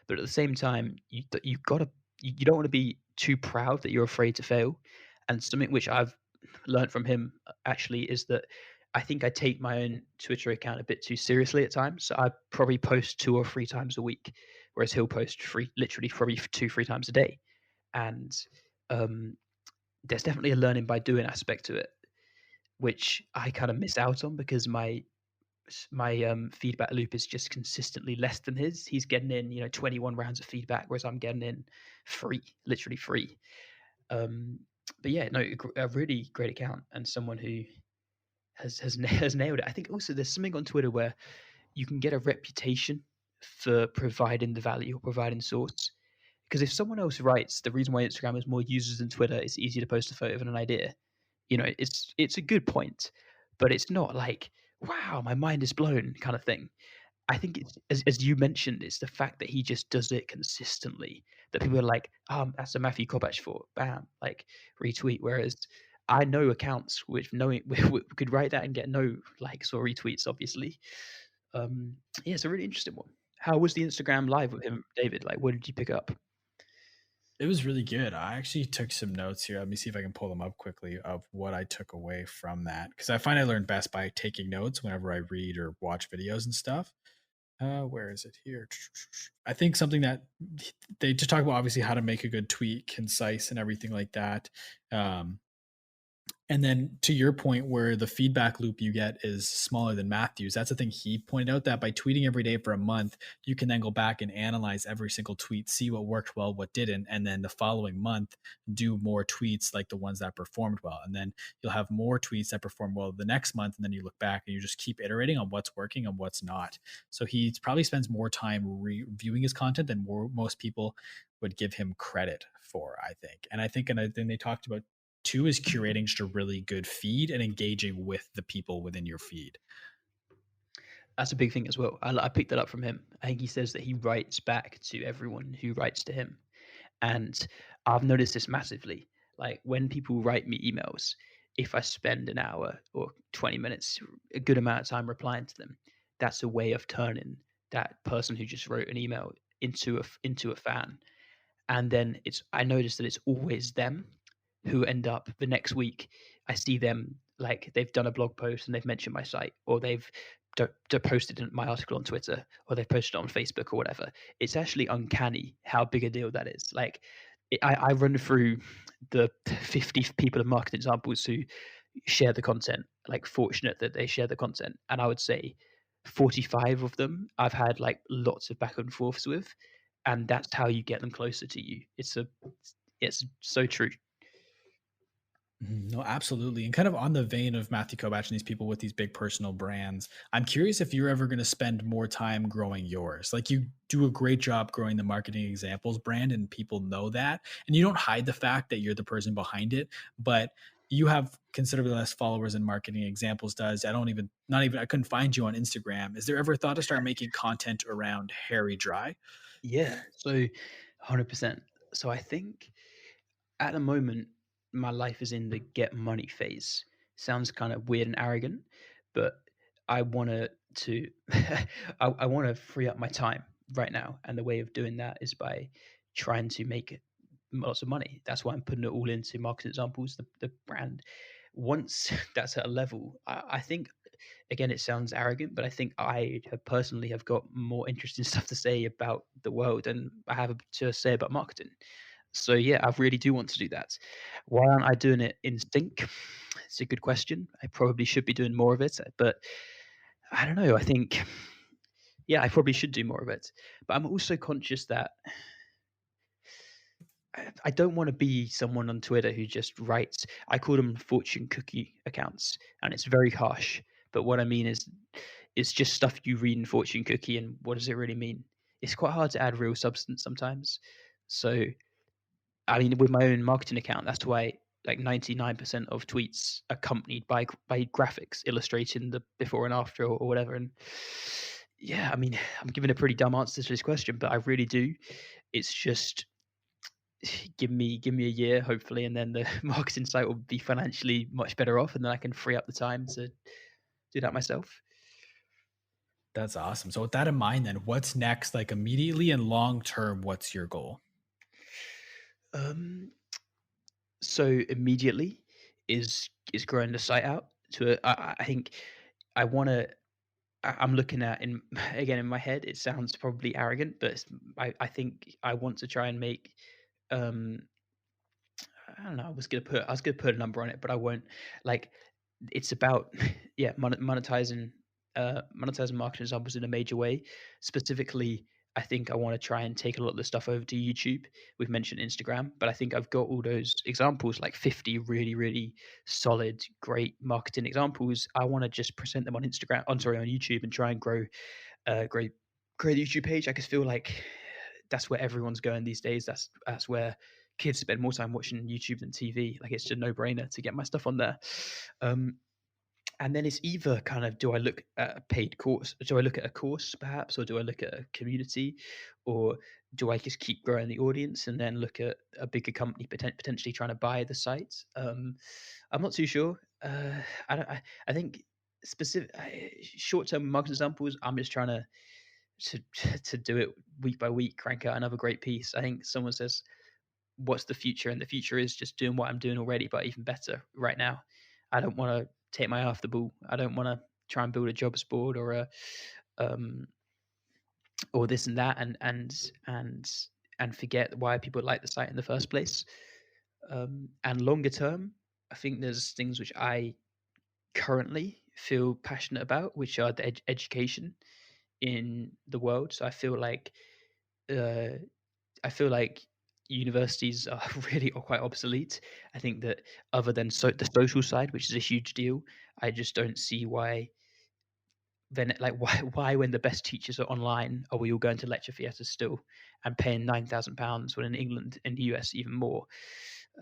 But at the same time, you don't want to be too proud that you're afraid to fail. And something which I've learned from him actually is that I think I take my own Twitter account a bit too seriously at times. So I probably post 2 or 3 times a week, whereas he'll post literally probably 2, 3 times a day. And um, there's definitely a learning by doing aspect to it, which I kind of miss out on because my feedback loop is just consistently less than his. He's getting in, 21 rounds of feedback, whereas I'm getting in free, literally free. Um, but yeah, no, a really great account and someone who has nailed it. I think also there's something on Twitter where you can get a reputation for providing the value or providing source. Because if someone else writes the reason why Instagram has more users than Twitter, it's easier to post a photo of an idea. It's a good point, but it's not like, wow, my mind is blown kind of thing. I think it's as you mentioned, it's the fact that he just does it consistently that people are like, that's a Matthew Kovacs for bam, like retweet. Whereas I know accounts which knowing could write that and get no likes or retweets, obviously. Yeah, it's a really interesting one. How was the Instagram live with him, David? Like, what did you pick up? It was really good. I actually took some notes here. Let me see if I can pull them up quickly of what I took away from that. Because I find I learn best by taking notes whenever I read or watch videos and stuff. Where is it here? I think something that they just talk about obviously how to make a good tweet, concise and everything like that. And then to your point, where the feedback loop you get is smaller than Matthew's, that's the thing he pointed out that by tweeting every day for a month, you can then go back and analyze every single tweet, see what worked well, what didn't, and then the following month do more tweets like the ones that performed well. And then you'll have more tweets that perform well the next month, and then you look back and you just keep iterating on what's working and what's not. So he probably spends more time reviewing his content than most people would give him credit for, I think. And I think, and then they talked about two is curating just a really good feed and engaging with the people within your feed. That's a big thing as well. I picked that up from him. I think he says that he writes back to everyone who writes to him. And I've noticed this massively. Like when people write me emails, if I spend an hour or 20 minutes, a good amount of time replying to them, that's a way of turning that person who just wrote an email into a fan. and then I notice that it's always them who end up the next week. I see them like they've done a blog post and they've mentioned my site, or they've posted my article on Twitter, or they've posted it on Facebook or whatever. It's actually uncanny how big a deal that is. Like I run through the 50 people of market examples who share the content, like fortunate that they share the content. And I would say 45 of them I've had like lots of back and forths with. And that's how you get them closer to you. It's so true. Mhm. No, absolutely. And kind of on the vein of Matthew Kovacs and these people with these big personal brands, I'm curious if you're ever going to spend more time growing yours. Like you do a great job growing the marketing examples brand, and people know that. And you don't hide the fact that you're the person behind it, but you have considerably less followers than marketing examples does. I couldn't find you on Instagram. Is there ever a thought to start making content around Harry Dry? Yeah. So 100%. So I think at the moment, my life is in the get money phase. Sounds kind of weird and arrogant, but I want to I want to free up my time right now, and the way of doing that is by trying to make lots of money. That's why I'm putting it all into market examples, the brand. Once that's at a level, I think again it sounds arrogant, but I think I have personally have got more interesting stuff to say about the world than I have to say about marketing. So yeah, I really do want to do that. Why aren't I doing it in sync? It's a good question. I probably should be doing more of it, but I don't know. I think yeah, I probably should do more of it. But I'm also conscious that I don't want to be someone on Twitter who just writes. I call them fortune cookie accounts, and it's very harsh. But what I mean is, it's just stuff you read in fortune cookie, and what does it really mean? It's quite hard to add real substance sometimes. So I mean, with my own marketing account, that's why like 99% of tweets accompanied by graphics illustrating the before and after or whatever. And yeah, I mean, I'm giving a pretty dumb answer to this question, but I really do. It's just give me a year, hopefully, and then the marketing site will be financially much better off, and then I can free up the time to do that myself. That's awesome. So with that in mind, then what's next? Like immediately and long term, what's your goal? Um, so immediately is growing the site out to I think I want to I'm looking at in again in my head. It sounds probably arrogant, but I think I want to try and make. Um, I don't know. I was gonna put a number on it, but I won't. Like, it's about yeah, monetizing marketing examples in a major way. Specifically, I think I want to try and take a lot of the stuff over to YouTube. We've mentioned Instagram, but I think I've got all those examples, like 50 really, really solid, great marketing examples. I want to just present them on Instagram, I'm sorry, on YouTube, and try and grow grow the YouTube page. I just feel like that's where everyone's going these days. That's where kids spend more time watching YouTube than TV. Like it's just a no brainer to get my stuff on there. Um, and then it's either kind of, do I look at a paid course? Do I look at a course perhaps, or do I look at a community, or do I just keep growing the audience and then look at a bigger company potentially trying to buy the site? I'm not too sure. I think specific short-term market examples. I'm just trying to to do it week by week, crank out another great piece. I think someone says, "What's the future?" And the future is just doing what I'm doing already, but even better right now. I don't want to take my eye off the ball. I don't want to try and build a jobs board um, or this and that, and forget why people like the site in the first place. And longer term, I think there's things which I currently feel passionate about, which are the education in the world. So uh, I feel like universities are really are quite obsolete. I think that other than the social side, which is a huge deal, I just don't see why. Then, like, why when the best teachers are online, are we all going to lecture theatres still and paying £9,000 when in England and the US even more?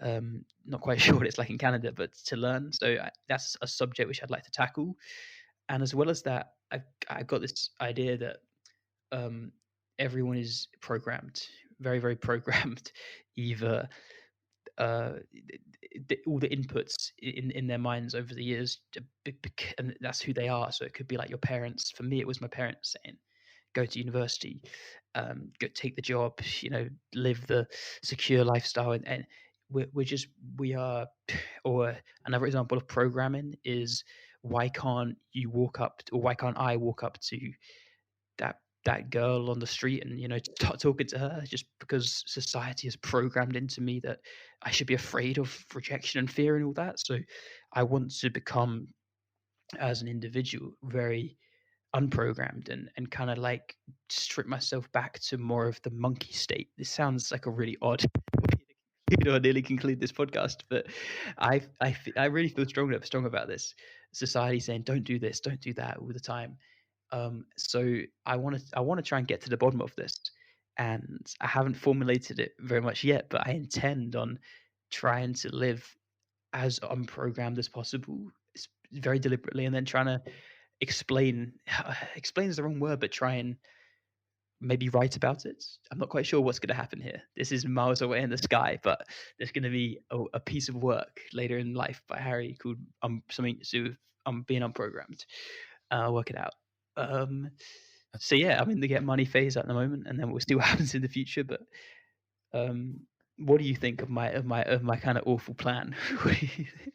Not quite sure what it's like in Canada, but to learn. So that's a subject which I'd like to tackle. And as well as that, I got this idea that um, everyone is programmed, very, very programmed, either all the inputs in their minds over the years, and that's who they are. So it could be like your parents. For me, it was my parents saying, go to university, go take the job, live the secure lifestyle, and we're just we are. Or another example of programming is why can't I walk up to that girl on the street and start talking to her just because society has programmed into me that I should be afraid of rejection and fear and all that. So I want to become, as an individual, very unprogrammed and kind of like strip myself back to more of the monkey state. This sounds like a really odd way to nearly conclude this podcast, but I really feel strong about this. Society saying don't do this, don't do that all the time. So I want to try and get to the bottom of this, and I haven't formulated it very much yet, but I intend on trying to live as unprogrammed as possible, very deliberately, and then trying to explain. Explain is the wrong word, but try and maybe write about it. I'm not quite sure what's going to happen here. This is miles away in the sky, but there's going to be a piece of work later in life by Harry called something to do with being unprogrammed. I'll work it out. Um, so yeah, I'm in the get money phase at the moment, and then we'll see what happens in the future. But um, what do you think of my kind of awful plan? What do you think?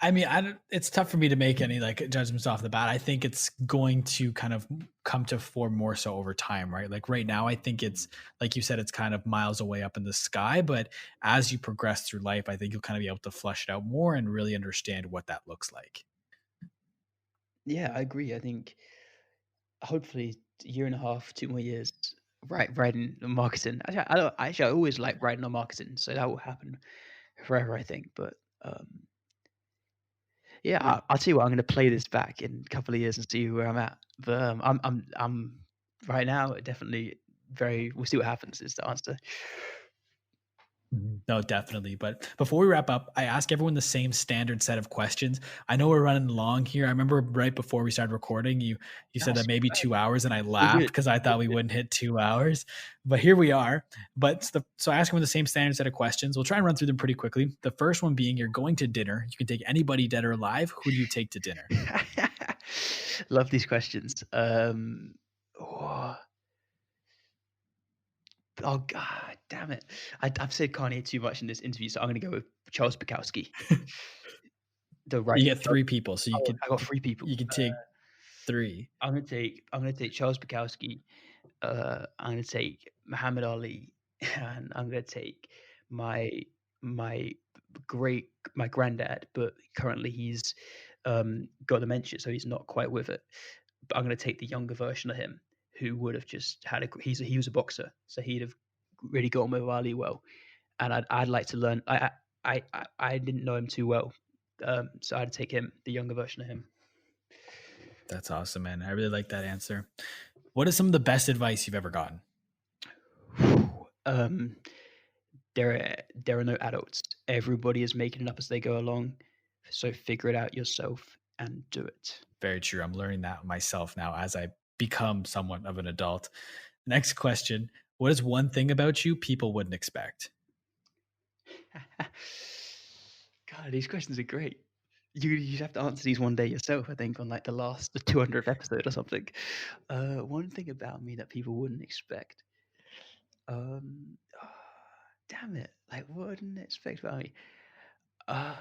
I mean, I don't, it's tough for me to make any like judgments off the bat. I think it's going to kind of come to form more so over time, right? Like right now, I think it's like you said, it's kind of miles away up in the sky. But as you progress through life, I think you'll kind of be able to flush it out more and really understand what that looks like. Yeah, I agree. I think hopefully a year and a half, 2 more years, right, writing and marketing. I always like writing on marketing, so that will happen forever, I think. But yeah, I'll tell you what, I'm going to play this back in a couple of years and see where I'm at. But I'm right now definitely very. We'll see what happens. Is the answer. Mhm. No, definitely. But before we wrap up, I ask everyone the same standard set of questions. I know we're running long here. I remember right before we started recording, you said that That's maybe 2 hours, and I we're laughed good. because I We're thought we good. wouldn't hit 2 hours. But here we are. So I ask everyone the same standard set of questions. We'll try and run through them pretty quickly. The first one being you're going to dinner. You can take anybody dead or alive. Who do you take to dinner? Love these questions. Oh, oh god, damn it! I've said Kanye too much in this interview, so I'm going to go with Charles Bukowski. The right. You get three people, so Oh, I got three people. you could take three. I'm gonna take Charles Bukowski. I'm gonna take Muhammad Ali, and I'm gonna take my my my granddad, but currently he's got dementia, so he's not quite with it. But I'm gonna take the younger version of him, who would have just had he was a boxer, so he'd have really got on with Ali well. And I'd like to learn. I didn't know him too well, so I'd take him, the younger version of him. That's awesome, man. I really like that answer. What is some of the best advice you've ever gotten? um, there are no adults. Everybody is making it up as they go along. So figure it out yourself and do it. Very true. I'm learning that myself now as I become somewhat of an adult. Next question. What is one thing about you people wouldn't expect? God, these questions are great. You have to answer these one day yourself. I think on like the 200th episode or something. One thing about me that people wouldn't expect. Um, damn it! Like, what wouldn't they expect about me? Uh,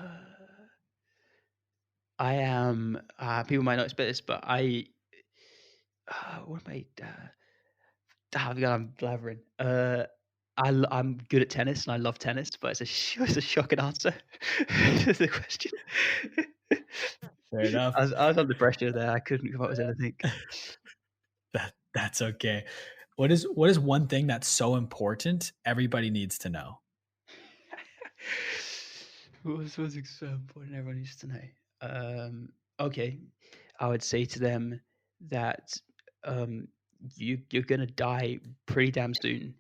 I am. People might not expect this, but I. What am I? God, I'm blabbering. I'm good at tennis and I love tennis, but it's a shocking answer to the question. Fair enough. I was under pressure there. I couldn't come up with anything. That's okay. What is one thing that's so important everybody needs to know? What's so important everyone needs to know? Okay, I would say to them that um, you're gonna die pretty damn soon.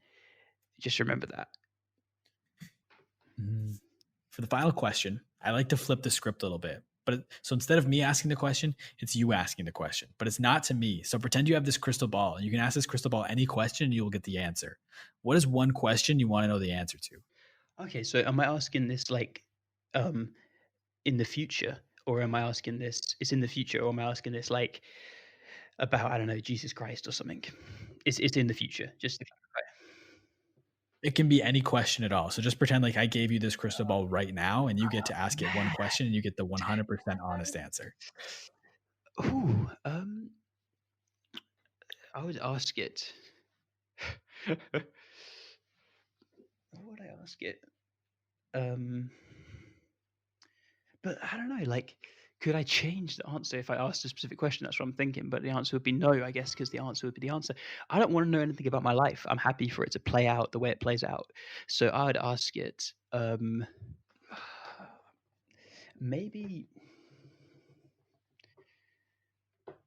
Just remember that. Mm. For the final question, I like to flip the script a little bit. So instead of me asking the question, it's you asking the question, but it's not to me. So pretend you have this crystal ball and you can ask this crystal ball any question and you will get the answer. What is one question you want to know the answer to? Okay, so am I asking this like um, in the future, or am I asking this? It's in the future, or am I asking this like about, I don't know, Jesus Christ or something. It's in the future. Just if It can be any question at all. So just pretend like I gave you this crystal ball right now and you get to oh, ask it one man. question and you get the 100% honest answer. Ooh, I would ask it. What would I ask it? Um, but I don't know, like, could I change the answer if I asked a specific question? That's what I'm thinking. But the answer would be no, I guess, because the answer would be the answer. I don't want to know anything about my life. I'm happy for it to play out the way it plays out. So I would ask it, maybe,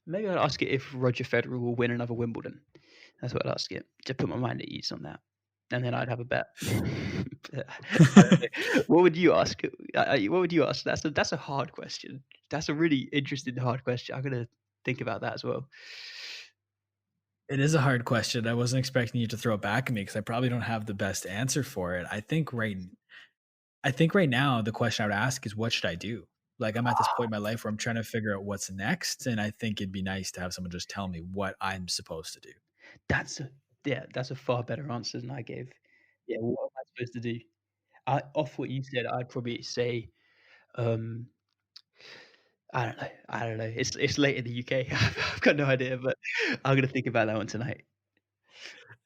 maybe I'd ask it if Roger Federer will win another Wimbledon. That's what I'd ask it to put my mind at ease on that, and then I'd have a bet. I don't know. What would you ask? What would you ask? That's a hard question. That's a really interesting hard question. I'm gonna think about that as well. It is a hard question. I wasn't expecting you to throw it back at me because I probably don't have the best answer for it. I think right now the question I would ask is what should I do? Like I'm at this point in my life where I'm trying to figure out what's next, and I think it'd be nice to have someone just tell me what I'm supposed to do. That's a Yeah, that's a far better answer than I gave. Yeah, what am I supposed to do? Off what you said, I'd probably say, um, I don't know. I don't know. It's late in the UK. I've got no idea, but I'm gonna think about that one tonight.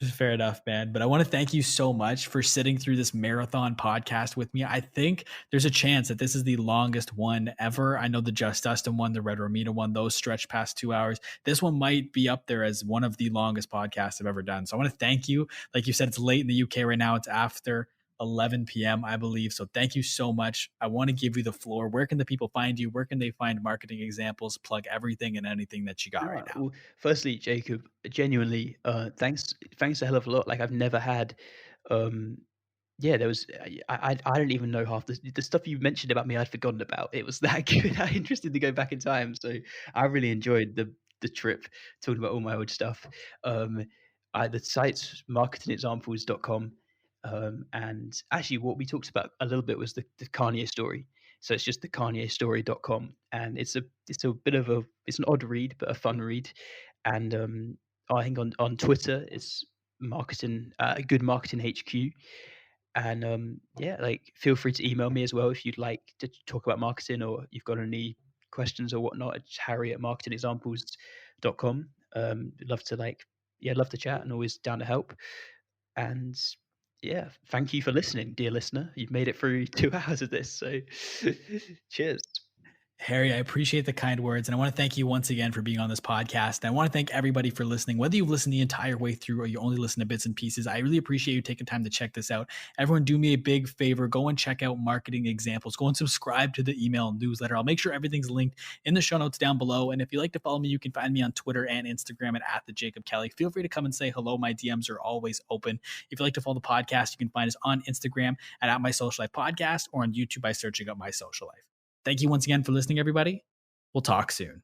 Fair enough, man. But I want to thank you so much for sitting through this marathon podcast with me. I think there's a chance that this is the longest one ever. I know the Just Dustin one, the Red Romita one, those stretch past 2 hours. This one might be up there as one of the longest podcasts I've ever done. So I want to thank you. Like you said, it's late in the UK right now. It's after 11 p.m., I believe. So thank you so much. I want to give you the floor. Where can the people find you? Where can they find marketing examples? Plug everything and anything that you got right No, now. well, firstly, Jacob, genuinely, thanks a hell of a lot. Like I've never had, um, yeah, there was, I don't even know half the stuff you mentioned about me. I'd forgotten about. It was that good, that interesting to go back in time. So I really enjoyed the trip talking about all my old stuff. Um, the site's marketingexamples.com. And actually, what we talked about a little bit was the Kanye story. So it's just the kanyestory.com, and it's a bit of it's an odd read, but a fun read. And I think on Twitter it's good marketing HQ. And yeah, like feel free to email me as well if you'd like to talk about marketing or you've got any questions or whatnot. It's Harry at marketingexamples.com. Love to love to chat and always down to help. And yeah, thank you for listening, dear listener. You've made it through 2 hours of this. So cheers. Harry, I appreciate the kind words. And I want to thank you once again for being on this podcast. And I want to thank everybody for listening, whether you've listened the entire way through or you only listen to bits and pieces. I really appreciate you taking time to check this out. Everyone, do me a big favor. Go and check out Marketing Examples. Go and subscribe to the email newsletter. I'll make sure everything's linked in the show notes down below. And if you like to follow me, you can find me on Twitter and Instagram at the Jacob Kelly. Feel free to come and say hello. My DMs are always open. If you like to follow the podcast, you can find us on Instagram at My Social Life Podcast or on YouTube by searching up My Social Life. Thank you once again for listening, everybody. We'll talk soon.